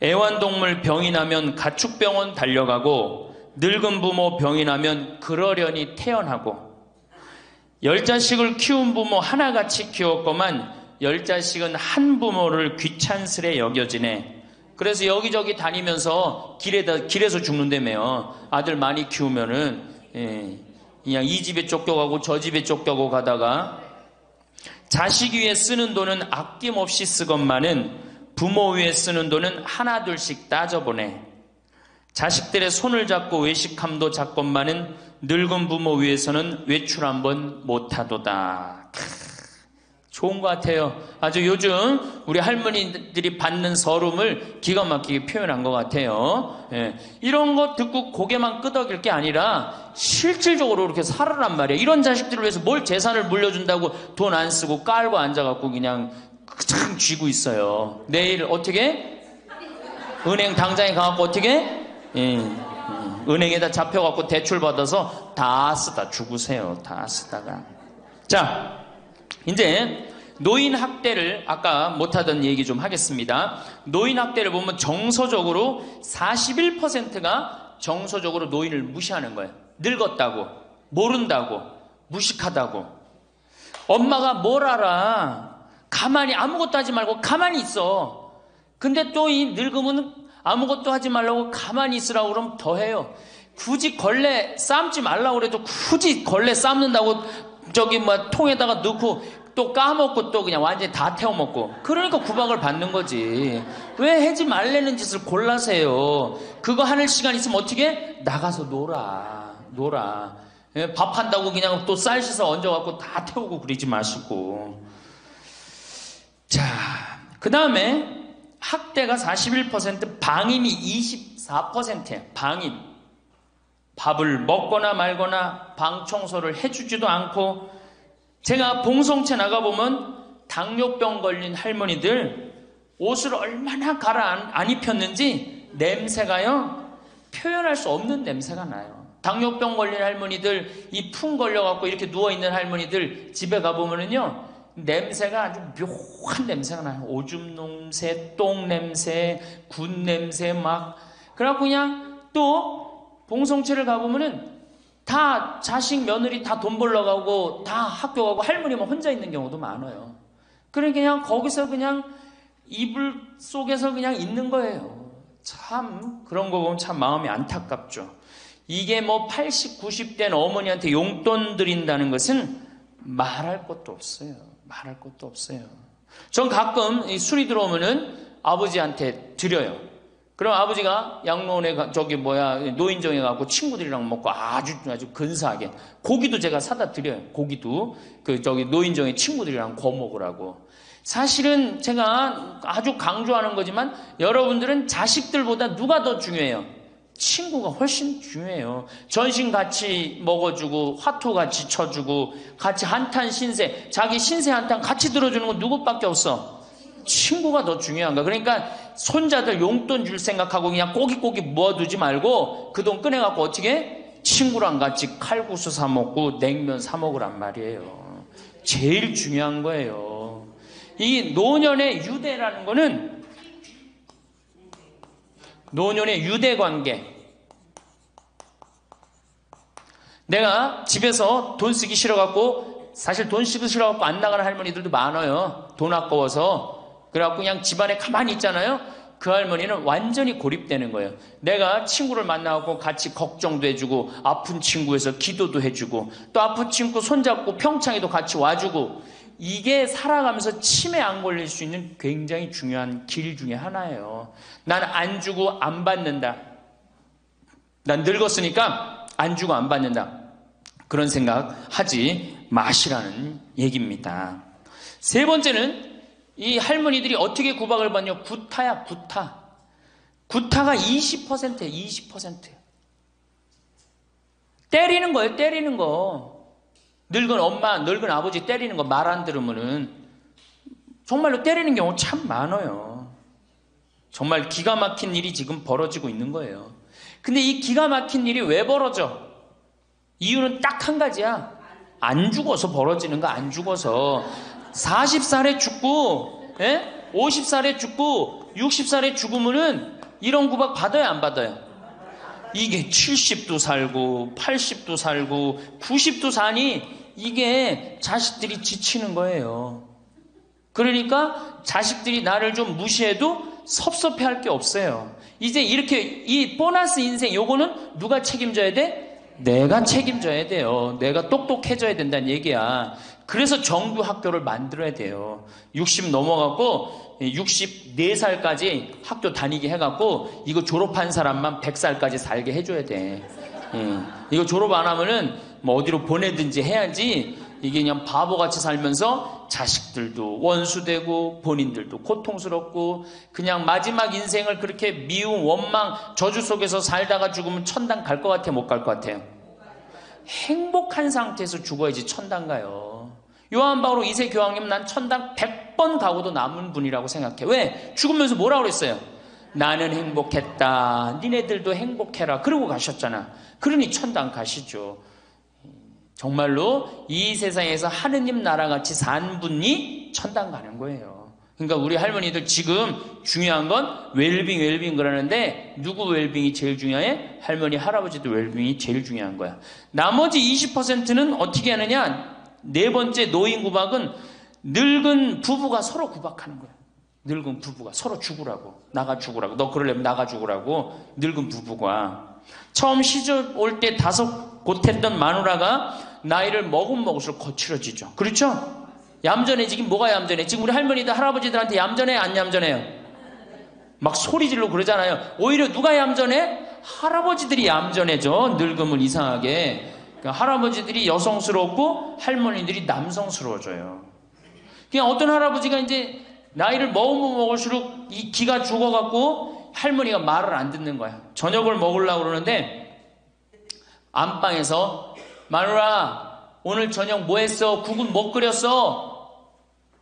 애완동물 병이 나면 가축병원 달려가고 늙은 부모 병이 나면 그러려니 태어나고 10자식을 키운 부모 하나같이 키웠건만 10자식은 한 부모를 귀찮스레 여겨지네. 그래서 여기저기 다니면서 길에서 죽는다며요. 아들 많이 키우면은 그냥 이 집에 쫓겨가고 저 집에 쫓겨가고 가다가 자식 위에 쓰는 돈은 아낌없이 쓰건만은 부모 위에 쓰는 돈은 하나둘씩 따져보네. 자식들의 손을 잡고 외식함도 작건만은 늙은 부모 위에서는 외출 한번 못하도다. 좋은 것 같아요. 아주 요즘 우리 할머니들이 받는 서름을 기가 막히게 표현한 것 같아요. 예. 이런 거 듣고 고개만 끄덕일 게 아니라 실질적으로 이렇게 살아란 말이에요. 이런 자식들을 위해서 뭘 재산을 물려준다고 돈 안 쓰고 깔고 앉아갖고 그냥 참 쥐고 있어요. 내일 어떻게? 은행 당장에 가갖고 어떻게? 은행에다 잡혀갖고 대출 받아서 다 쓰다 죽으세요. 다 쓰다가. 자, 이제 노인 학대를 아까 못하던 얘기 좀 하겠습니다. 노인 학대를 보면 정서적으로 41%가 정서적으로 노인을 무시하는 거예요. 늙었다고, 모른다고, 무식하다고. 엄마가 뭘 알아? 가만히 아무것도 하지 말고 가만히 있어. 근데 또 이 늙으면 아무것도 하지 말라고 가만히 있으라고 그러면 더 해요. 굳이 걸레 삶지 말라고 그래도 굳이 걸레 삶는다고 저기 뭐 통에다가 넣고 또 까먹고 또 그냥 완전히 다 태워먹고. 그러니까 구박을 받는 거지. 왜 하지 말라는 짓을 골라세요. 그거 하는 시간 있으면 어떻게? 나가서 놀아. 예, 밥 한다고 그냥 또 쌀 씻어 얹어갖고 다 태우고 그러지 마시고. 자, 그 다음에 학대가 41%, 방임이 24%예요. 방임. 밥을 먹거나 말거나 방 청소를 해주지도 않고. 제가 봉송체 나가보면 당뇨병 걸린 할머니들 옷을 얼마나 갈아 안 입혔는지 냄새가요, 표현할 수 없는 냄새가 나요. 당뇨병 걸린 할머니들, 이 풍 걸려갖고 이렇게 누워있는 할머니들 집에 가보면은요, 냄새가 아주 묘한 냄새가 나요. 오줌 냄새, 똥 냄새, 군 냄새 막. 그래갖고 그냥 또 봉송체를 가보면은 다 자식 며느리 다 돈 벌러 가고 다 학교 가고 할머니만 혼자 있는 경우도 많아요. 그러니까 그냥 거기서 그냥 이불 속에서 그냥 있는 거예요. 참 그런 거 보면 참 마음이 안타깝죠. 이게 뭐 80, 90된 어머니한테 용돈 드린다는 것은 말할 것도 없어요. 말할 것도 없어요. 전 가끔 이 술이 들어오면은 아버지한테 드려요. 그럼 아버지가 양로원에 노인정에 가고 친구들이랑 먹고 아주 근사하게 고기도 제가 사다 드려요. 고기도 노인정에 친구들이랑 구워 먹으라고. 사실은 제가 아주 강조하는 거지만 여러분들은 자식들보다 누가 더 중요해요? 친구가 훨씬 중요해요. 전신 같이 먹어주고 화투 같이 쳐주고 같이 한탄 신세, 자기 신세 한탄 같이 들어주는 건 누구밖에 없어? 친구가 더 중요한 거야. 그러니까 손자들 용돈 줄 생각하고 그냥 꼬깃꼬깃 모아두지 말고 그 돈 꺼내갖고 어떻게? 친구랑 같이 칼국수 사 먹고 냉면 사 먹으란 말이에요. 제일 중요한 거예요. 이 노년의 유대라는 거는 노년의 유대 관계. 내가 집에서 돈 쓰기 싫어갖고 사실 돈 쓰기 싫어갖고 안 나가는 할머니들도 많아요. 돈 아까워서. 그래갖고 그냥 집안에 가만히 있잖아요. 그 할머니는 완전히 고립되는 거예요. 내가 친구를 만나고 같이 걱정도 해주고 아픈 친구에서 기도도 해주고 또 아픈 친구 손잡고 평창에도 같이 와주고 이게 살아가면서 치매 안 걸릴 수 있는 굉장히 중요한 길 중에 하나예요. 난 안 주고 안 받는다. 난 늙었으니까 안 주고 안 받는다. 그런 생각 하지 마시라는 얘기입니다. 세 번째는 이 할머니들이 어떻게 구박을 받냐? 구타야, 구타. 구타가 20%예요, 20%. 때리는 거예요, 때리는 거. 늙은 엄마, 늙은 아버지 때리는 거 말 안 들으면은 정말로 때리는 경우 참 많아요. 정말 기가 막힌 일이 지금 벌어지고 있는 거예요. 근데 이 기가 막힌 일이 왜 벌어져? 이유는 딱 한 가지야. 안 죽어서 벌어지는 거, 안 죽어서. 40살에 죽고 50살에 죽고 60살에 죽으면은 이런 구박 받아요, 안 받아요? 이게 70도 살고 80도 살고 90도 사니 이게 자식들이 지치는 거예요. 그러니까 자식들이 나를 좀 무시해도 섭섭해할 게 없어요. 이제 이렇게 이 보너스 인생 요거는 누가 책임져야 돼? 내가 책임져야 돼요. 내가 똑똑해져야 된다는 얘기야. 그래서 정규 학교를 만들어야 돼요. 60 넘어갖고 64살까지 학교 다니게 해갖고 이거 졸업한 사람만 100살까지 살게 해줘야 돼. 이거 졸업 안 하면은 뭐 어디로 보내든지 해야지 이게 그냥 바보같이 살면서 자식들도 원수되고 본인들도 고통스럽고 그냥 마지막 인생을 그렇게 미움, 원망, 저주 속에서 살다가 죽으면 천당 갈 것 같아요? 못 갈 것 같아요? 행복한 상태에서 죽어야지 천당 가요. 요한 바오로 2세 교황님 난 천당 100번 가고도 남은 분이라고 생각해. 왜? 죽으면서 뭐라고 그랬어요? 나는 행복했다. 니네들도 행복해라. 그러고 가셨잖아. 그러니 천당 가시죠. 정말로 이 세상에서 하느님 나라같이 산 분이 천당 가는 거예요. 그러니까 우리 할머니들 지금 중요한 건 웰빙 그러는데 누구 웰빙이 제일 중요해? 할머니 할아버지도 웰빙이 제일 중요한 거야. 나머지 20%는 어떻게 하느냐? 네 번째 노인 구박은 늙은 부부가 서로 구박하는 거야. 늙은 부부가 서로 죽으라고, 나가 죽으라고, 너 그러려면 나가 죽으라고. 늙은 부부가 처음 시집 올 때 다소 못했던 마누라가 나이를 먹을수록 거칠어지죠. 그렇죠? 얌전해지긴 뭐가 얌전해? 지금 우리 할머니들 할아버지들한테 얌전해 안 얌전해요? 막 소리 지르고 그러잖아요. 오히려 누가 얌전해? 할아버지들이 얌전해져. 늙으면 이상하게. 그러니까 할아버지들이 여성스럽고 할머니들이 남성스러워져요. 그냥 어떤 할아버지가 이제 나이를 먹으면 먹을수록 이 기가 죽어갖고 할머니가 말을 안 듣는 거야. 저녁을 먹으려고 그러는데 안방에서 마누라 오늘 저녁 뭐 했어? 국은 뭐 끓였어?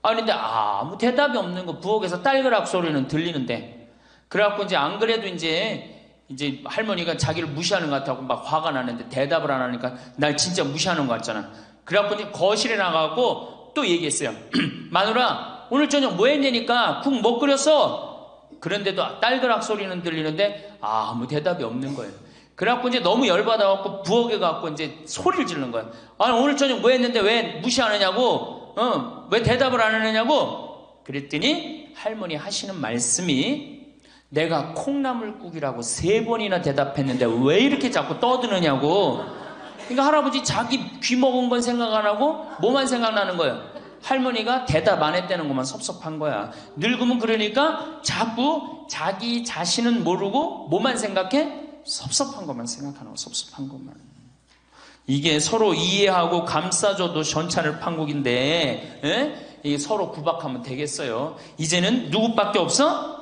근데 아무 대답이 없는 거. 부엌에서 딸그락 소리는 들리는데. 그래갖고 이제 안 그래도 이제 할머니가 자기를 무시하는 것 같다고 막 화가 나는데 대답을 안 하니까 날 진짜 무시하는 것 같잖아. 그래갖고 이제 거실에 나가고 또 얘기했어요. 마누라 오늘 저녁 뭐 했냐니까 국 뭐 끓였어? 그런데도 딸그락 소리는 들리는데 아무 대답이 없는 거예요. 그래갖고 이제 너무 열받아갖고 부엌에 가갖고 이제 소리를 지르는 거야. 아니 오늘 저녁 뭐 했는데 왜 무시하느냐고? 왜 대답을 안 하느냐고? 그랬더니 할머니 하시는 말씀이 내가 콩나물국이라고 3번이나 대답했는데 왜 이렇게 자꾸 떠드느냐고. 그러니까 할아버지 자기 귀 먹은 건 생각 안 하고 뭐만 생각나는 거예요? 할머니가 대답 안 했다는 것만 섭섭한 거야. 늙으면 그러니까 자꾸 자기 자신은 모르고 뭐만 생각해? 섭섭한 것만 생각하는 거. 섭섭한 것만. 이게 서로 이해하고 감싸줘도 전차를 판국인데 이게 서로 구박하면 되겠어요? 이제는 누구밖에 없어?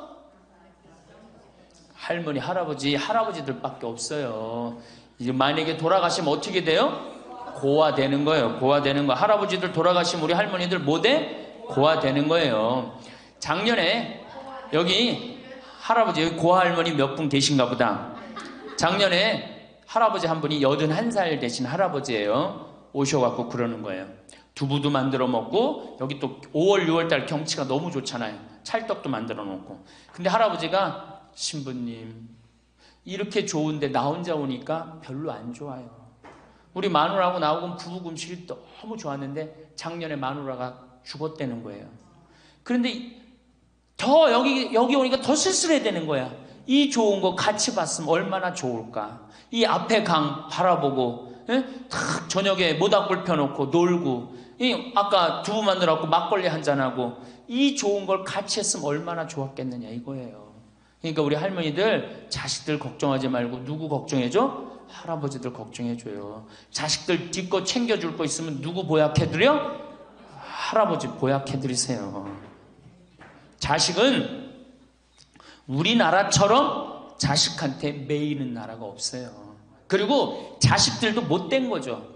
할머니, 할아버지들밖에 없어요. 이제 만약에 돌아가시면 어떻게 돼요? 고아되는 거예요. 고아되는 거. 할아버지들 돌아가시면 우리 할머니들 뭐 돼? 고아되는 거예요. 작년에 여기 할아버지, 여기 고아 할머니 몇 분 계신가 보다. 작년에 할아버지 한 분이 81살 되신 할아버지예요. 오셔갖고 그러는 거예요. 두부도 만들어 먹고 여기 또 5월 6월달 경치가 너무 좋잖아요. 찰떡도 만들어 놓고. 근데 할아버지가 신부님 이렇게 좋은데 나 혼자 오니까 별로 안 좋아요. 우리 마누라하고 나하고 부부 금식이 너무 좋았는데 작년에 마누라가 죽었다는 거예요. 그런데 더 여기 오니까 더 쓸쓸해 되는 거야. 이 좋은 거 같이 봤으면 얼마나 좋을까. 이 앞에 강 바라보고 탁 저녁에 모닥불 펴놓고 놀고 아까 두부 만들어갖고 막걸리 한잔하고 이 좋은 걸 같이 했으면 얼마나 좋았겠느냐 이거예요. 그러니까 우리 할머니들 자식들 걱정하지 말고 누구 걱정해줘? 할아버지들 걱정해줘요. 자식들 뒷거 챙겨줄 거 있으면 누구 보약해드려? 할아버지 보약해드리세요. 자식은 우리나라처럼 자식한테 매이는 나라가 없어요. 그리고 자식들도 못된 거죠.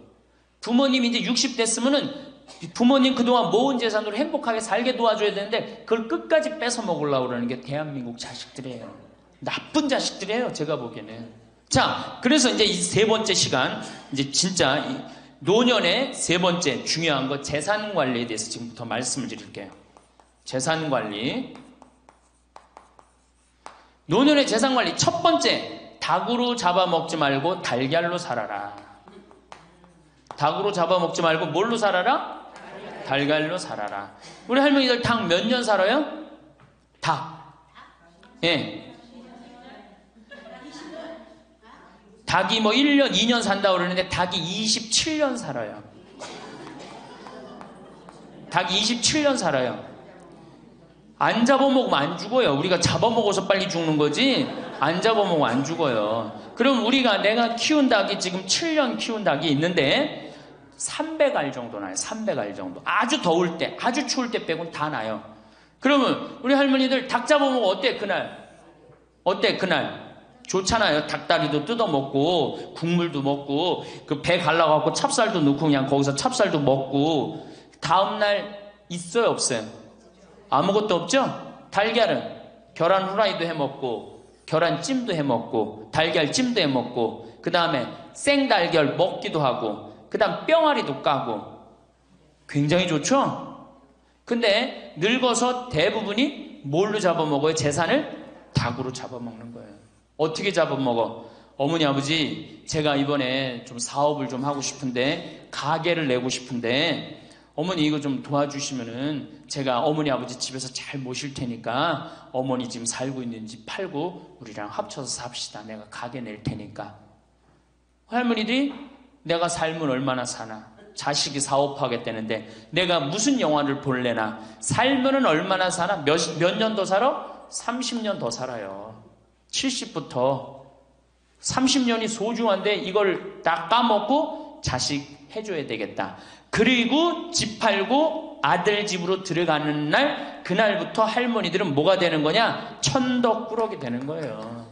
부모님이 이제 60 됐으면은 부모님 그동안 모은 재산으로 행복하게 살게 도와줘야 되는데 그걸 끝까지 뺏어 먹으려고 그러는 게 대한민국 자식들이에요. 나쁜 자식들이에요, 제가 보기에는. 자, 그래서 이제 이 3번째 시간, 이제 진짜 노년의 3번째 중요한 거 재산 관리에 대해서 지금부터 말씀을 드릴게요. 재산 관리. 노년의 재산 관리 첫 번째, 닭으로 잡아먹지 말고 달걀로 살아라. 닭으로 잡아먹지 말고 뭘로 살아라? 달걀로 살아라. 우리 할머니들 닭 몇 년 살아요? 닭. 예. 닭이 뭐 1년, 2년 산다고 그러는데 닭이 27년 살아요. 닭이 27년 살아요. 안 잡아먹으면 안 죽어요. 우리가 잡아먹어서 빨리 죽는 거지 안 잡아먹으면 안 죽어요. 그럼 내가 키운 닭이 지금 7년 키운 닭이 있는데 300알 정도 나요. 300알 정도. 아주 더울 때, 아주 추울 때 빼고는 다 나요. 그러면 우리 할머니들 닭 잡아먹으면 어때 그날? 어때 그날? 좋잖아요. 닭다리도 뜯어먹고 국물도 먹고 그 배 갈라갖고 찹쌀도 넣고 그냥 거기서 찹쌀도 먹고 다음날 있어요 없어요? 아무것도 없죠? 달걀은 계란 후라이도 해먹고 계란찜도 해먹고 달걀찜도 해먹고 그 다음에 생달걀 먹기도 하고 그 다음 뿅아리도 까고 굉장히 좋죠? 근데 늙어서 대부분이 뭘로 잡아먹어요? 재산을? 닭으로 잡아먹는 거예요. 어떻게 잡아먹어? 어머니 아버지 제가 이번에 좀 사업을 좀 하고 싶은데 가게를 내고 싶은데 어머니 이거 좀 도와주시면은 제가 어머니 아버지 집에서 잘 모실 테니까 어머니 지금 살고 있는 집 팔고 우리랑 합쳐서 삽시다. 내가 가게 낼 테니까. 할머니들이 내가 살면 얼마나 사나? 자식이 사업하겠다는데 내가 무슨 영화를 볼래나? 살면은 얼마나 사나? 몇 년 더 살아? 30년 더 살아요. 70부터 30년이 소중한데 이걸 다 까먹고 자식 해줘야 되겠다. 그리고 집 팔고 아들 집으로 들어가는 날 그날부터 할머니들은 뭐가 되는 거냐? 천덕꾸러기 되는 거예요.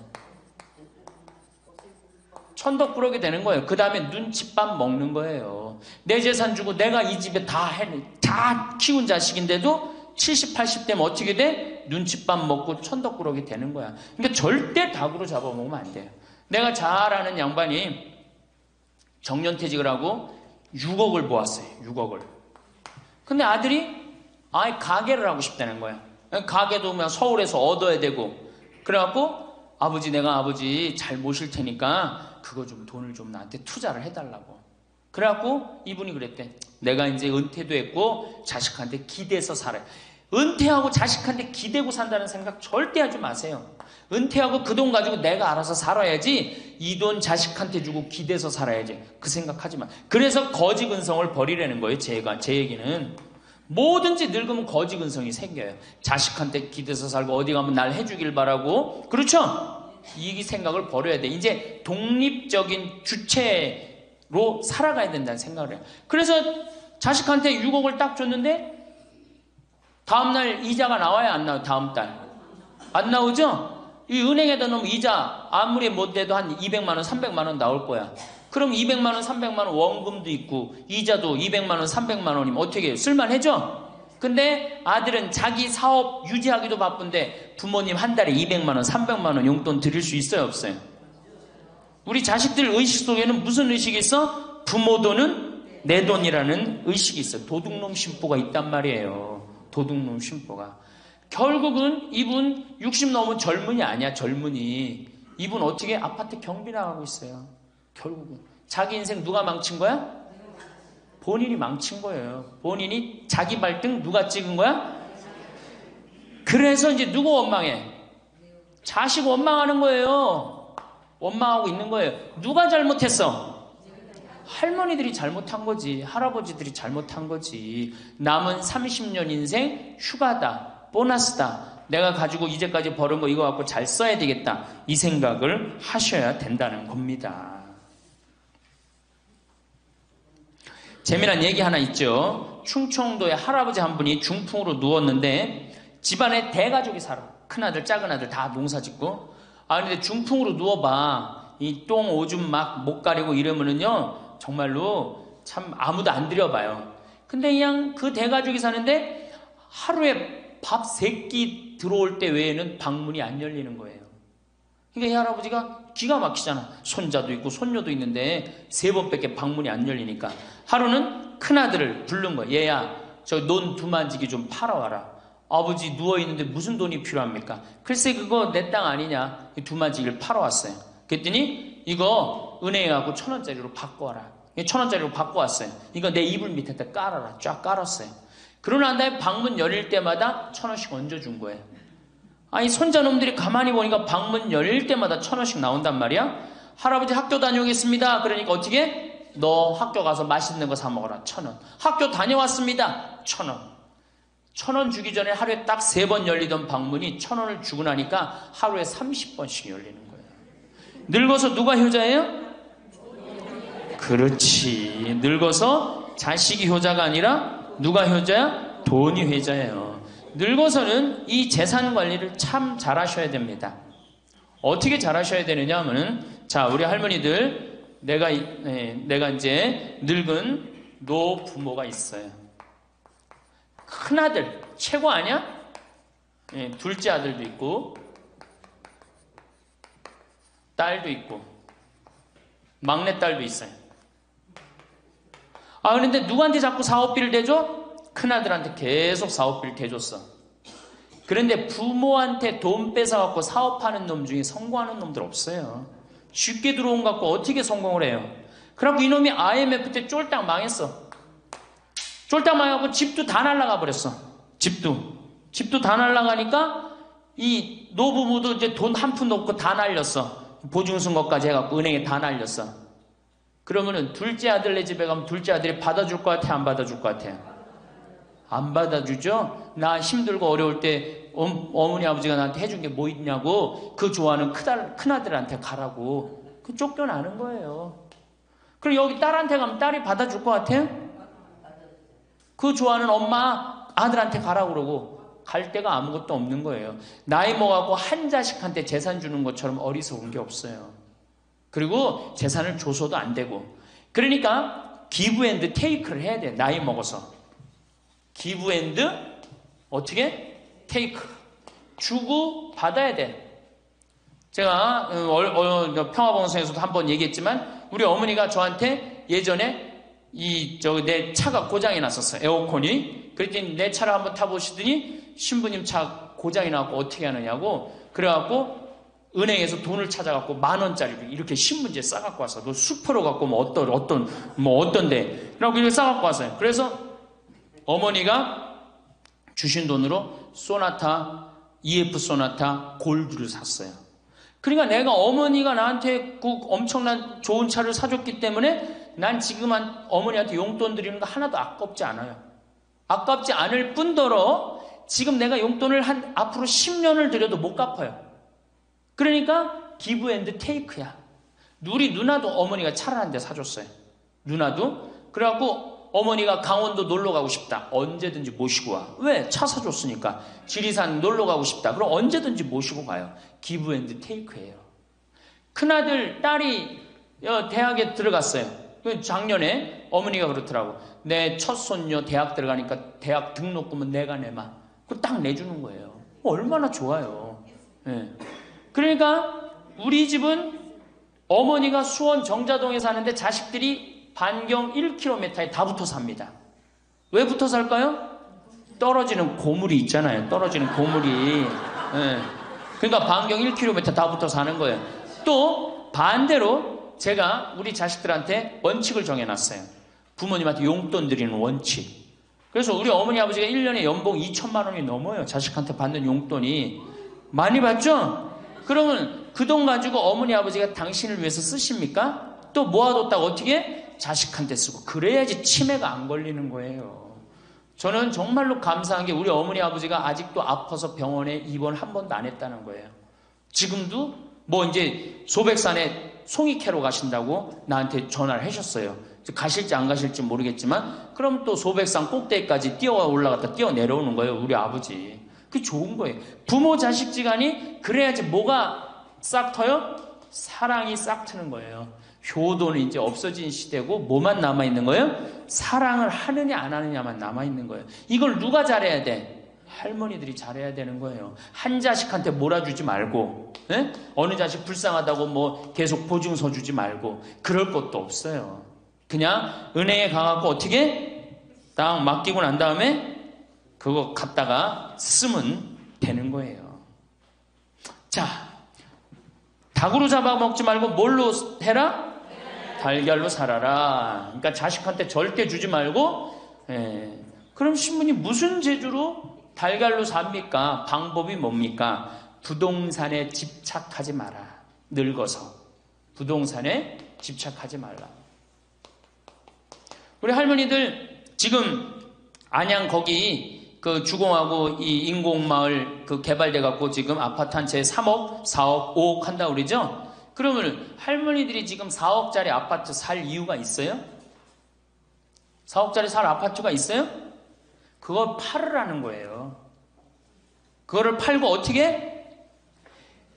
천덕꾸러기 되는 거예요. 그 다음에 눈칫밥 먹는 거예요. 내 재산 주고 내가 이 집에 다 키운 자식인데도 70, 80 되면 어떻게 돼? 눈칫밥 먹고 천덕꾸러기 되는 거야. 그러니까 절대 닭으로 잡아먹으면 안 돼요. 내가 잘 아는 양반이 정년퇴직을 하고 6억을 모았어요. 6억을. 근데 아들이 아예 가게를 하고 싶다는 거야. 가게도 그냥 서울에서 얻어야 되고. 그래갖고 아버지 내가 아버지 잘 모실 테니까 그거 좀 돈을 좀 나한테 투자를 해달라고. 그래갖고 이분이 그랬대. 내가 이제 은퇴도 했고 자식한테 기대서 살아요. 은퇴하고 자식한테 기대고 산다는 생각 절대 하지 마세요. 은퇴하고 그 돈 가지고 내가 알아서 살아야지 이 돈 자식한테 주고 기대서 살아야지 그 생각하지 마. 그래서 거지근성을 버리라는 거예요. 제 얘기는 뭐든지 늙으면 거지근성이 생겨요. 자식한테 기대서 살고 어디 가면 날 해주길 바라고 그렇죠? 이 생각을 버려야 돼. 이제 독립적인 주체로 살아가야 된다는 생각을 해요. 그래서 자식한테 6억을 딱 줬는데 다음날 이자가 나와야 안 나와요? 다음 달 안 나오죠? 이 은행에다 넣으면 이자 아무리 못 돼도 한 200만 원, 300만 원 나올 거야. 그럼 200만 원, 300만 원 원금도 있고 이자도 200만 원, 300만 원이면 어떻게 해요? 쓸만해져? 근데 아들은 자기 사업 유지하기도 바쁜데 부모님 한 달에 200만 원, 300만 원 용돈 드릴 수 있어요? 없어요? 우리 자식들 의식 속에는 무슨 의식이 있어? 부모 돈은 내 돈이라는 의식이 있어요. 도둑놈 심보가 있단 말이에요. 도둑놈 심보가. 결국은 이분 60 넘은 젊은이 아니야. 젊은이. 이분 어떻게 아파트 경비 나가고 있어요. 결국은 자기 인생 누가 망친 거야? 본인이 망친 거예요. 본인이 자기 발등 누가 찍은 거야? 그래서 이제 누구 원망해? 자식 원망하는 거예요. 원망하고 있는 거예요. 누가 잘못했어? 할머니들이 잘못한 거지. 할아버지들이 잘못한 거지. 남은 30년 인생 휴가다. 보너스다. 내가 가지고 이제까지 벌은 거 이거 갖고 잘 써야 되겠다. 이 생각을 하셔야 된다는 겁니다. 재미난 얘기 하나 있죠. 충청도에 할아버지 한 분이 중풍으로 누웠는데 집안에 대가족이 살아. 큰아들 작은아들 다 농사 짓고. 근데 중풍으로 누워봐. 이 똥 오줌 막 못 가리고 이러면은요 정말로 참 아무도 안 들여봐요. 근데 그냥 그 대가족이 사는데 하루에 밥 3끼 들어올 때 외에는 방문이 안 열리는 거예요. 그러니까 이 할아버지가 기가 막히잖아. 손자도 있고 손녀도 있는데 3번밖에 방문이 안 열리니까 하루는 큰아들을 부른 거야. 얘야 저 논 두만지기 좀 팔아와라. 아버지 누워있는데 무슨 돈이 필요합니까? 글쎄 그거 내 땅 아니냐. 두만지기를 팔아왔어요. 그랬더니 이거 은행에 가고 1,000원짜리로 바꿔와라. 1,000원짜리로 바꿔왔어요. 이거 내 이불 밑에다 깔아라. 쫙 깔았어요. 그러고 난 다음에 방문 열릴 때마다 1,000원씩 얹어준 거예요. 아니 손자놈들이 가만히 보니까 방문 열릴 때마다 1,000원씩 나온단 말이야. 할아버지 학교 다녀오겠습니다. 그러니까 어떻게? 너 학교 가서 맛있는 거 사 먹어라. 1,000원. 학교 다녀왔습니다. 1,000원. 1,000원 주기 전에 하루에 딱 3번 열리던 방문이 1,000원을 주고 나니까 하루에 30번씩 열리는 거예요. 늙어서 누가 효자예요? 그렇지. 늙어서 자식이 효자가 아니라 누가 효자야? 돈이 효자예요. 늙어서는 이 재산 관리를 참 잘하셔야 됩니다. 어떻게 잘하셔야 되느냐 하면은, 자, 우리 할머니들, 내가 이제 늙은 노부모가 있어요. 큰아들, 최고 아니야? 둘째 아들도 있고, 딸도 있고, 막내딸도 있어요. 아, 그런데 누구한테 자꾸 사업비를 대줘? 큰아들한테 계속 사업비를 대줬어. 그런데 부모한테 돈 뺏어갖고 사업하는 놈 중에 성공하는 놈들 없어요. 쉽게 들어온 것 갖고 어떻게 성공을 해요? 그래갖고 이놈이 IMF 때 쫄딱 망했어. 쫄딱 망해갖고 집도 다 날라가 버렸어. 집도 다 날라가니까 이 노부부도 이제 돈 한 푼도 없고 다 날렸어. 보증선거까지 해갖고 은행에 다 날렸어. 그러면은 둘째 아들네 집에 가면 둘째 아들이 받아줄 것 같아? 안 받아줄 것 같아? 안 받아주죠? 나 힘들고 어려울 때 어머니 아버지가 나한테 해준 게 뭐 있냐고 그 좋아하는 큰아들한테 가라고 그 쫓겨나는 거예요. 그럼 여기 딸한테 가면 딸이 받아줄 것 같아요? 그 좋아하는 엄마 아들한테 가라고 그러고 갈 데가 아무것도 없는 거예요. 나이 먹어갖고 한 자식한테 재산 주는 것처럼 어리석은 게 없어요. 그리고 재산을 줘서도 안 되고. 그러니까 기브 앤드 테이크를 해야 돼. 나이 먹어서. 기브 앤드 어떻게? 테이크. 주고 받아야 돼. 제가 평화방송에서도 한번 얘기했지만 우리 어머니가 저한테 예전에 내 차가 고장이 났었어요. 에어컨이. 그랬더니 내 차를 한번 타보시더니 신부님 차 고장이 나고 어떻게 하느냐고 그래갖고 은행에서 돈을 찾아갖고 10,000원짜리를 이렇게 신문지에 싸갖고 왔어. 너 슈퍼로 갖고 어떤데. 라고 이렇게 싸갖고 왔어요. 그래서 어머니가 주신 돈으로 소나타, EF 소나타 골드를 샀어요. 그러니까 내가 어머니가 나한테 그 엄청난 좋은 차를 사줬기 때문에 난 지금 어머니한테 용돈 드리는 거 하나도 아깝지 않아요. 아깝지 않을 뿐더러 지금 내가 용돈을 앞으로 10년을 드려도 못 갚아요. 그러니까 기브 앤드 테이크야. 우리 누나도 어머니가 차를 한 대 사줬어요. 누나도. 그래갖고 어머니가 강원도 놀러 가고 싶다. 언제든지 모시고 와. 왜? 차 사줬으니까. 지리산 놀러 가고 싶다. 그럼 언제든지 모시고 가요. 기브 앤드 테이크예요. 큰아들, 딸이 대학에 들어갔어요. 작년에 어머니가 그렇더라고. 내 첫 손녀 대학 들어가니까 대학 등록금은 내가 내마. 그거 딱 내주는 거예요. 얼마나 좋아요. 네. 그러니까 우리 집은 어머니가 수원 정자동에 사는데 자식들이 반경 1km에 다 붙어 삽니다. 왜 붙어 살까요? 떨어지는 고물이 있잖아요. 떨어지는 고물이. 네. 그러니까 반경 1km 다 붙어 사는 거예요. 또 반대로 제가 우리 자식들한테 원칙을 정해놨어요. 부모님한테 용돈 드리는 원칙. 그래서 우리 어머니 아버지가 1년에 연봉 2,000만 원이 넘어요. 자식한테 받는 용돈이. 많이 받죠? 그러면 그 돈 가지고 어머니 아버지가 당신을 위해서 쓰십니까? 또 모아뒀다가 어떻게? 자식한테 쓰고. 그래야지 치매가 안 걸리는 거예요. 저는 정말로 감사한 게 우리 어머니 아버지가 아직도 아파서 병원에 입원 한 번도 안 했다는 거예요. 지금도 이제 소백산에 송이 캐러 가신다고 나한테 전화를 하셨어요. 가실지 안 가실지 모르겠지만 그럼 또 소백산 꼭대기까지 뛰어 올라갔다 뛰어 내려오는 거예요. 우리 아버지. 그게 좋은 거예요. 부모 자식 지간이 그래야지 뭐가 싹 터요? 사랑이 싹 트는 거예요. 효도는 이제 없어진 시대고 뭐만 남아있는 거예요? 사랑을 하느냐 안 하느냐만 남아있는 거예요. 이걸 누가 잘해야 돼? 할머니들이 잘해야 되는 거예요. 한 자식한테 몰아주지 말고 어느 자식 불쌍하다고 계속 보증서 주지 말고 그럴 것도 없어요. 그냥 은행에 가갖고 어떻게 딱 맡기고 난 다음에 그거 갖다가 쓰면 되는 거예요. 자, 닭으로 잡아먹지 말고 뭘로 해라? 달걀로 살아라. 그러니까 자식한테 절대 주지 말고. 그럼 신부님 무슨 재주로 달걀로 삽니까? 방법이 뭡니까? 부동산에 집착하지 마라. 늙어서 부동산에 집착하지 말라. 우리 할머니들 지금 안양 거기 그 주공하고 이 인공마을 그 개발돼 갖고 지금 아파트 한 채 3억, 4억, 5억 한다 그러죠? 그러면 할머니들이 지금 4억짜리 아파트 살 이유가 있어요? 4억짜리 살 아파트가 있어요? 그걸 팔으라는 거예요. 그거를 팔고 어떻게?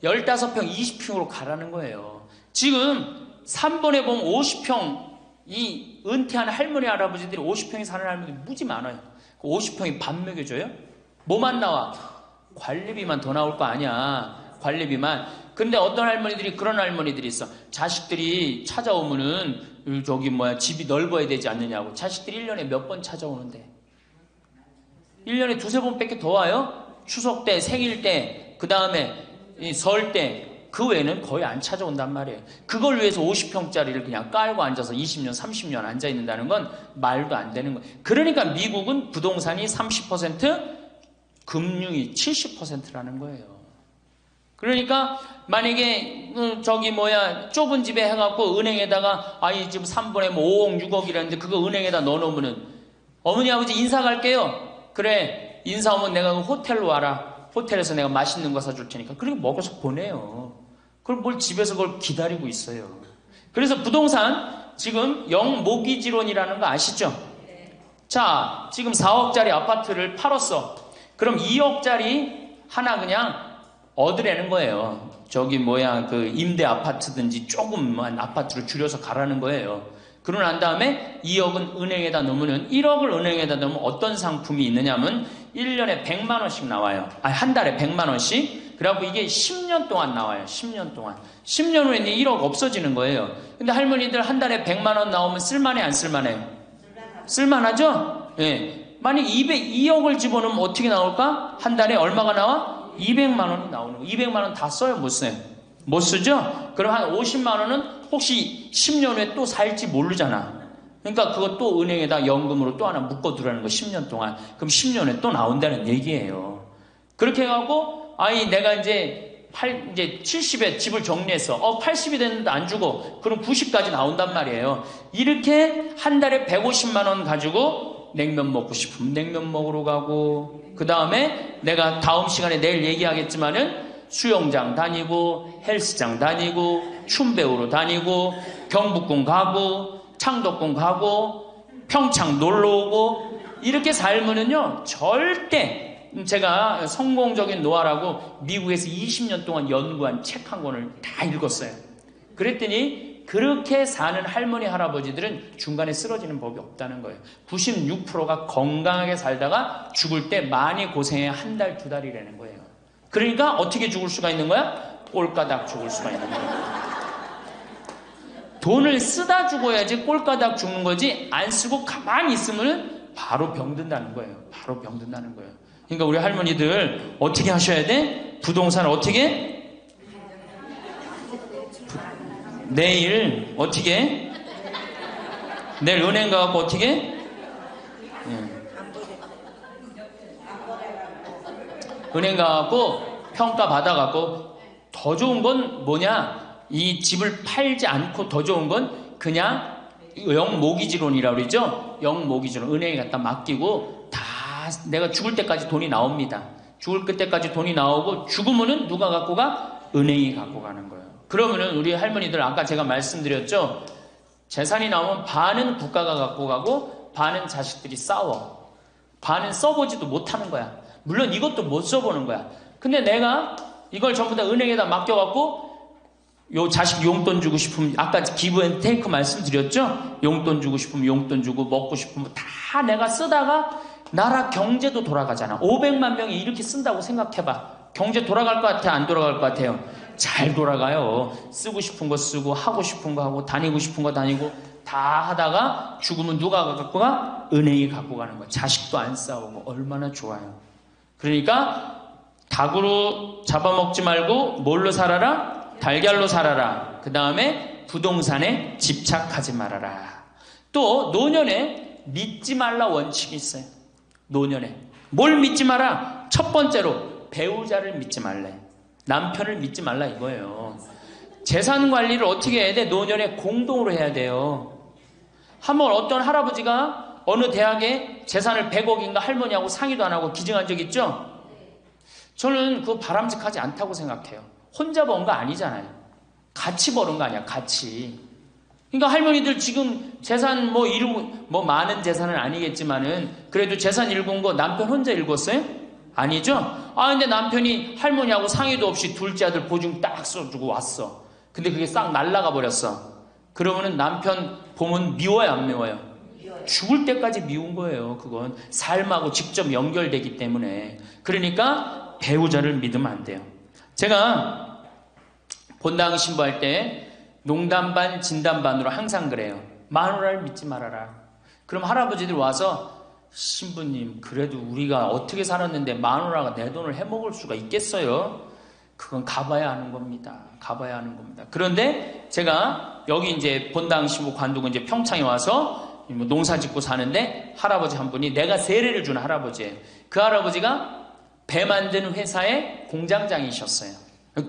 15평, 20평으로 가라는 거예요. 지금 3번에 보면 50평, 이 은퇴한 할머니, 할아버지들이 50평에 사는 할머니들이 무지 많아요. 50평이 밥 먹여줘요? 뭐만 나와? 관리비만 더 나올 거 아니야. 관리비만. 근데 어떤 할머니들이 그런 할머니들이 있어. 자식들이 찾아오면은 집이 넓어야 되지 않느냐고. 자식들이 1년에 몇 번 찾아오는데. 1년에 두세 번밖에 더 와요? 추석 때, 생일 때, 그 다음에 설 때. 그 외에는 거의 안 찾아온단 말이에요. 그걸 위해서 50평짜리를 그냥 깔고 앉아서 20년, 30년 앉아있는다는 건 말도 안 되는 거예요. 그러니까 미국은 부동산이 30%, 금융이 70%라는 거예요. 그러니까 만약에 좁은 집에 해갖고 은행에다가 이 집 3번에 5억, 6억이라는데 그거 은행에다 넣어놓으면은 어머니, 아버지 인사 갈게요. 그래, 인사 오면 내가 호텔로 와라. 호텔에서 내가 맛있는 거 사줄 테니까. 그리고 먹어서 보내요. 그럼 뭘 집에서 그걸 기다리고 있어요. 그래서 부동산 지금 영모기지론이라는 거 아시죠? 자, 지금 4억짜리 아파트를 팔았어. 그럼 2억짜리 하나 그냥 얻으라는 거예요. 그 임대 아파트든지 조금만 아파트를 줄여서 가라는 거예요. 그러고 난 다음에 2억은 은행에다 넣으면 1억을 은행에다 넣으면 어떤 상품이 있느냐면 1년에 100만 원씩 나와요. 한 달에 100만 원씩. 그래갖고 이게 10년 동안 나와요. 10년 동안. 10년 후에는 1억 없어지는 거예요. 근데 할머니들 한 달에 100만 원 나오면 쓸만해, 안 쓸만해요? 쓸만하죠? 예. 만약 2억을 집어넣으면 어떻게 나올까? 한 달에 얼마가 나와? 200만 원이 나오는 거예요. 200만 원 다 써요? 못 써요? 못 쓰죠? 그럼 한 50만 원은 혹시 10년 후에 또 살지 모르잖아. 그러니까 그거 또 은행에다 연금으로 또 하나 묶어두라는 거 10년 동안. 그럼 10년 후에 또 나온다는 얘기예요. 그렇게 해갖고 내가 이제 70에 집을 정리했어. 80이 됐는데 안 주고 그럼 90까지 나온단 말이에요. 이렇게 한 달에 150만 원 가지고 냉면 먹고 싶으면 냉면 먹으러 가고, 그 다음에 내가 다음 시간에 내일 얘기하겠지만은 수영장 다니고 헬스장 다니고 춤 배우러 다니고 경복궁 가고 창덕궁 가고 평창 놀러오고 이렇게 살면은요 절대, 제가 성공적인 노하라고 미국에서 20년 동안 연구한 책 한 권을 다 읽었어요. 그랬더니 그렇게 사는 할머니 할아버지들은 중간에 쓰러지는 법이 없다는 거예요. 96%가 건강하게 살다가 죽을 때 많이 고생해 한 달, 두 달이라는 거예요. 그러니까 어떻게 죽을 수가 있는 거야? 꼴까닥 죽을 수가 있는 거예요. 돈을 쓰다 죽어야지 꼴까닥 죽는 거지, 안 쓰고 가만히 있으면 바로 병든다는 거예요. 바로 병든다는 거예요. 그러니까 우리 할머니들 어떻게 하셔야 돼? 부동산 어떻게? 내일 어떻게? 내일 은행 가갖고 어떻게? 은행 가갖고 평가 받아갖고 더 좋은 건 뭐냐? 이 집을 팔지 않고 더 좋은 건 그냥 영모기지론이라고 그러죠? 영모기지론. 은행에 갖다 맡기고 다 내가 죽을 때까지 돈이 나옵니다. 죽을 그때까지 돈이 나오고 죽으면은 누가 갖고 가? 은행이 갖고 가는 거예요. 그러면은 우리 할머니들 아까 제가 말씀드렸죠? 재산이 나오면 반은 국가가 갖고 가고 반은 자식들이 싸워. 반은 써보지도 못하는 거야. 물론 이것도 못 써보는 거야. 근데 내가 이걸 전부 다 은행에다 맡겨갖고 요 자식 용돈 주고 싶으면, 아까 기브 앤 테이크 말씀드렸죠? 용돈 주고 싶으면 용돈 주고 먹고 싶으면 다 내가 쓰다가 나라 경제도 돌아가잖아. 500만 명이 이렇게 쓴다고 생각해봐. 경제 돌아갈 것 같아? 안 돌아갈 것 같아요? 잘 돌아가요. 쓰고 싶은 거 쓰고 하고 싶은 거 하고 다니고 싶은 거 다니고 다 하다가 죽으면 누가 갖고 가? 은행이 갖고 가는 거야. 자식도 안 싸우고 얼마나 좋아요. 그러니까 닭으로 잡아먹지 말고 뭘로 살아라? 달걀로 살아라. 그 다음에 부동산에 집착하지 말아라. 또 노년에 믿지 말라 원칙이 있어요. 노년에 뭘 믿지 마라? 첫 번째로 배우자를 믿지 말래. 남편을 믿지 말라 이거예요. 재산 관리를 어떻게 해야 돼? 노년에 공동으로 해야 돼요. 한번 어떤 할아버지가 어느 대학에 재산을 100억인가 할머니하고 상의도 안 하고 기증한 적 있죠? 저는 그거 바람직하지 않다고 생각해요. 혼자 번 거 아니잖아요. 같이 버는 거 아니야, 같이. 그러니까 할머니들 지금 재산 많은 재산은 아니겠지만은 그래도 재산 읽은 거 남편 혼자 읽었어요? 아니죠? 근데 남편이 할머니하고 상의도 없이 둘째 아들 보증 딱 써주고 왔어. 근데 그게 싹 날라가 버렸어. 그러면은 남편 보면 미워요, 안 미워요? 죽을 때까지 미운 거예요. 그건 삶하고 직접 연결되기 때문에. 그러니까 배우자를 믿으면 안 돼요. 제가 본당 신부할 때 농담 반 진담 반으로 항상 그래요. 마누라를 믿지 말아라. 그럼 할아버지들 와서 신부님 그래도 우리가 어떻게 살았는데 마누라가 내 돈을 해먹을 수가 있겠어요? 그건 가봐야 하는 겁니다. 가봐야 하는 겁니다. 그런데 제가 여기 이제 본당 신부 관두고 이제 평창에 와서 농사 짓고 사는데 할아버지 한 분이 내가 세례를 준 할아버지예요. 그 할아버지가 배 만드는 회사의 공장장이셨어요.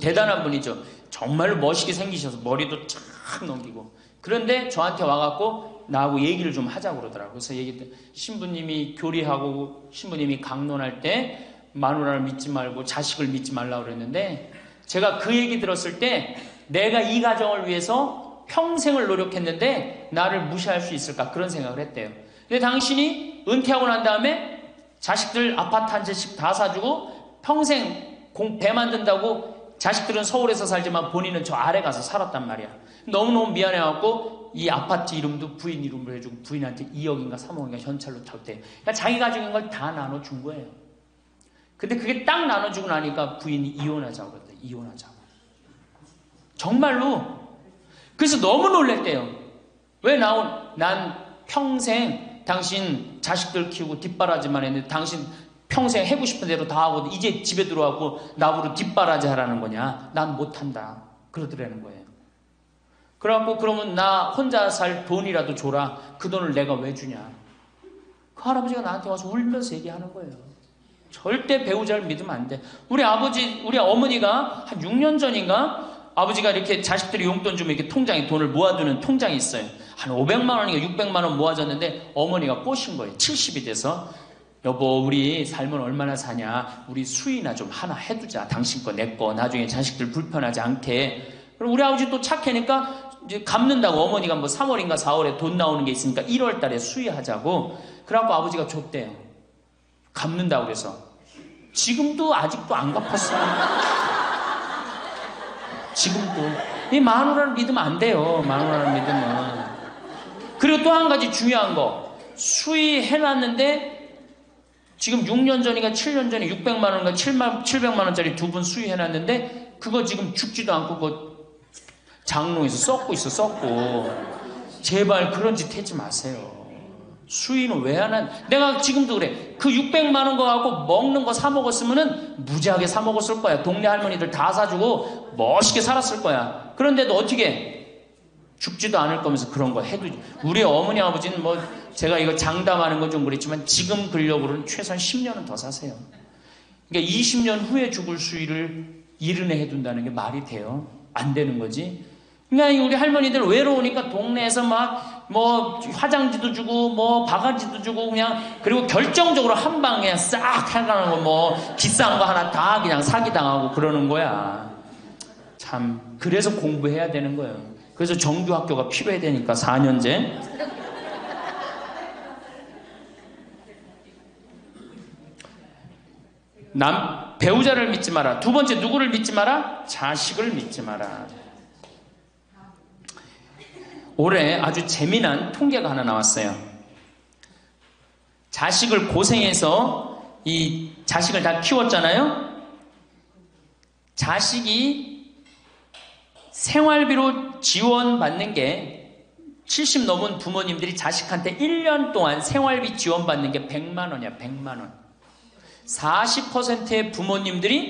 대단한 분이죠. 정말로 멋있게 생기셔서 머리도 쫙 넘기고. 그런데 저한테 와갖고 나하고 얘기를 좀 하자고 그러더라고요. 그래서 얘기했더니 신부님이 교리하고 신부님이 강론할 때 마누라를 믿지 말고 자식을 믿지 말라고 그랬는데 제가 그 얘기 들었을 때 내가 이 가정을 위해서 평생을 노력했는데 나를 무시할 수 있을까 그런 생각을 했대요. 근데 당신이 은퇴하고 난 다음에 자식들 아파트 한 채씩 다 사주고 평생 배 만든다고 자식들은 서울에서 살지만 본인은 저 아래 가서 살았단 말이야. 너무너무 미안해갖고 이 아파트 이름도 부인 이름으로 해주고 부인한테 2억인가 3억인가 현찰로 탔대요. 그러니까 자기 가족인 걸 다 나눠준 거예요. 근데 그게 딱 나눠주고 나니까 부인이 이혼하자고 그랬대요. 이혼하자고. 정말로. 그래서 너무 놀랬대요. 왜 난 평생 당신 자식들 키우고 뒷바라지만 했는데 당신 평생 해고 싶은 대로 다 하고 이제 집에 들어와고 나보고 뒷바라지 하라는 거냐? 난 못한다. 그러더라는 거예요. 그래갖고 그러면 나 혼자 살 돈이라도 줘라. 그 돈을 내가 왜 주냐? 그 할아버지가 나한테 와서 울면서 얘기하는 거예요. 절대 배우자를 믿으면 안 돼. 우리 어머니가 한 6년 전인가 아버지가 이렇게 자식들이 용돈 주면 이렇게 통장에 돈을 모아두는 통장이 있어요. 한 500만 원인가 600만 원 모아졌는데 어머니가 꼬신 거예요. 70이 돼서. 여보 우리 살면 얼마나 사냐. 우리 수의나 좀 하나 해두자. 당신 거 내 거 나중에 자식들 불편하지 않게. 그럼 우리 아버지 또 착하니까 이제 갚는다고 어머니가 뭐 3월인가 4월에 돈 나오는 게 있으니까 1월 달에 수의하자고. 그래갖고 아버지가 줬대요. 갚는다고 그래서. 지금도 아직도 안 갚았어요. 지금도. 이 마누라를 믿으면 안 돼요. 마누라를 믿으면. 그리고 또 한 가지 중요한 거. 수의해놨는데 지금 6년 전인가 7년 전에 600만 원인가 700만 원짜리 2분 수의해놨는데 그거 지금 죽지도 않고 그거 장롱에서 썩고 있어. 썩고. 제발 그런 짓 하지 마세요. 수의는 왜 안 한? 내가 지금도 그래. 그 600만 원 거 갖고 먹는 거 사 먹었으면은 무지하게 사 먹었을 거야. 동네 할머니들 다 사주고 멋있게 살았을 거야. 그런데도 어떻게 해? 죽지도 않을 거면서 그런 거 해도. 우리 어머니 아버지는 뭐 제가 이거 장담하는 건 좀 그랬지만 지금 근력으로는 최소한 10년은 더 사세요. 그러니까 20년 후에 죽을 수의를 70에 해둔다는 게 말이 돼요? 안 되는 거지. 그러니까 우리 할머니들 외로우니까 동네에서 막 뭐 화장지도 주고 뭐 바가지도 주고 그냥. 그리고 결정적으로 한 방에 싹 해가는 거 뭐 비싼 거 하나 다 그냥 사기당하고 그러는 거야. 참 그래서 공부해야 되는 거예요. 그래서 정규학교가 필요해야 되니까 4년제. 배우자를 믿지 마라. 두 번째 누구를 믿지 마라? 자식을 믿지 마라. 올해 아주 재미난 통계가 하나 나왔어요. 자식을 고생해서 이 자식을 다 키웠잖아요. 자식이 생활비로 지원받는 게 70 넘은 부모님들이 자식한테 1년 동안 생활비 지원받는 게 100만 원이야. 100만 원. 40%의 부모님들이